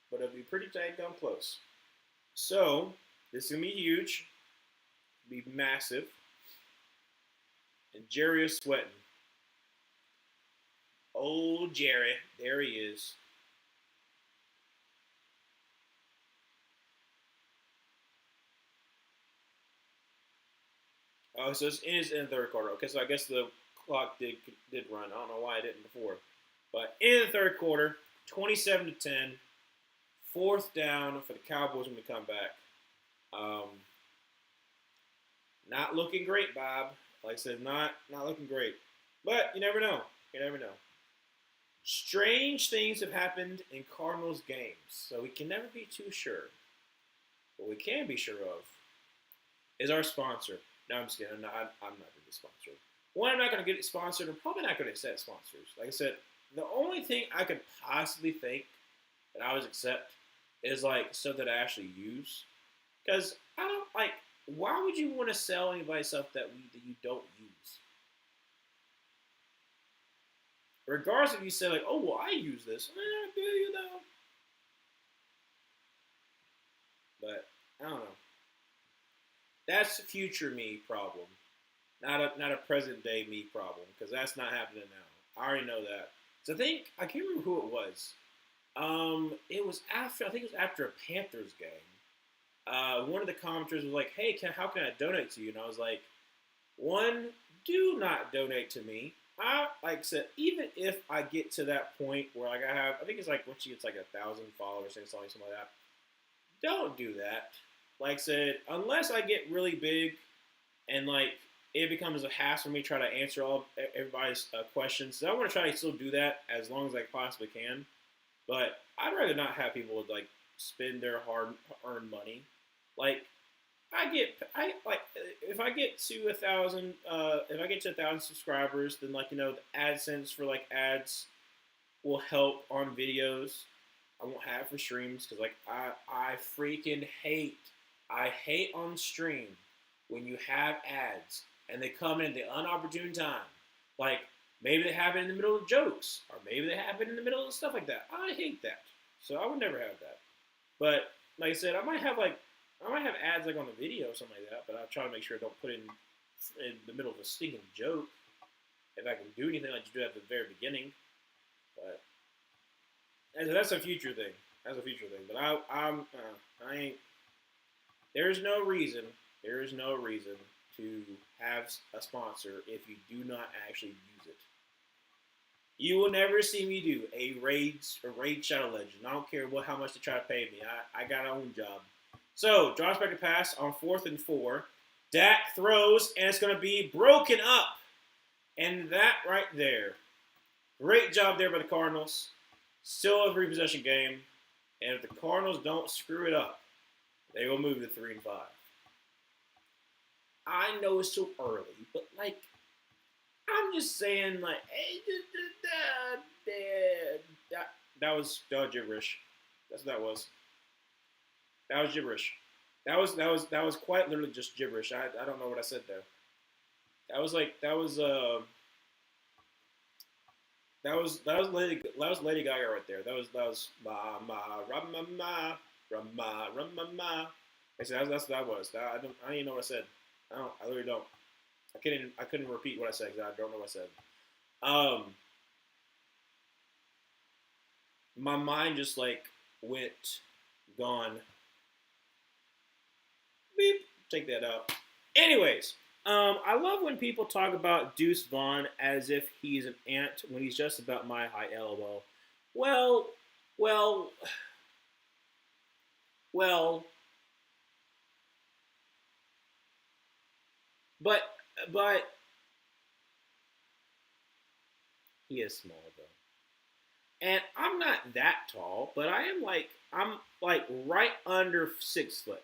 But it'll be pretty daggone close. So, this is going to be huge. It'll be massive. And Jerry is sweating. Old Jerry. There he is. Oh, so it's in the third quarter. Okay, so I guess the clock did run. I don't know why I didn't before. But in the third quarter, 27-10, fourth down for the Cowboys when we come back. Not looking great, Bob. Like I said, not looking great. But you never know. You never know. Strange things have happened in Cardinals games, so we can never be too sure. What we can be sure of is our sponsor. No, I'm just kidding. I'm not going to get sponsored. One, I'm not going to get it sponsored. I'm probably not going to accept sponsors. Like I said, the only thing I could possibly think that I would accept is like stuff that I actually use. Because I don't like. Why would you want to sell anybody stuff that you don't use? Regardless if you say like, oh well, I use this. Do you though? But I don't know. That's future me problem, not a present day me problem, because that's not happening now. I already know that. So I can't remember who it was. It was after I think it was after a Panthers game. One of the commenters was like, "Hey, how can I donate to you?" And I was like, "One, do not donate to me. Like I said, even if I get to that point where like I think it's like once she gets like 1,000 followers, something like that. Don't do that." Like I said, unless I get really big and like it becomes a hassle for me to try to answer everybody's questions. So I want to try to still do that as long as I possibly can. But I'd rather not have people like spend their hard-earned money. Like I like if I get to 1,000 if I get to 1,000 subscribers, then like the AdSense for like ads will help on videos. I won't have for streams because like I freaking I hate on stream when you have ads and they come in at the unopportune time. Like maybe they happen in the middle of jokes or maybe they happen in the middle of stuff like that. I hate that. So I would never have that. But like I said, I might have ads like on the video or something like that. But I try to make sure I don't put in the middle of a stinking joke. If I can do anything like you do at the very beginning, but that's a future thing. That's a future thing. But I ain't. There's no reason. There is no reason to have a sponsor if you do not actually use it. You will never see me do a raid Shadow Legend. I don't care how much they try to pay me. I got my own job. So, draws back to pass on 4th and 4. Dak throws, and it's going to be broken up. And that right there. Great job there by the Cardinals. Still a 3-possession game. And if the Cardinals don't screw it up, they will move to 3 and 5. I know it's so early, but like, I'm just saying, like, hey, that was gibberish. That's what that was. That was gibberish. That was quite literally just gibberish. I don't know what I said there. That was Lady Gaga right there. That was ma ma ma ma ma ma. Actually, that's what that was. I don't even know what I said. I literally don't. I couldn't repeat what I said because I don't know what I said. My mind just like went gone. Beep. Take that out. Anyways, I love when people talk about Deuce Vaughn as if he's an ant when he's just about my height. LOL. Well. But he is small though. And I'm not that tall, but I'm like right under 6 foot.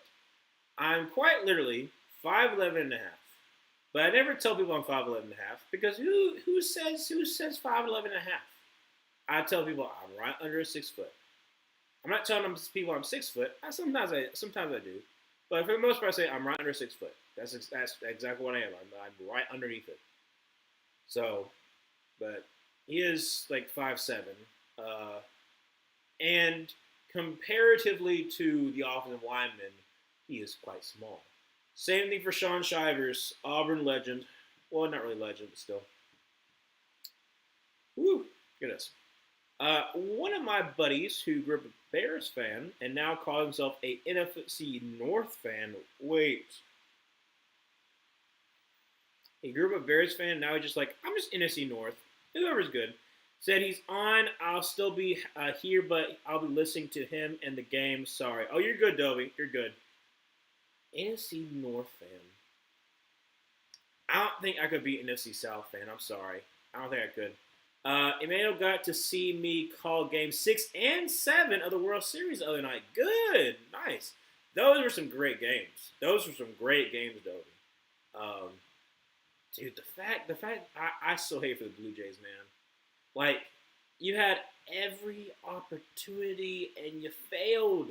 I'm quite literally 5'11" and a half. But I never tell people I'm 5'11" and a half because who says 5'11" and a half? I tell people I'm right under 6 foot. I'm not telling people I'm 6 foot. Sometimes I do. But for the most part I say I'm right under 6 foot. That's exactly what I am. I'm right underneath it. So, but he is like 5'7", and comparatively to the offensive lineman, he is quite small. Same thing for Sean Shivers, Auburn legend. Well, not really legend, but still. Woo, goodness. One of my buddies who grew up a Bears fan and now calls himself a NFC North fan. Wait. He grew up a Bears fan, now he's just like, I'm just NFC North. Whoever's good. Said he's on. I'll still be here, but I'll be listening to him and the game. Sorry. Oh, you're good, Dobie. You're good. NFC North fan. I don't think I could be an NFC South fan. I'm sorry. I don't think I could. Emmanuel got to see me call Game 6 and 7 of the World Series the other night. Good. Nice. Those were some great games. Those were some great games, Dobie. Dude, the fact, I still hate for the Blue Jays, man. Like, you had every opportunity and you failed.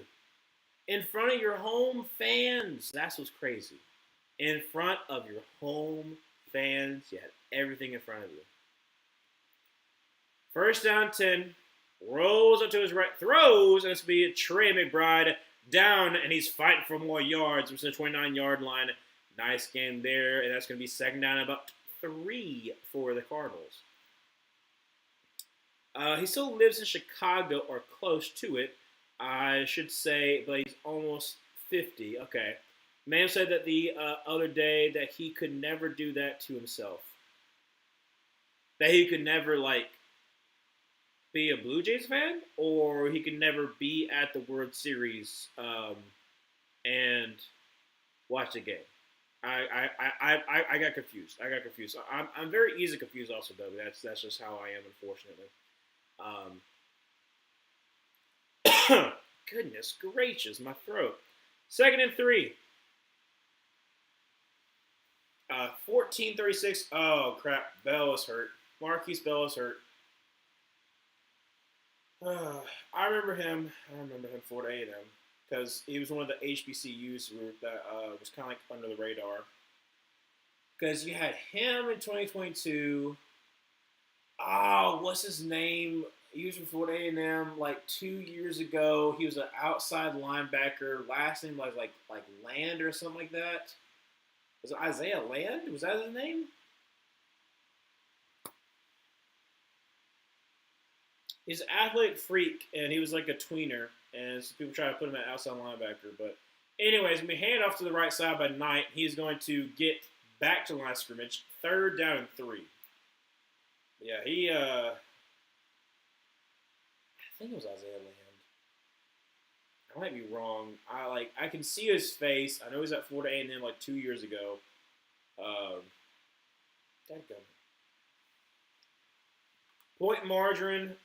In front of your home fans. That's what's crazy. In front of your home fans, you had everything in front of you. First down 10, rolls up to his right, throws, and it's going to be Trey McBride down, and he's fighting for more yards, which is the 29-yard line. Nice game there, and that's going to be second down about 3 for the Cardinals. He still lives in Chicago or close to it, I should say, but he's almost 50. Okay. Man said that the other day that he could never do that to himself. That he could never, like, be a Blue Jays fan, or he could never be at the World Series and watch the game. I got confused. I'm very easily confused also, though. That's just how I am, unfortunately. Goodness gracious, my throat. Second and 3. 14:36. Oh crap! Bell is hurt. Marquise Bell is hurt. Uh, I remember him for A&M because he was one of the HBCUs that was kind of like under the radar. Because you had him in 2022. Oh, what's his name? He was from Florida A&M like 2 years ago. He was an outside linebacker. Last name was like Land or something like that. Was it Isaiah Land? Was that his name? He's an athletic freak, and he was like a tweener. And so people try to put him at outside linebacker. But anyways, we hand off to the right side by Knight. He's going to get back to the line of scrimmage. 3rd down and 3. Yeah, I think it was Isaiah Land. I might be wrong. I can see his face. I know he's at Florida A&M like 2 years ago. Um, Point margin.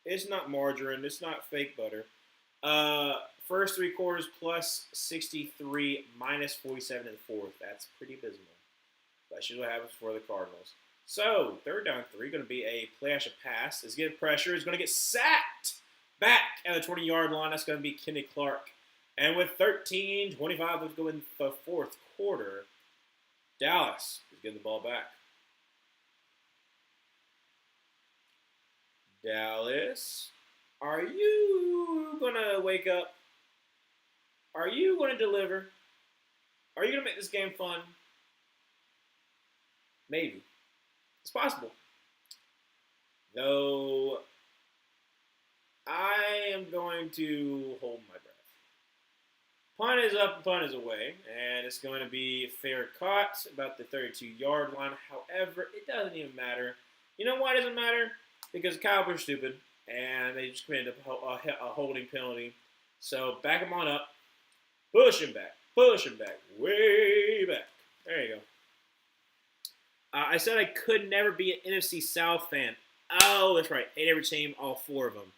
It's not margarine. It's not fake butter. First 3 quarters plus 63 minus 47 in the fourth. That's pretty abysmal. That's usually what happens for the Cardinals. So 3rd down 3, going to be a play action pass. Is getting pressure. Is going to get sacked back at the 20-yard line. That's going to be Kenny Clark. And with 13:25 to go in the fourth quarter, Dallas is getting the ball back. Dallas, are you going to wake up? Are you going to deliver? Are you going to make this game fun? Maybe. It's possible. Though, I am going to hold my breath. Punt is up, punt is away, and it's going to be fair caught about the 32-yard line. However, it doesn't even matter. You know why it doesn't matter? Because the Cowboys are stupid, and they just committed a holding penalty. So back them on up. Push him back, way back. There you go. I said I could never be an NFC South fan. Oh, that's right. Hate every team, all 4 of them.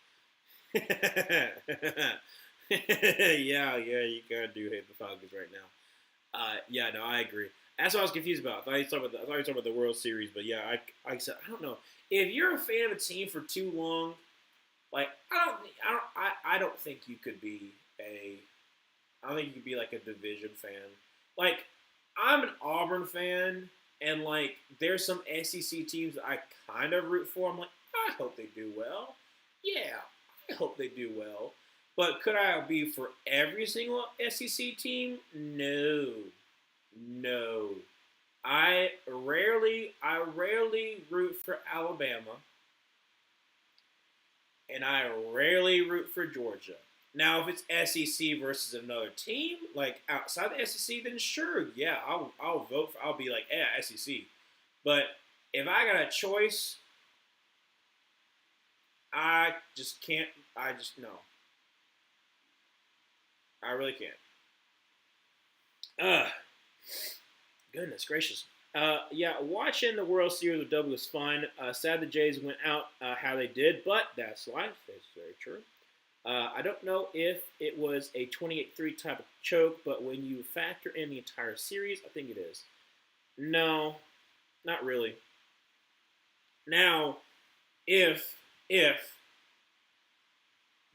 yeah, you kind of do hate the Falcons right now. Yeah, no, I agree. That's what I was confused about. I thought you were talking about the World Series, but yeah, I said I don't know. If you're a fan of a team for too long, like I don't think you could be I don't think you could be like a division fan. Like I'm an Auburn fan, and like there's some SEC teams that I kind of root for. I'm like, I hope they do well. Yeah, I hope they do well. But could I be for every single SEC team? No. I rarely root for Alabama, and I rarely root for Georgia. Now, if it's SEC versus another team, like outside the SEC, then sure, yeah, I'll vote for. I'll be like, yeah, SEC. But if I got a choice, I just can't. No. I really can't. Goodness gracious. Yeah, watching the World Series with W was fun. Sad the Jays went out how they did, but that's life. That's very true. I don't know if it was a 28-3 type of choke, but when you factor in the entire series, I think it is. No, not really. Now, if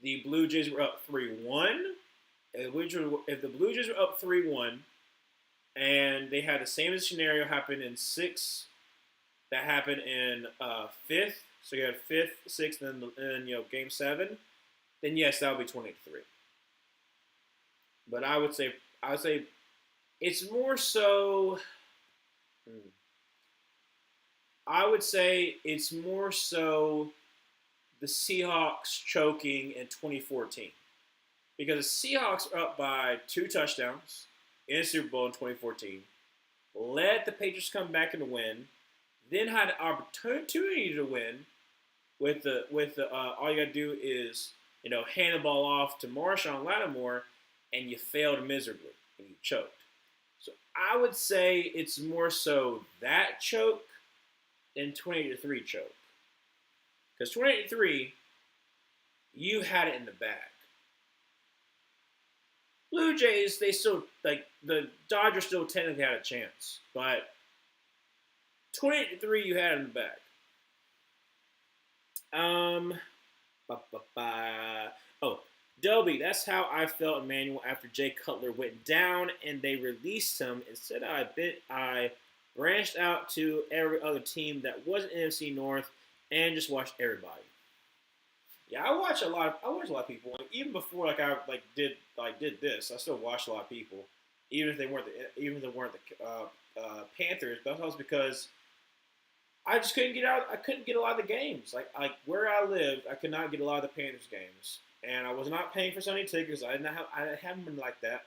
the Blue Jays were up 3-1, if the Blue Jays were up 3-1, and they had the same scenario happen in 6, that happened in 5th, so you had 5th, 6th, and then Game 7, then yes, that would be 28-3. But I would say it's more so. I would say it's more so the Seahawks choking in 2014. Because the Seahawks are up by 2 touchdowns in the Super Bowl in 2014, let the Patriots come back and win, then had an opportunity to win with the all you got to do is hand the ball off to Marshawn Lattimore, and you failed miserably and you choked. So I would say it's more so that choke than 28-3 choke. Because 28-3, you had it in the bag. Blue Jays, they still the Dodgers still technically had a chance, but 28-3 you had in the bag. Um, ba, ba, ba. Oh, Dobie, that's how I felt, Emmanuel, after Jay Cutler went down and they released him. Instead, I branched out to every other team that wasn't NFC North and just watched everybody. Yeah, I watch a lot of people. Like, even before I did this, I still watched a lot of people, even if they weren't the Panthers. But that was because I just couldn't get out. I couldn't get a lot of the games. Like where I lived, I could not get a lot of the Panthers games, and I was not paying for Sunday tickets. I haven't been like that.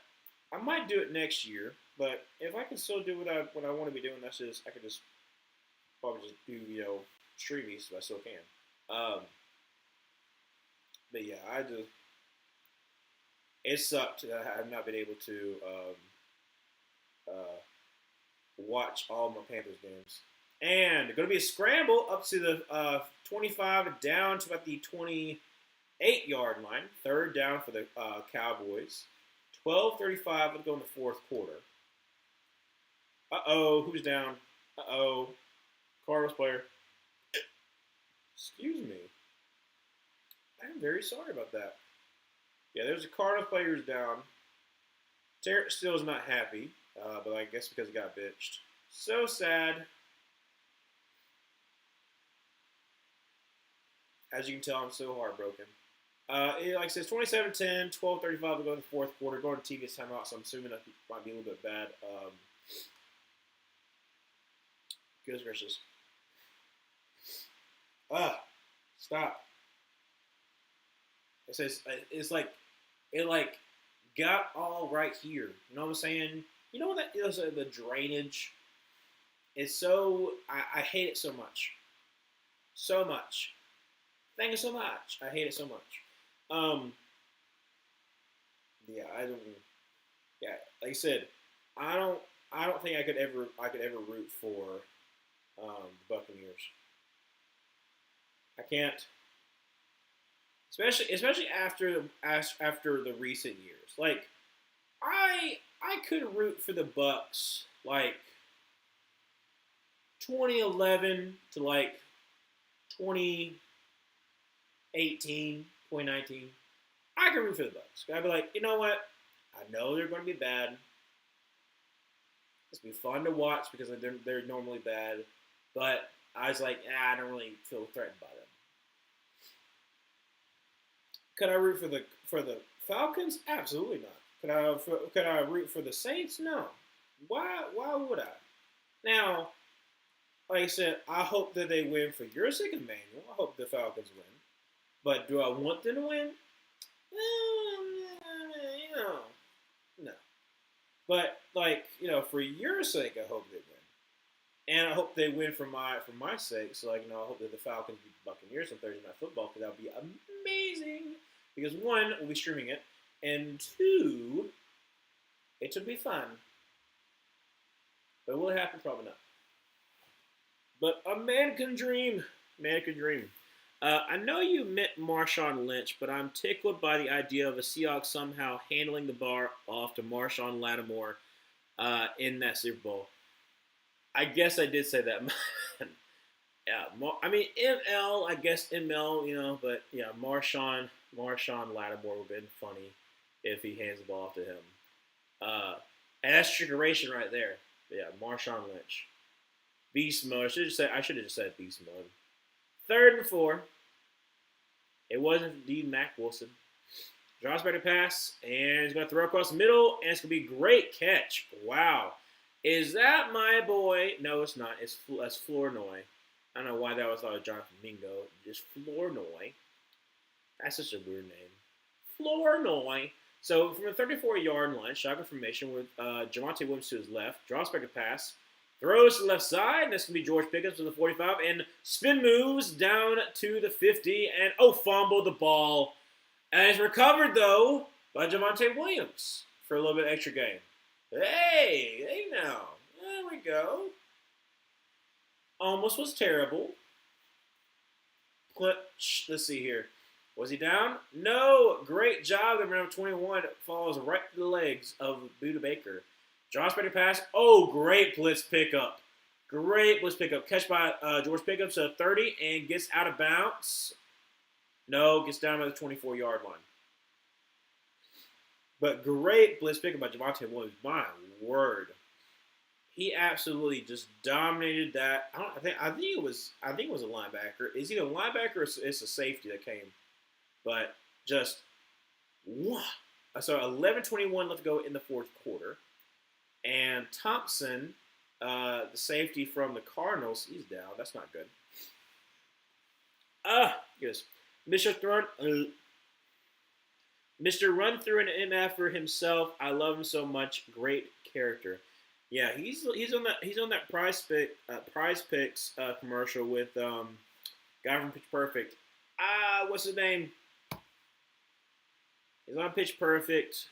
I might do it next year, but if I can still do what I want to be doing, I could just probably just do streaming, so I still can. But yeah, it sucked that I have not been able to uh, watch all my Panthers games. And going to be a scramble up to the 25 down to about the 28-yard line. Third down for the Cowboys. 12:35 to go in the fourth quarter. Uh-oh, who's down? Uh-oh, Cardinals player. Excuse me. I'm very sorry about that. Yeah, there's a Cardinals player who's down. Terrence still is not happy, but I guess because he got bitched. So sad. As you can tell, I'm so heartbroken. Like I said, 27-10, 12:35 to go in the fourth quarter. Going to TV's timeout, so I'm assuming that might be a little bit bad. Goodness gracious. Stop. It says it's like it got all right here. You know what I'm saying? You know what that is? The drainage. It's so I hate it so much, so much. Thank you so much. I hate it so much. Yeah, I don't. Yeah, like I said, I don't. I don't think I could ever root for the Buccaneers. I can't. Especially after the recent years. Like I could root for the Bucks like 2011 to like 2018, 2019. I could root for the Bucks. I'd be like, you know what? I know they're going to be bad. It's be fun to watch because they're normally bad, but I was like, I don't really feel threatened by them. Could I root for the Falcons? Absolutely not. Could I root for the Saints? No. Why would I? Now, like I said, I hope that they win for your sake, Emmanuel. I hope the Falcons win. But do I want them to win? No. No. But for your sake, I hope they win. And I hope they win for my sake. So I hope that the Falcons beat the Buccaneers on Thursday Night Football because that would be amazing. Because one, we'll be streaming it, and two, it should be fun. But will it happen? Probably not. But a man can dream. Man can dream. I know you meant Marshawn Lynch, but I'm tickled by the idea of a Seahawks somehow handling the bar off to Marshawn Lattimore in that Super Bowl. I guess I did say that. Yeah, I mean ML. I guess ML. But yeah, Marshawn Lattimore would have been funny if he hands the ball off to him. And that's trickeration right there. But yeah, Marshawn Lynch, beast mode. I should have just said beast mode. 3rd and 4. It wasn't indeed Mac Wilson. Draws back a pass, and he's going to throw across the middle, and it's going to be a great catch. Wow. Is that my boy? No, it's not. That's Flournoy. I don't know why that was thought of Jonathan Mingo. Just Flournoy. That's such a weird name. Flournoy. So from the 34-yard line, shotgun formation with Javonte Williams to his left. Draws back a pass. Throws to the left side, and that's going to be George Pickens to the 45, and spin moves down to the 50, and fumbled the ball. And it's recovered, though, by Javonte Williams for a little bit extra gain. Hey now. There we go. Almost was terrible. Let's see here. Was he down? No. Great great job there, number 21. Falls right to the legs of Buda Baker. Josh Baker pass. Oh, great blitz pickup. Great blitz pickup. Catch by George Pickups to 30 and gets out of bounds. No, gets down to the 24-yard line. But great blitz pickup by Javonte Williams. My word. He absolutely just dominated that. I think it was a linebacker. It's either a linebacker or it's a safety that came. But just so 11:21 left to go in the fourth quarter. And Thompson, the safety from the Cardinals, he's down. That's not good. Yes. Mr. Run Through an MF for himself. I love him so much. Great character. Yeah, he's on that Prize Picks commercial with guy from Pitch Perfect. What's his name? He's on Pitch Perfect.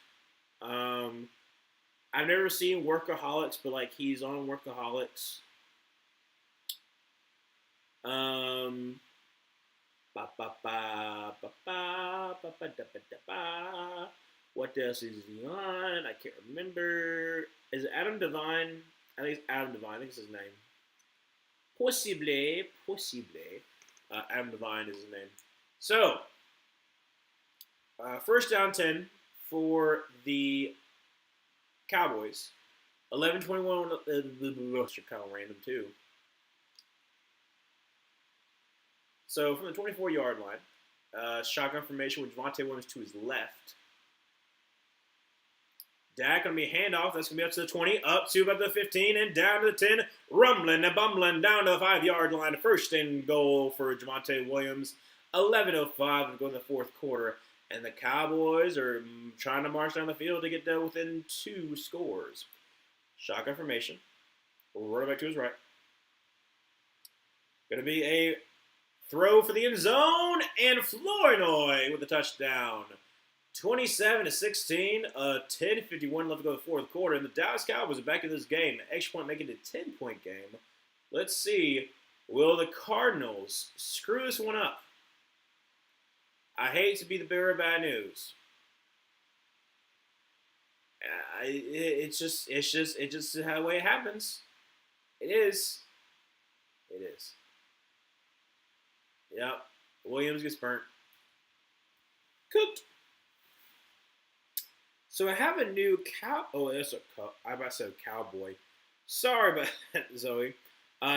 I've never seen Workaholics, but like he's on Workaholics. What else is he on? I can't remember. Is it Adam Devine? I think it's Adam Devine. I think it's his name. Possible. Adam Devine is his name. So, first down 10 for the Cowboys. 11:21. You're kind of random too. So from the 24-yard line, shotgun formation with Javonte Williams to his left. Dak going to be a handoff. That's going to be up to the 20, up to about the 15, and down to the 10. Rumbling and bumbling down to the 5-yard line. First and goal for Javonte Williams. 11:05 to go in the fourth quarter. And the Cowboys are trying to march down the field to get within 2 scores. Shotgun formation. Running back to his right. Going to be a throw for the end zone. And Flournoy with the touchdown. 27-16, 10:51 left to go in the fourth quarter, and the Dallas Cowboys are back in this game. The extra point making it a 10-point game. Let's see, will the Cardinals screw this one up? I hate to be the bearer of bad news. It's just how the way it happens. It is. Yep. Williams gets burnt. Cooked. So I have a new I about to say cowboy. Sorry about that, Zoe.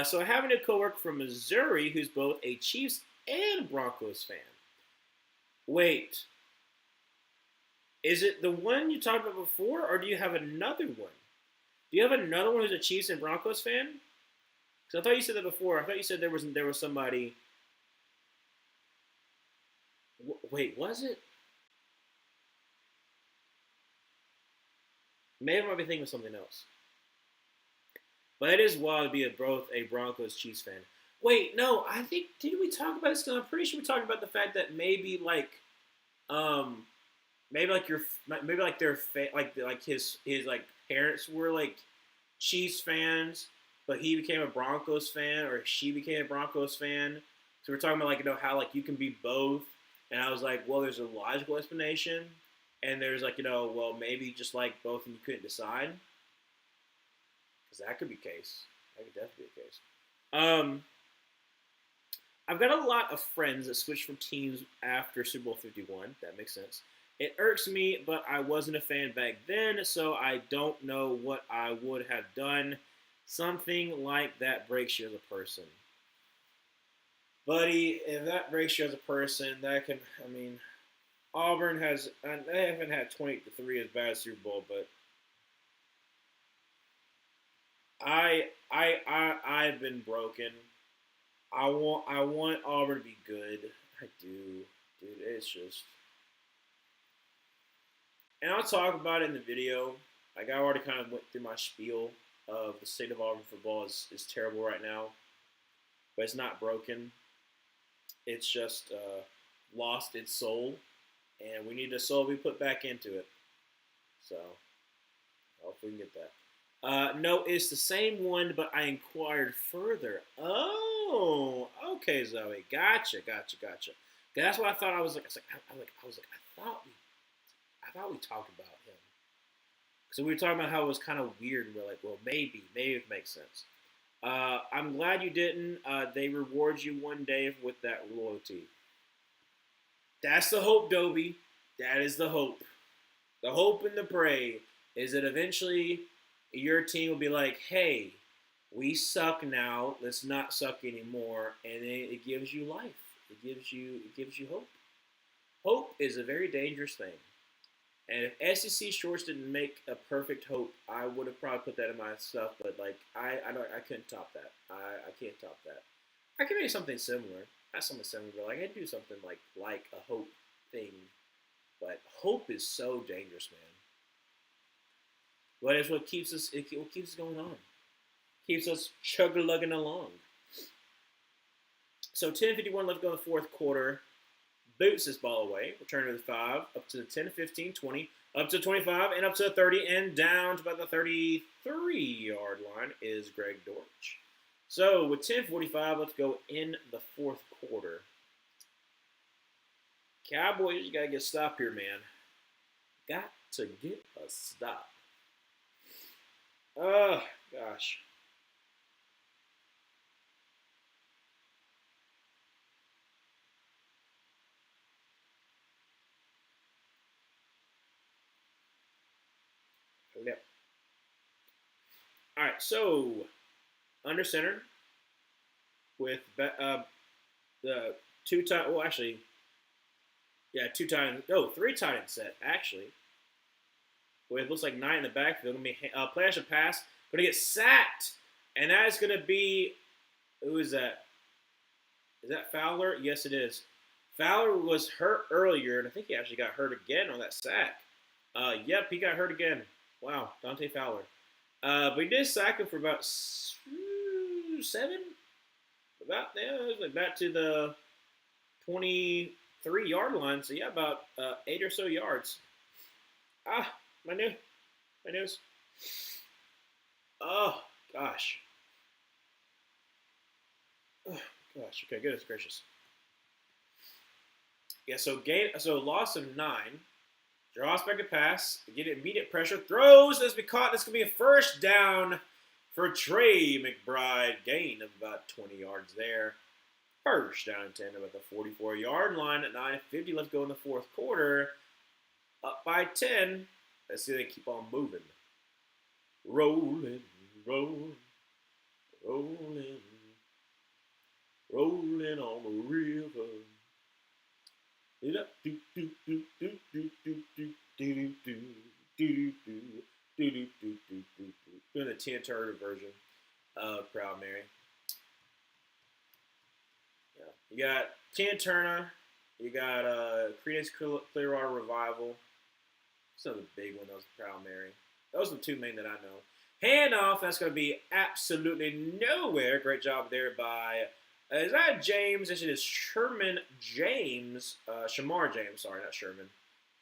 So I have a new coworker from Missouri who's both a Chiefs and Broncos fan. Wait. Is it the one you talked about before, or do you have another one? Do you have another one who's a Chiefs and Broncos fan? Because I thought you said that before. I thought you said there was somebody. Wait, was it? Maybe I might be thinking of something else. But it is wild to be both a Broncos Chiefs fan. Wait, no, I think did we talk about this? Because I'm pretty sure we talked about the fact that maybe like his like parents were like Chiefs fans, but he became a Broncos fan, or she became a Broncos fan. So we're talking about how like you can be both, and I was like, well, there's a logical explanation. And there's well, maybe just like both and you couldn't decide. Because that could be the case. That could definitely be the case. I've got a lot of friends that switched from teams after Super Bowl 51. That makes sense. It irks me, but I wasn't a fan back then, so I don't know what I would have done. Something like that breaks you as a person. Buddy, if that breaks you as a person, that can, Auburn they haven't had 28-3 as bad as Super Bowl, but I've been broken. I want Auburn to be good. I do, dude. It's just, and I'll talk about it in the video. Like I already kind of went through my spiel of the state of Auburn football is terrible right now, but it's not broken. It's just lost its soul. And we need the soul we put back into it. So, hopefully we can get that. No, it's the same one, but I inquired further. Oh, okay, Zoe. Gotcha. That's what I thought. I thought about we talk about him? So we were talking about how it was kind of weird, and we're like, well, maybe it makes sense. I'm glad you didn't. They reward you one day with that loyalty. That's the hope, Dobie. That is the hope. The hope and the pray is that eventually your team will be like, hey, we suck now. Let's not suck anymore, and then it gives you life. It gives you hope. Hope is a very dangerous thing. And if SEC Shorts didn't make a perfect hope, I would have probably put that in my stuff. But like I couldn't top that. I can't top that. I can make something similar, not something similar, but like I can do something like a hope thing. But hope is so dangerous, man. But it's what keeps us. What keeps us going on. Keeps us chug-lugging along. So 10:51 left to go in the fourth quarter. Boots this ball away. Return to the 5, up to the 10, 15, 20, up to 25, and up to the 30, and down to about the 33-yard line is Greg Dortch. So with 10:45, let's go in the fourth quarter. Cowboys, you got to get a stop here, man. Got to get a stop. Oh, gosh. Yep. All right, so under center with the two tight. Well, actually, yeah, three tight end set actually. With looks like 9 in the backfield. Gonna be play action pass. Gonna get sacked, and that is gonna be who is that? Is that Fowler? Yes, it is. Fowler was hurt earlier, and I think he actually got hurt again on that sack. Yep, he got hurt again. Wow, Dante Fowler. But he did sack him for about 7. Back to the 23-yard line. So yeah, about 8 or so yards. My news. Oh gosh. Oh gosh. Okay, goodness gracious. Yeah. So loss of 9. Draws back a pass. Get immediate pressure. Throws. As we caught. This could be a first down for Trey McBride. Gain of about 20 yards there. First down and 10 about the 44-yard line at 9:50 left to go in the fourth quarter. Up by 10. Let's see if they keep on moving. Rolling, rolling, rolling, rolling on the river. Doing the Tina Turner version of Proud Mary. Yeah. You got Tina Turner. You got Creedence Clearwater Revival. Some of the big one, that was Proud Mary. Those are the two main that I know. Handoff, that's going to be absolutely nowhere. Great job there by, is that James? This is Sherman James. Shamar James, sorry, not Sherman.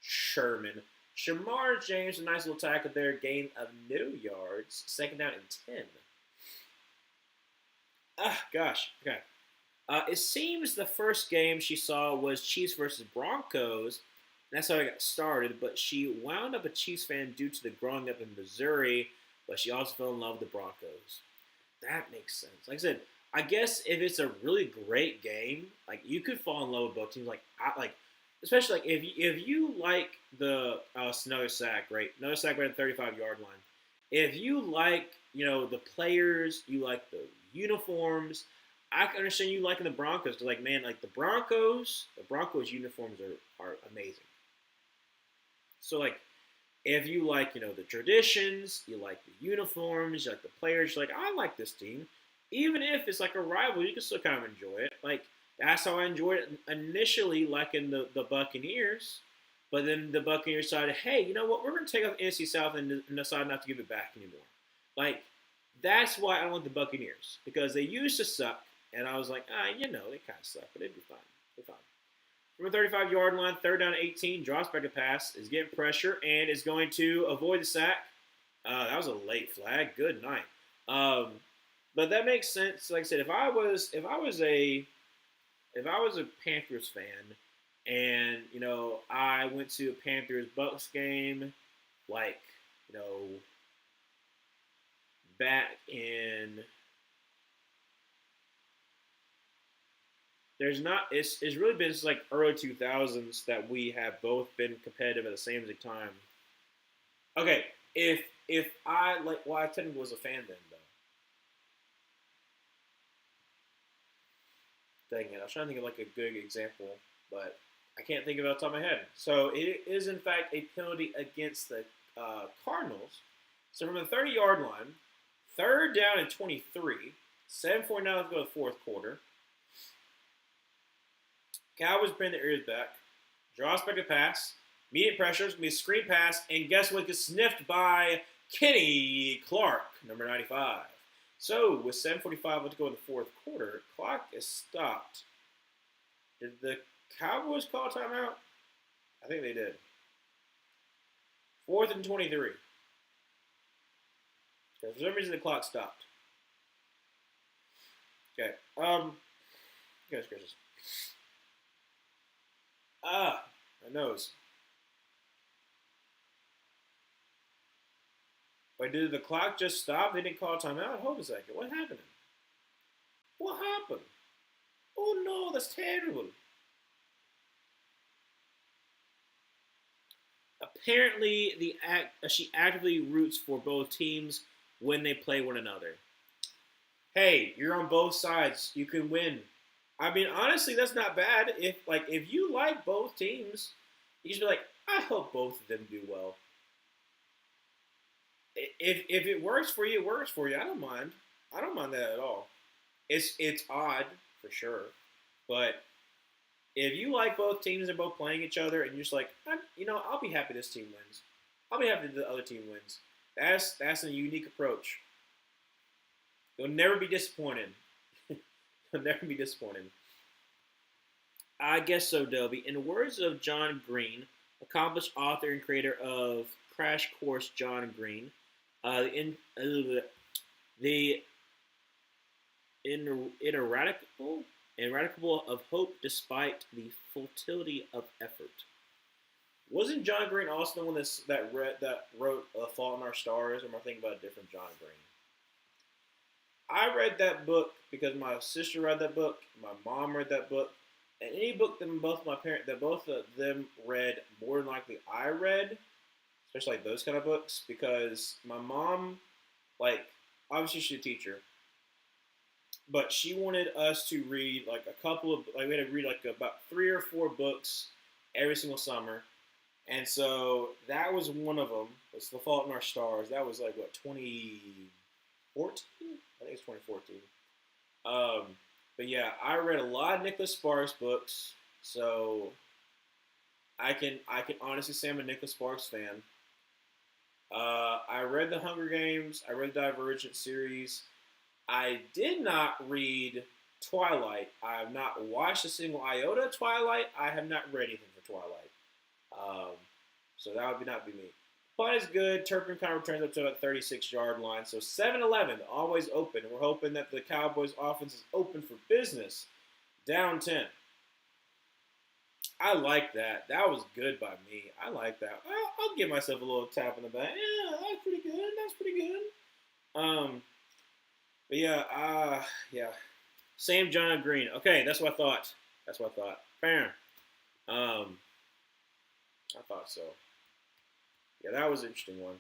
Sherman. Shamar James, a nice little tackle there. Gain of no yards. Second down and 10. Gosh. Okay. It seems the first game she saw was Chiefs versus Broncos. That's how I got started, but she wound up a Chiefs fan due to the growing up in Missouri, but she also fell in love with the Broncos. That makes sense. Like I said, I guess if it's a really great game, like you could fall in love with both teams. Especially like if you like the another sack, right? Another sack right at the 35-yard line. If you like the players, you like the uniforms. I can understand you liking the Broncos. Like man, like the Broncos uniforms are amazing. So, like, if you like, the traditions, you like the uniforms, you like the players, you're like, I like this team. Even if it's like a rival, you can still kind of enjoy it. Like, that's how I enjoyed it initially, liking the Buccaneers. But then the Buccaneers decided, hey, you know what? We're going to take off NFC South and decide not to give it back anymore. Like, that's why I don't like the Buccaneers. Because they used to suck. And I was like, they kind of suck, but it'd be fine. They're fine. From the 35-yard line, third down 18, drops back a pass, is getting pressure, and is going to avoid the sack. That was a late flag. Good night. But that makes sense. Like I said, if I was a Panthers fan, And I went to a Panthers Bucks game, like back in. There's not. It's really been since like early 2000s that we have both been competitive at the same time. Okay, if I like, well, I technically was a fan then though. Dang it, I was trying to think of like a good example, but I can't think of it off the top of my head. So it is in fact a penalty against the Cardinals. So from the 30-yard line, third down and 23, 7:49 to go to the fourth quarter. Cowboys bring their ears back, draws back a pass, immediate pressure, it's going to be a screen pass, and guess what? Gets sniffed by Kenny Clark, number 95. So with 7:45 left to go in the fourth quarter, clock is stopped. Did the Cowboys call timeout? I think they did. Fourth and 23. For some reason, the clock stopped. Okay. Goodness gracious. My nose. Wait, did the clock just stop? They didn't call timeout? Hold a second. What happened? What happened? Oh no, that's terrible. Apparently, she actively roots for both teams when they play one another. Hey, you're on both sides. You can win. I mean, honestly, that's not bad. If you like both teams, you just be like, I hope both of them do well. If it works for you, it works for you. I don't mind. I don't mind that at all. It's odd for sure, but if you like both teams and both playing each other, and you're just like, I'll be happy this team wins. I'll be happy the other team wins. That's a unique approach. You'll never be disappointed. You'll never be disappointed. I guess so, Dobie. In the words of John Green, accomplished author and creator of Crash Course John Green, the ineradicable of hope despite the futility of effort. Wasn't John Green also the one that wrote A Fault in Our Stars, or am I thinking about a different John Green? I read that book because my sister read that book, my mom read that book, and any book that both of them read, more than likely I read, especially like those kind of books, because my mom, like, obviously she's a teacher, but she wanted us to read like we had to read like about 3 or 4 books every single summer, and so that was one of them. Was The Fault in Our Stars. That was like what, 2014? I think it's 2014. But yeah, I read a lot of Nicholas Sparks books, so I can honestly say I'm a Nicholas Sparks fan. I read the Hunger Games. I read the Divergent series. I did not read Twilight. I have not watched a single iota of Twilight. I have not read anything for Twilight. So that would not be me. But it's good. Turpin kind of returns up to about 36-yard line. So 7-11, always open. We're hoping that the Cowboys offense is open for business. Down 10. I like that. That was good by me. I like that. I'll give myself a little tap in the back. Yeah, that's pretty good. That's pretty good. But yeah. Same John Green. Okay, that's what I thought. Bam. I thought so. Yeah, that was an interesting one.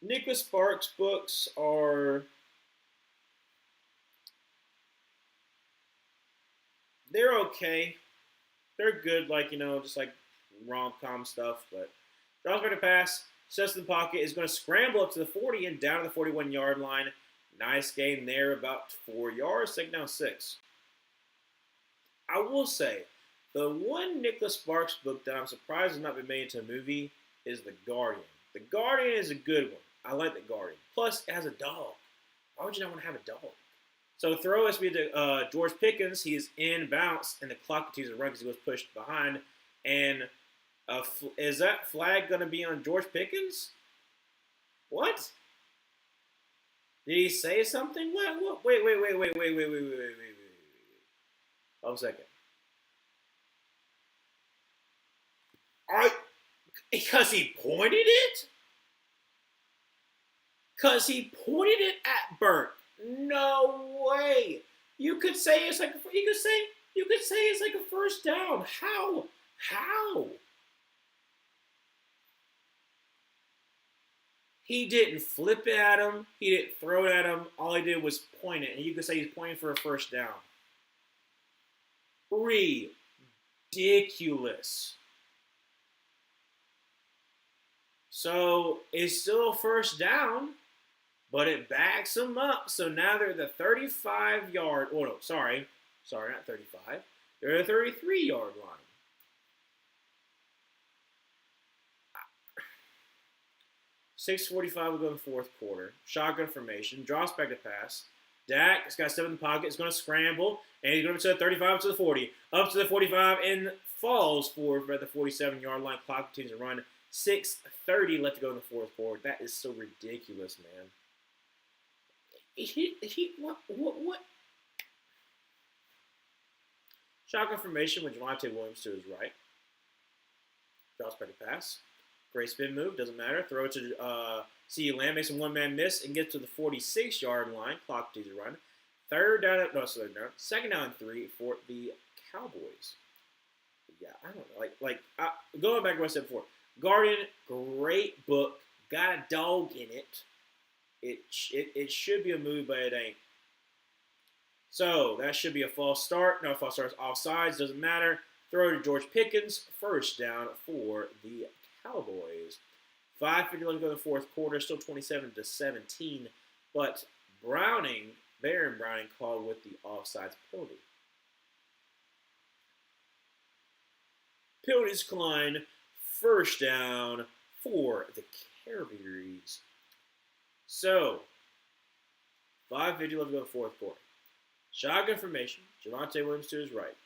Nicholas Sparks books they're okay. They're good, like, just like rom-com stuff, but draws back a pass, sets in the pocket, is going to scramble up to the 40 and down to the 41-yard line. Nice gain there, about 4 yards, second down 6. I will say, the one Nicholas Sparks book that I'm surprised has not been made into a movie is The Guardian. The Guardian is a good one. I like The Guardian. Plus, it has a dog. Why would you not want to have a dog? So throw us to George Pickens. He is in bounce, and the clock continues to run because he was pushed behind. And is that flag going to be on George Pickens? What? Did he say something? What? Wait. Hold a second. Are because he pointed it? Because he pointed it at Burke. No way. You could say it's like it's like a first down. How? How? He didn't flip it at him. He didn't throw it at him. All he did was point it, and you could say he's pointing for a first down. Ridiculous. So it's still a first down, but it backs them up. So now they're the 35-yard. Oh no, sorry, not 35. They're the 33-yard line. 6:45 will go in the fourth quarter. Shotgun formation. Drops back to pass. Dak has got 7 in the pocket. He's going to scramble. And he's going to the 35, up to the 40. Up to the 45 and falls forward at the 47-yard line. Clock continues to run. 6:30 left to go in the fourth quarter. That is so ridiculous, man. What? Shotgun formation with Javonte Williams to his right. Drops back to pass. Great spin move, doesn't matter. Throw it to CeeDee Lamb, makes a one-man miss, and gets to the 46-yard line. Clock continues to run. Second down and 3 for the Cowboys. Yeah, I don't know. Going back to what I said before. Garden, great book. Got a dog in it. It should be a move, but it ain't. So that should be a false start. No, false start. Offsides, doesn't matter. Throw to George Pickens. First down for the Cowboys. 5:50 left to go in the fourth quarter. Still 27-17. But Baron Browning called with the offsides penalty. Penalties decline. First down for the Cowboys. So, 5:50 left to go in the fourth quarter. Shotgun formation. Javonte Williams to his right.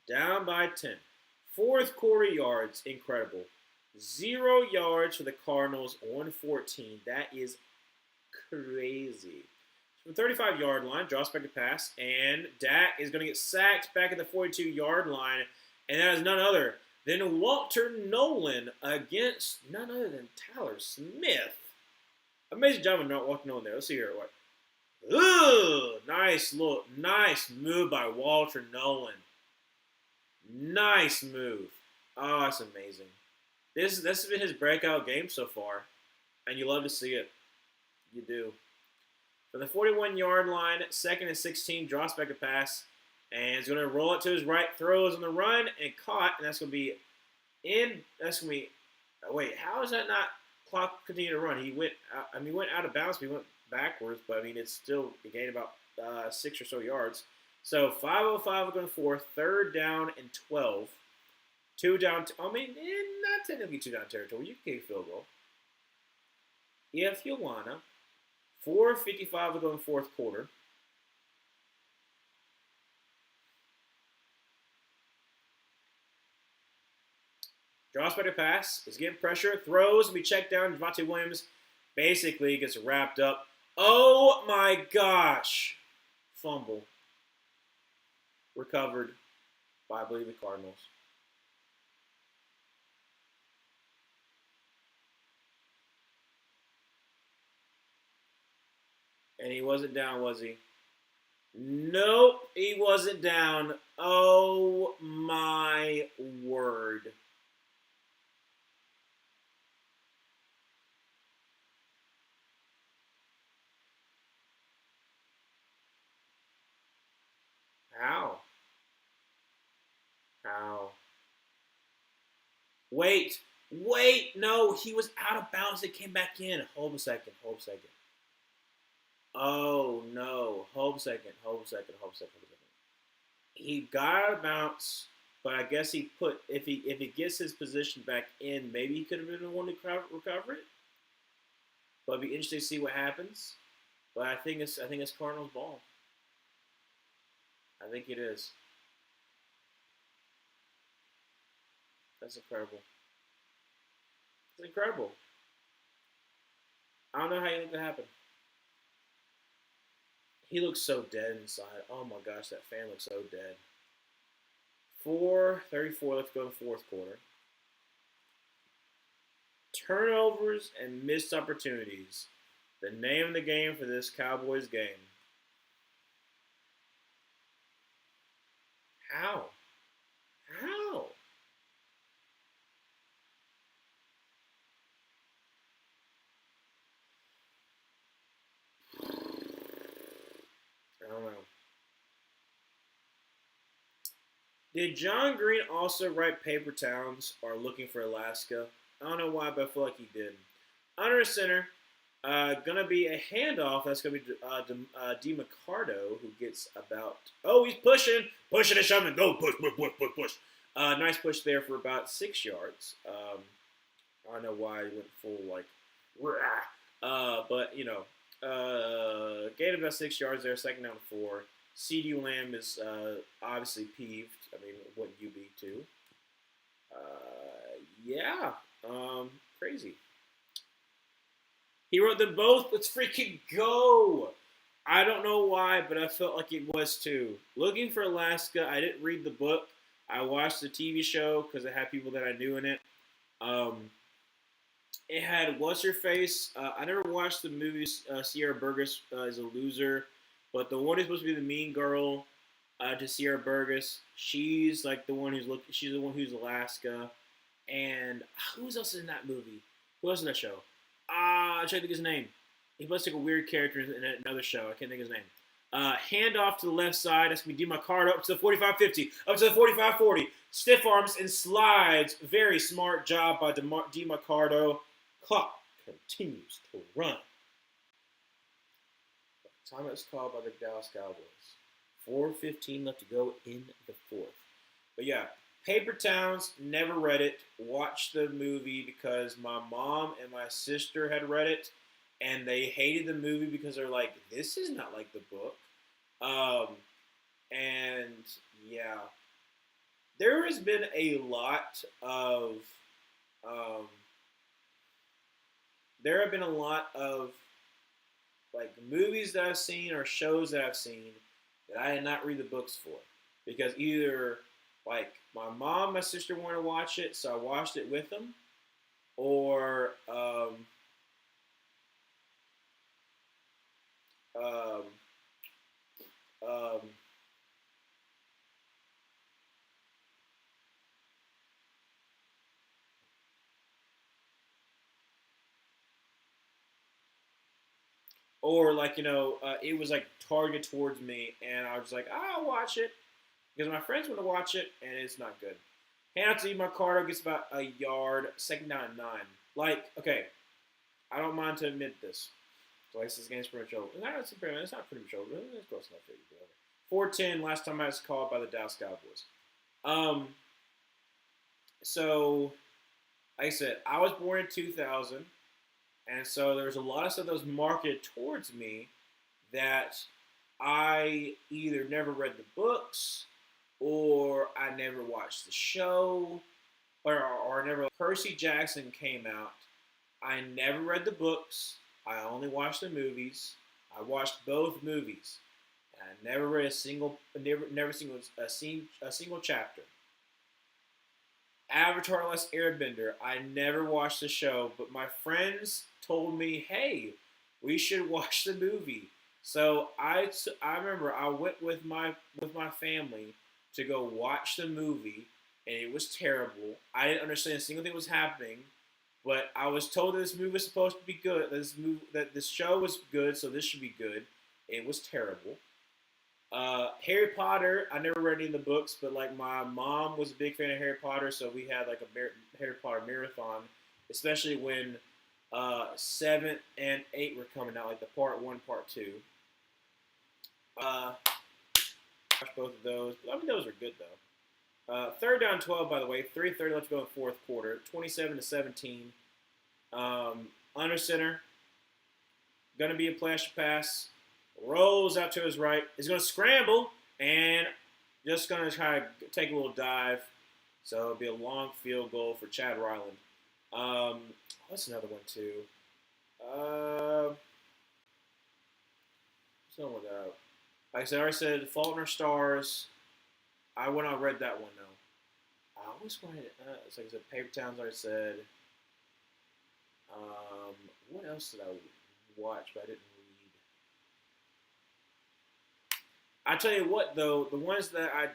Down by 10. Fourth quarter yards, incredible. 0 yards for the Cardinals on 14. That is crazy. From the 35-yard line, drops back to pass, and Dak is going to get sacked back at the 42-yard line, and that is none other than Walter Nolan against none other than Tyler Smith. Amazing job of not Walter Nolan there. Let's see here. What? Ooh, nice move by Walter Nolan. Nice move. Oh, that's amazing. This has been his breakout game so far, and you love to see it. You do. For the 41-yard line, 2nd and 16, drops back to pass, and he's going to roll it to his right, throws on the run, and caught, and that's going to be in. That's going to be. Wait, how is that not clock continue to run? He went out of bounds, but he went backwards, but I mean it's still he gained about 6 or so yards. So 5:05 going fourth, 3rd down and 12. 2 down. Not technically 2 down territory. You can kick a field goal if you wanna. 4:55 going fourth quarter. Draws back to pass. He's getting pressure. Throws. We check down. Javonte Williams basically gets wrapped up. Oh my gosh. Fumble. Recovered by, I believe, the Cardinals. And he wasn't down, was he? Nope, he wasn't down. Oh my word. How? Wait, no, he was out of bounds. It came back in. Hold a second. Oh no, hold a second. He got out of bounds, but I guess he put if he gets his position back in, maybe he could have been the one to recover it. But it'd be interesting to see what happens. But I think it's Cardinals ball. I think it is. That's incredible. It's incredible. I don't know how you think that happened. He looks so dead inside. Oh my gosh, that fan looks so dead. 4:34 left to go in the fourth quarter. Turnovers and missed opportunities. The name of the game for this Cowboys game. How? How? I don't know. Did John Green also write Paper Towns or Looking for Alaska? I don't know why, but I feel like he did. Under center, gonna be a handoff. That's gonna be DiMaccardo, who gets about. Oh, he's pushing and shoving. Go push, push, push, push, push. Nice push there for about 6 yards. I don't know why he went full like, but gained about 6 yards there. Second down 4. CD Lamb is obviously peeved. I mean, wouldn't you be too? Yeah, crazy. He wrote them both. Let's freaking go. I don't know why, but I felt like it was too. Looking for Alaska. I didn't read the book. I watched the TV show because it had people that I knew in it. Um, it had what's her face. I never watched the movies. Sierra Burgess is a loser, but the one who's supposed to be the mean girl to Sierra Burgess. She's like the one who's looking. She's the one who's Alaska. And who's else in that movie? Who else in that show? I'm trying to think his name. He plays like a weird character in another show. I can't think of his name. Hand off to the left side. That's going to be DiMaccardo up to the 45-50. Up to the 45-40. Stiff arms and slides. Very smart job by DiMaccardo. Clock continues to run. Time is called by the Dallas Cowboys. 4:15 left to go in the fourth. But yeah, Paper Towns, never read it. Watched the movie because my mom and my sister had read it, and they hated the movie because they're like, this is not like the book. And yeah, there has been a lot of, there have been a lot of like movies that I've seen or shows that I've seen that I did not read the books for because either like my mom, my sister wanted to watch it, so I watched it with them, or um, um, or like it was like targeted towards me, and I was like, I'll watch it because my friends want to watch it, and it's not good. Hand out to Marcardo gets about a yard, second down and 9. Like, okay, I don't mind to admit this. So like this game's pretty much over. It's not pretty much over. It's close enough. 4:10. Last time I was called by the Dallas Cowboys. Um, so like I said, I was born in 2000, and so there was a lot of stuff that was marketed towards me that I either never read the books or I never watched the show or never. Percy Jackson came out. I never read the books. I only watched the movies. I watched both movies. And I never read a single chapter. Avatar: Last Airbender. I never watched the show, but my friends told me, "Hey, we should watch the movie." So I remember I went with my family to go watch the movie, and it was terrible. I didn't understand a single thing that was happening, but I was told that this movie was supposed to be good. That this show was good, so this should be good. It was terrible. Harry Potter, I never read any of the books, but like my mom was a big fan of Harry Potter, so we had like a Harry Potter marathon, especially when 7 and 8 were coming out, like the part 1, part 2. Watched both of those. I mean, those are good though. Third down 12, by the way. 3:30 left to go in the fourth quarter. 27-17. Under center. Gonna be a flash pass. Rolls out to his right. He's gonna scramble and just gonna try to take a little dive. So it'll be a long field goal for Chad Ryland. What's another one too? Something like that. Like I said, I already said Fault in Our Stars. I went on read that one though. I always wanted. It's like I said, Paper Towns. I said. Um, what else did I watch but I didn't read? I tell you what, though, the ones that I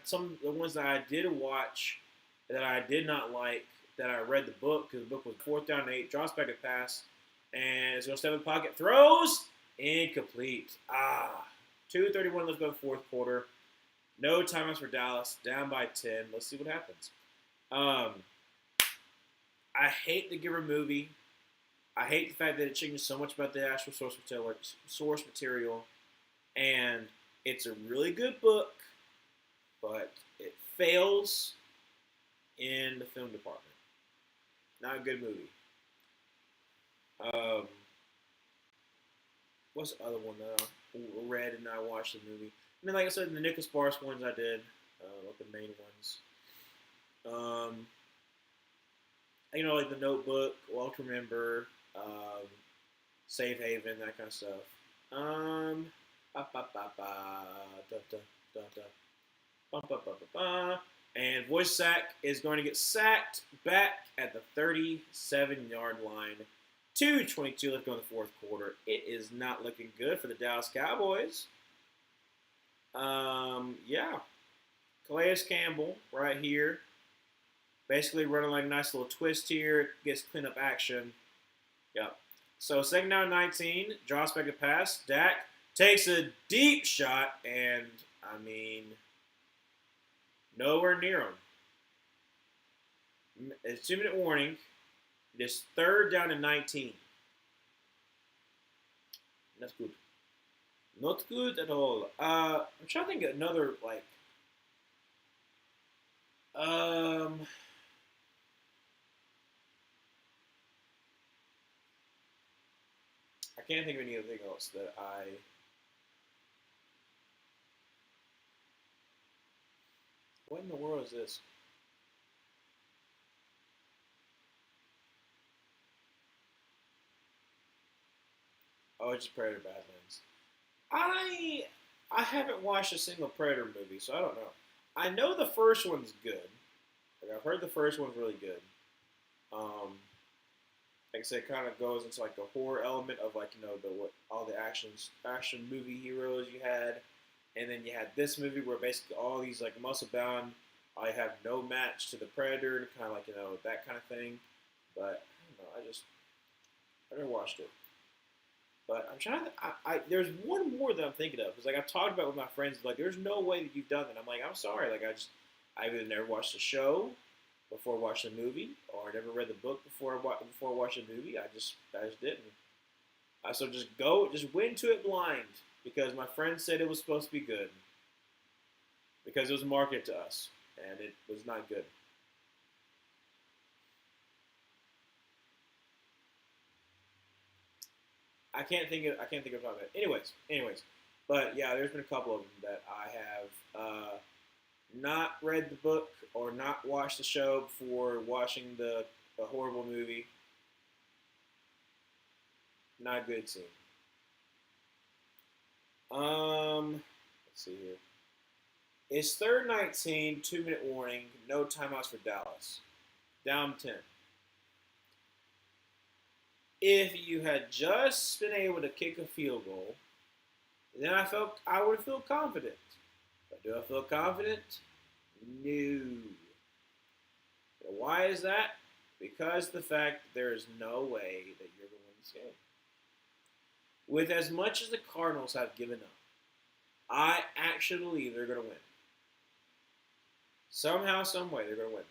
did watch that I did not like, that I read the book, because the book was fourth down and 8, drops back at pass, and it's going to step in the pocket, throws, incomplete. 2:31 left go the fourth quarter. No timeouts for Dallas, down by 10. Let's see what happens. Um, I hate the Giver movie. I hate the fact that it changes so much about the actual source material, and it's a really good book, but it fails in the film department. Not a good movie. Um, what's the other one that I read and I watched the movie? I mean, like I said, the Nicholas Sparks ones I did, like the main ones. Um, like The Notebook, Walk to Remember, Safe Haven, that kind of stuff. Um, ba, ba, ba, ba, da, da, da, da. Ba, ba, ba, ba, ba. And Wojciech is going to get sacked back at the 37-yard line. 2:22 left to go in the fourth quarter. It is not looking good for the Dallas Cowboys. Yeah. Calais Campbell right here. Basically running like a nice little twist here. Gets cleanup action. Yep. So second down 19. Draws back a pass. Dak takes a deep shot. And, I mean, nowhere near him. It's 2-minute warning. This third down and 19. That's good. Not good at all. I'm trying to think of another, like, I can't think of anything else that what in the world is this? Oh, it's just Predator Badlands. I haven't watched a single Predator movie, so I don't know. I know the first one's good. Like I've heard the first one's really good. Um, like I said, it kind of goes into like the horror element of like the what all the action movie heroes you had, and then you had this movie where basically all these like muscle bound, I have no match to the Predator, kind of like that kind of thing. But I don't know, I never watched it. But I'm trying to. There's one more that I'm thinking of because like I've talked about with my friends. Like, there's no way that you've done that. I'm like, I'm sorry. Like, I either never watched the show before I watched the movie, or I never read the book before I watched the movie. I just didn't. So just went into it blind because my friend said it was supposed to be good because it was marketed to us and it was not good. I can't think of it. Anyways, but yeah, there's been a couple of them that I have not read the book or not watched the show before watching the horrible movie. Not good scene. Let's see here. It's third 19, 2-minute warning, no timeouts for Dallas. Down 10. If you had just been able to kick a field goal, then I would feel confident. But do I feel confident? No. Why is that? Because the fact that there is no way that you're going to win this game. With as much as the Cardinals have given up, I actually believe they're going to win. Somehow, some way, they're going to win.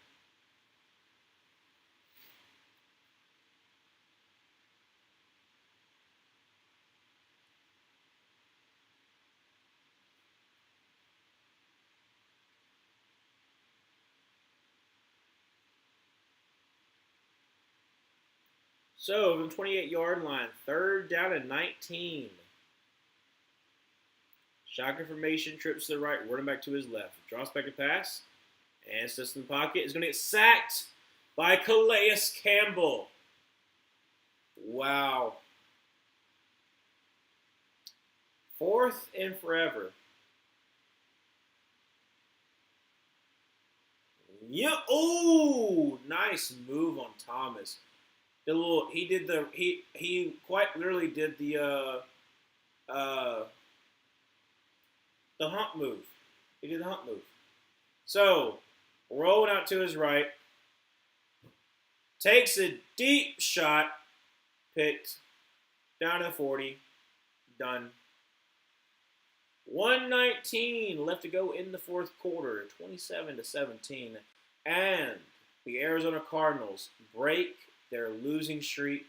So, from the 28-yard line, third down and 19. Shotgun formation, trips to the right, running back to his left. Drops back a pass, and sits in the pocket. Is going to get sacked by Calais Campbell. Wow. Fourth and forever. Yeah. Oh, nice move on Thomas. The little he quite literally did uh the hump move. He did the hump move. So rolling out to his right, takes a deep shot, picked down to the 40, done. 119 left to go in the fourth quarter, 27-17, and the Arizona Cardinals break their losing streak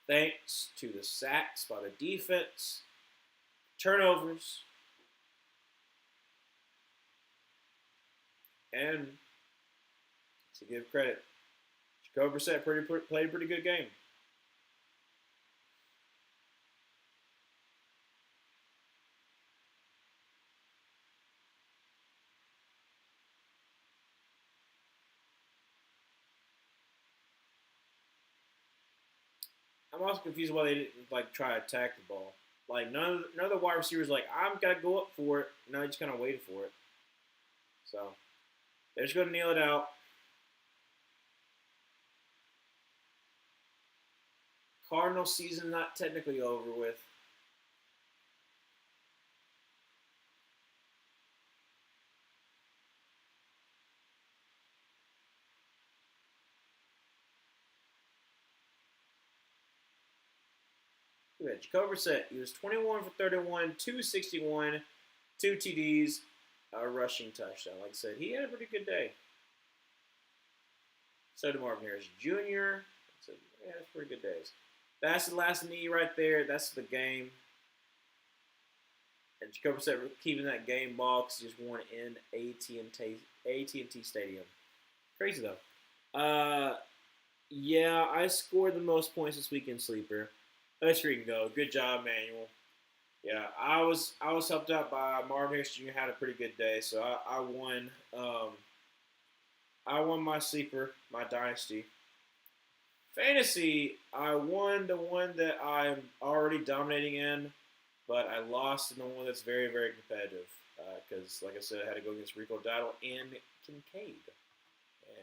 thanks to the sacks by the defense, turnovers, and to give credit, Jacoby Brissett played a pretty good game. I'm also confused why they didn't try to attack the ball. Like none of the wide receivers I'm gotta go up for it. No, they just kind of waited for it. So they're just gonna kneel it out. Cardinal season not technically over with. Look at Jacoby Brissett. He was 21 for 31, 261, 2 TDs, a rushing touchdown. Like I said, he had a pretty good day. So did Marvin Harris Jr. So he had pretty good days. That's the last knee right there. That's the game. And Jacoby Brissett keeping that game ball because he just won in AT&T Stadium. Crazy though. Yeah, I scored the most points this week in Sleeper. Let's read and go. Good job, Manuel. Yeah, I was helped out by Marvin Harris Jr. Had a pretty good day, so I won. I won my Sleeper, my Dynasty. Fantasy, I won the one that I'm already dominating in, but I lost in the one that's very, very competitive. Because, like I said, I had to go against Rico Dowdle and Kincaid.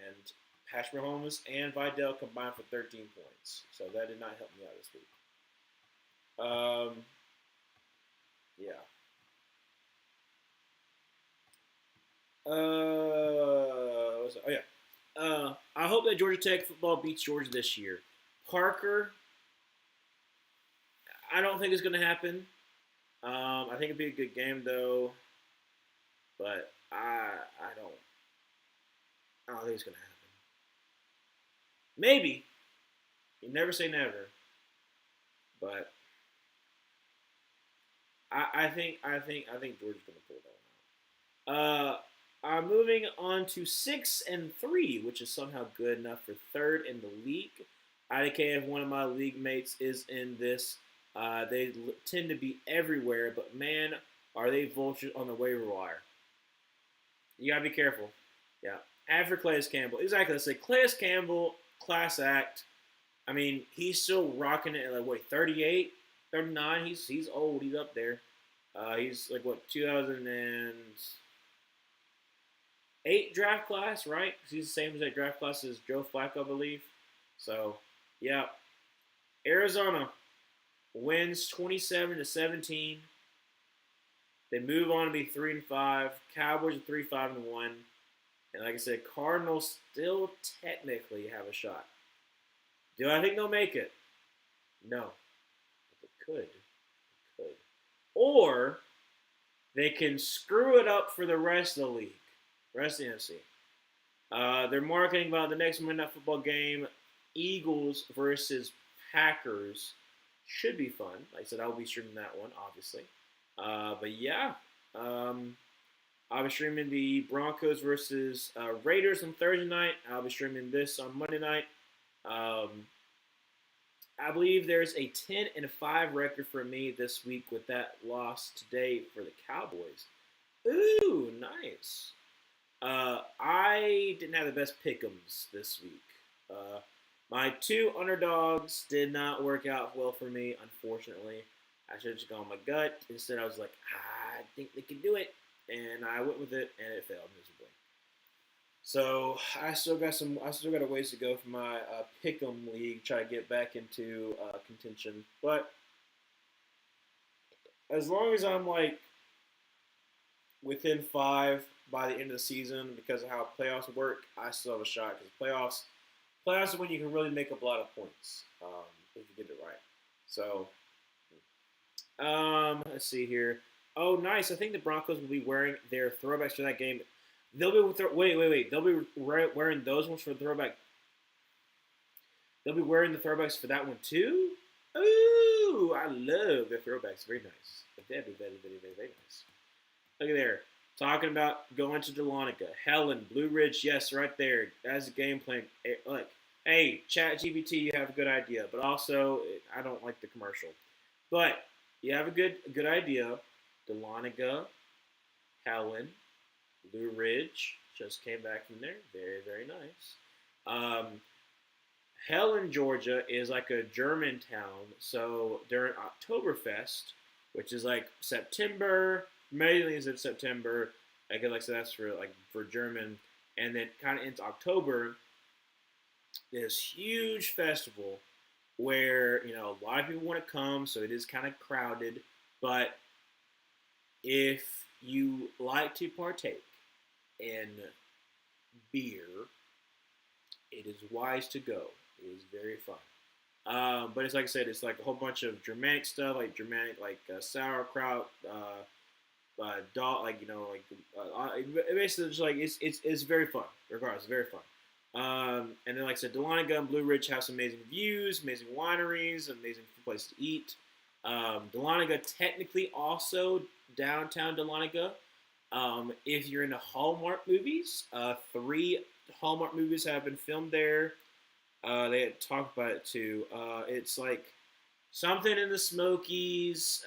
And Patrick Mahomes and Vidal combined for 13 points. So that did not help me out this week. Yeah. Oh yeah. I hope that Georgia Tech football beats Georgia this year. Parker, I don't think it's going to happen. I think it'd be a good game though, but I don't think it's going to happen. Maybe. You never say never, but I think Georgia's going to pull that one out. I'm moving on to 6-3, which is somehow good enough for third in the league. IDK, one of my league mates, is in this. They tend to be everywhere, but man, are they vultures on the waiver wire. You gotta be careful. Yeah. After Calais Campbell, exactly. Let's say Calais Campbell, class act. I mean, he's still rocking it at 38, 39. He's old. He's up there. He's 2008 draft class, right? He's the same as that draft class as Joe Flacco, I believe. So, yeah. Arizona wins 27-17. They move on to be 3-5. Cowboys are 3-5-1. And like I said, Cardinals still technically have a shot. Do I think they'll make it? No. But they could. Or they can screw it up for the rest of the league. Rest of the NFC. They're marketing about the next Monday Night Football game, Eagles versus Packers. Should be fun. Like I said, I will be streaming that one, obviously. But yeah, I'll be streaming the Broncos versus Raiders on Thursday night. I'll be streaming this on Monday night. I believe there's a 10-5 record for me this week with that loss today for the Cowboys. Ooh, nice. I didn't have the best pick'ems this week. My two underdogs did not work out well for me, unfortunately. I should have just gone with my gut. Instead, I was like, I think they can do it. And I went with it, and it failed miserably. So I still got a ways to go for my pick'em league. Try to get back into contention, but as long as I'm like within five by the end of the season, because of how playoffs work, I still have a shot. Because playoffs is when you can really make up a lot of points if you get it right. So let's see here. Oh, nice. I think the Broncos will be wearing their throwbacks for that game. They'll be wait. They'll be wearing those ones for the throwback. They'll be wearing the throwbacks for that one too. Ooh, I love the throwbacks. Very nice. That'd be very nice. Look at there. Talking about going to Delonica. Helen, Blue Ridge, yes, right there. That's the game plan. Look, hey, Chat GBT, you have a good idea, but also I don't like the commercial. But you have a good idea. Delonica, Helen, Blue Ridge just came back from there. Very nice. Helen, Georgia is like a German town. So during Oktoberfest, which is like September, mainly is in September. I guess like so that's for German, and then kind of into October, this huge festival where a lot of people want to come, so it is kind of crowded. But if you like to partake in beer, it is wise to go. It is very fun. But it's like I said, it's like a whole bunch of Germanic stuff, like Germanic, like sauerkraut, dog, basically just like it's very fun. Regardless, it's very fun. And then like I said, Dahlonega and Blue Ridge have some amazing views, amazing wineries, amazing places to eat. Dahlonega technically also downtown Dahlonega. If you're into Hallmark movies, 3 Hallmark movies have been filmed there. They had talked about it too. It's like something in the Smokies,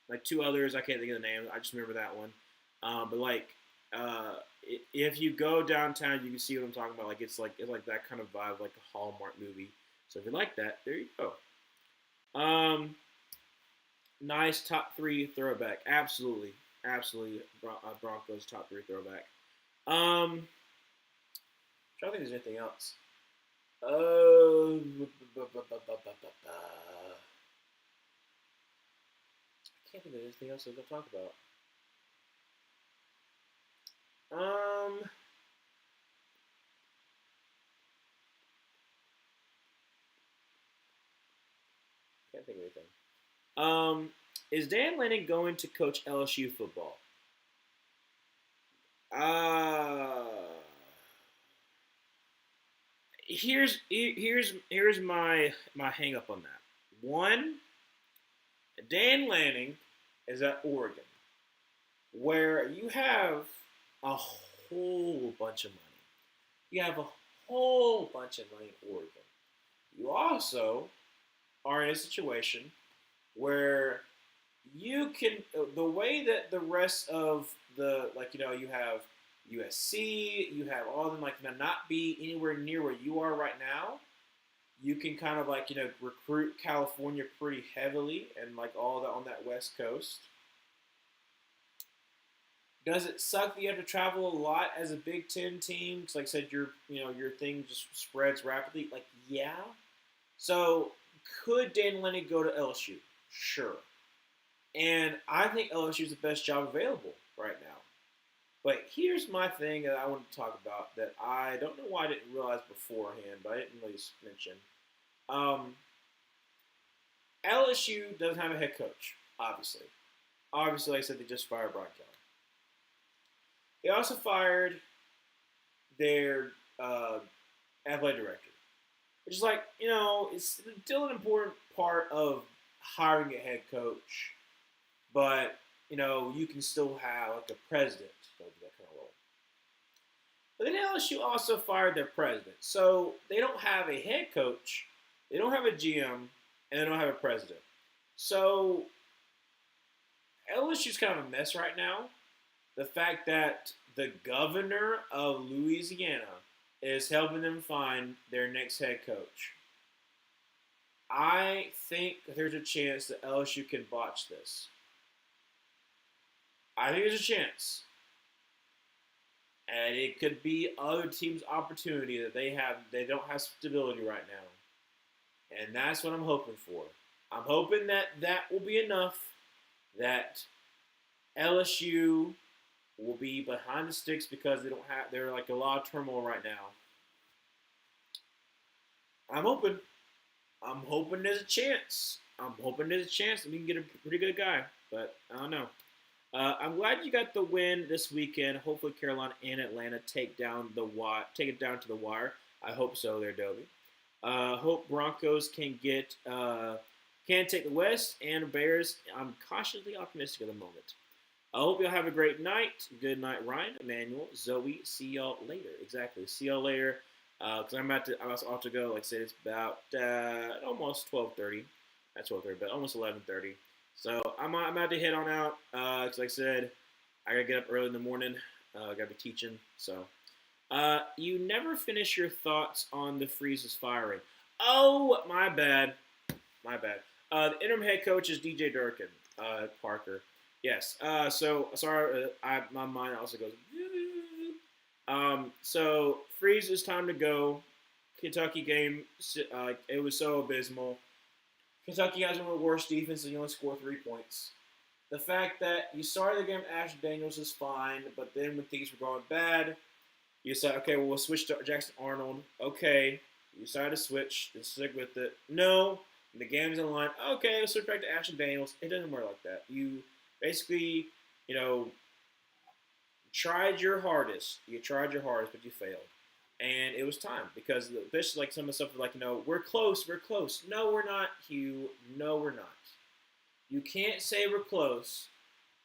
like 2 others. I can't think of the name. I just remember that one. But like, if you go downtown, you can see what I'm talking about. Like it's like that kind of vibe, like a Hallmark movie. So if you like that, there you go. Nice top 3 throwback. Absolutely, Broncos top 3 throwback. I'm trying to think if there's anything else. I can't think of anything else I'm gonna talk about. Can't think of anything. Is Dan Lanning going to coach LSU football? Uh, here's my hang up on that. One, Dan Lanning is at Oregon, where you have a whole bunch of money. You have a whole bunch of money in Oregon. You also are in a situation where you can the way that the rest of the you have USC, you have all of them not be anywhere near where you are right now. You can kind of recruit California pretty heavily and like all that on that West Coast. Does it suck that you have to travel a lot as a Big Ten team? Because like I said, your thing just spreads rapidly. Like yeah. So could Dan Lanning go to LSU? Sure. And I think LSU is the best job available right now. But here's my thing that I want to talk about that I don't know why I didn't realize beforehand, but I didn't really mention. LSU doesn't have a head coach, obviously. Obviously, like I said, they just fired Brian Kelly. They also fired their athletic director, which is it's still an important part of hiring a head coach, but you can still have like a president that kind of role. But then LSU also fired their president, so they don't have a head coach, they don't have a GM, and they don't have a president. So LSU's kind of a mess right now. The fact that the governor of Louisiana is helping them find their next head coach. I think there's a chance that LSU can botch this. I think there's a chance. and it could be other teams' opportunity that they don't have stability right now, and that's what I'm hoping for. I'm hoping that that will be enough that LSU will be behind the sticks because they're like a lot of turmoil right now. I'm hoping. I'm hoping there's a chance. I'm hoping there's a chance that we can get a pretty good guy, but I don't know. I'm glad you got the win this weekend. Hopefully, Carolina and Atlanta take it down to the wire. I hope so. There, Dobie. Hope Broncos can take the West and Bears. I'm cautiously optimistic at the moment. I hope y'all have a great night. Good night, Ryan, Emmanuel, Zoe. See y'all later. Exactly. See y'all later. Because I'm about to go. Like I said, it's about almost 12:30. Not 12:30, but almost 11:30. So I'm about to head on out. Because like I said, I gotta get up early in the morning. I gotta be teaching. So you never finish your thoughts on the Freeze's firing. Oh, my bad. My bad. The interim head coach is DJ Durkin, Parker. Yes. So sorry. My mind also goes. So Freeze, it's time to go. Kentucky game. It was so abysmal. Kentucky has one of the worst defenses. You only score 3 points. The fact that you started the game, Ashton Daniels is fine, but then when things were going bad, you said, okay, well, we'll switch to Jackson Arnold. Okay. You decided to switch. Just stick with it. No. The game's in line. Okay, let's switch back to Ashton Daniels. It doesn't work like that. You basically, tried your hardest. You tried your hardest, but you failed. And it was time because this, like some of the stuff, like, we're close, we're close. No, we're not, Hugh. No, we're not. You can't say we're close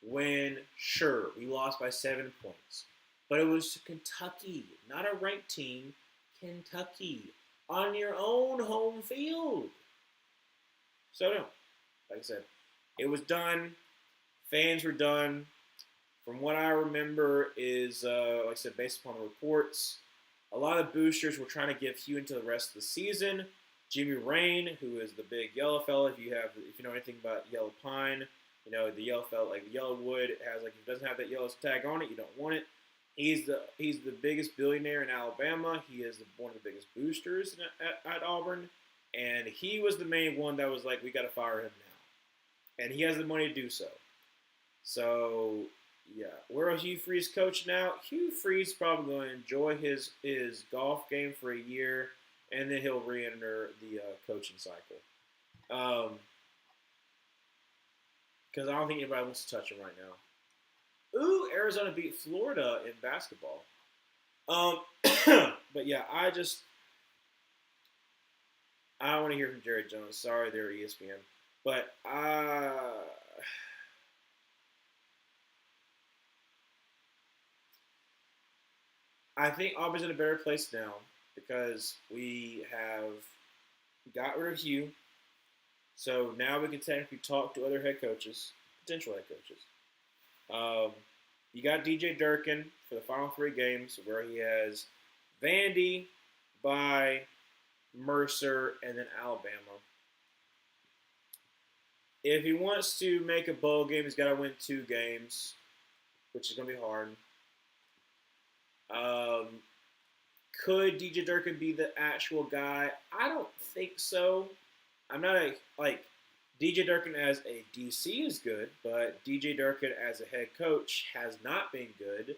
when, sure, we lost by 7 points. But it was Kentucky, not a ranked team. Kentucky, on your own home field. So, no, like I said, it was done. Fans were done. From what I remember is, like I said, based upon the reports, a lot of boosters were trying to give Hugh into the rest of the season. Jimmy Rain, who is the big yellow fella, if you know anything about yellow pine, the yellow fella, like the yellow wood, it has, like, if it doesn't have that yellow tag on it, you don't want it. He's the biggest billionaire in Alabama. He is one of the biggest boosters at Auburn, and he was the main one that was like, we got to fire him now, and he has the money to do so. So yeah, where is Hugh Freeze coach now? Hugh Freeze probably going to enjoy his golf game for a year, and then he'll re-enter the coaching cycle. Because I don't think anybody wants to touch him right now. Ooh, Arizona beat Florida in basketball. But yeah, I don't want to hear from Jerry Jones. Sorry, they're ESPN. But I think Auburn's in a better place now because we have got rid of Hugh. So now we can technically talk to other head coaches, potential head coaches. You got DJ Durkin for the final 3 games where he has Vandy, by Mercer, and then Alabama. If he wants to make a bowl game, he's got to win 2 games, which is going to be hard. Could DJ Durkin be the actual guy? I don't think so. I'm not DJ Durkin as a DC is good, but DJ Durkin as a head coach has not been good.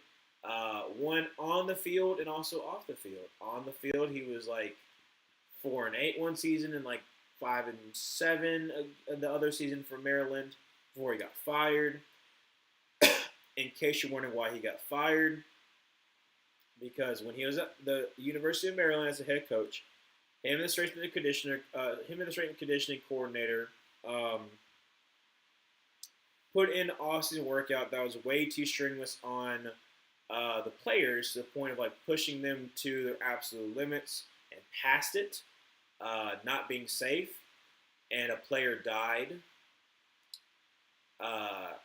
One on the field and also off the field. On the field, he was like 4-8 one season and like 5-7 the other season for Maryland before he got fired. In case you're wondering why he got fired, because when he was at the University of Maryland as a head coach, him and the strength and conditioning coordinator put in an off-season workout that was way too strenuous on the players to the point of like pushing them to their absolute limits and past it, not being safe, and a player died.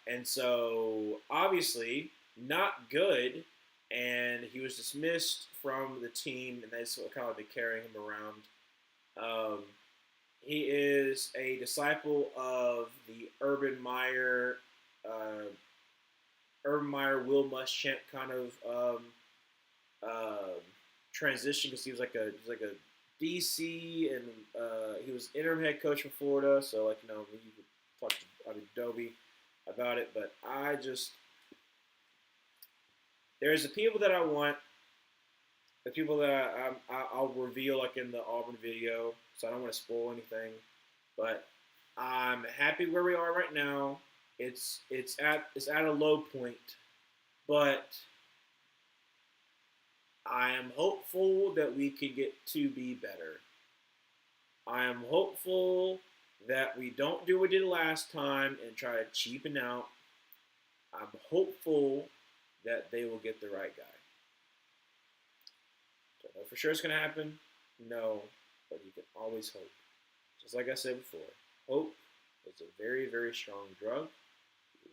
And so obviously not good. And he was dismissed from the team, and they sort of kind of been carrying him around. He is a disciple of the Urban Meyer, Will Muschamp kind of transition because he was like a DC and he was interim head coach for Florida. So like we could talk to Adobe about it, but there's the people that I want, the people that I'll reveal like in the Auburn video, so I don't want to spoil anything. But I'm happy where we are right now. It's at a low point, but I am hopeful that we can get to be better. I am hopeful that we don't do what we did last time and try to cheapen out. I'm hopeful that they will get the right guy. Don't know for sure it's going to happen. No, but you can always hope. Just like I said before, hope is a very, very strong drug.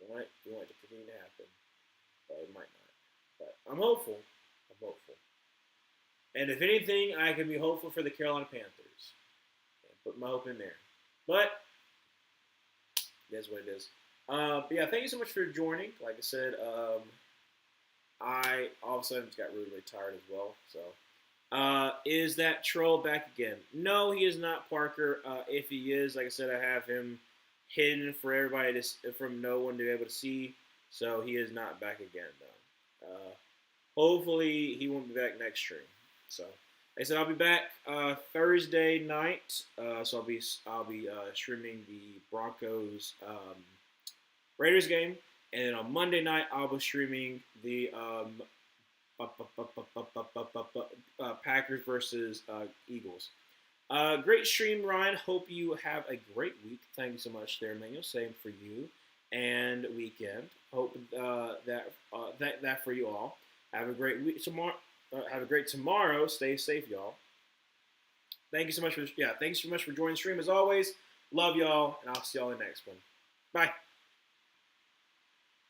You want it to continue to happen, but it might not. But I'm hopeful. I'm hopeful. And if anything, I can be hopeful for the Carolina Panthers and put my hope in there. But that's what it is. But yeah, thank you so much for joining. Like I said, I all of a sudden just got really, really tired as well. So, is that troll back again? No, he is not, Parker. If he is, like I said, I have him hidden for everybody from no one to be able to see. So he is not back again, though. Hopefully, he won't be back next stream. So, like I said, I'll be back Thursday night. So I'll be streaming the Broncos Raiders game, and then on Monday night I'll be streaming the Packers versus Eagles. Great stream, Ryan. Hope you have a great week. Thank you so much, there, Emmanuel. Same for you and weekend. Hope that for you all. Have a great week tomorrow. Have a great tomorrow. Stay safe, y'all. Thank you so much for joining the stream as always. Love y'all, and I'll see y'all in the next one. Bye.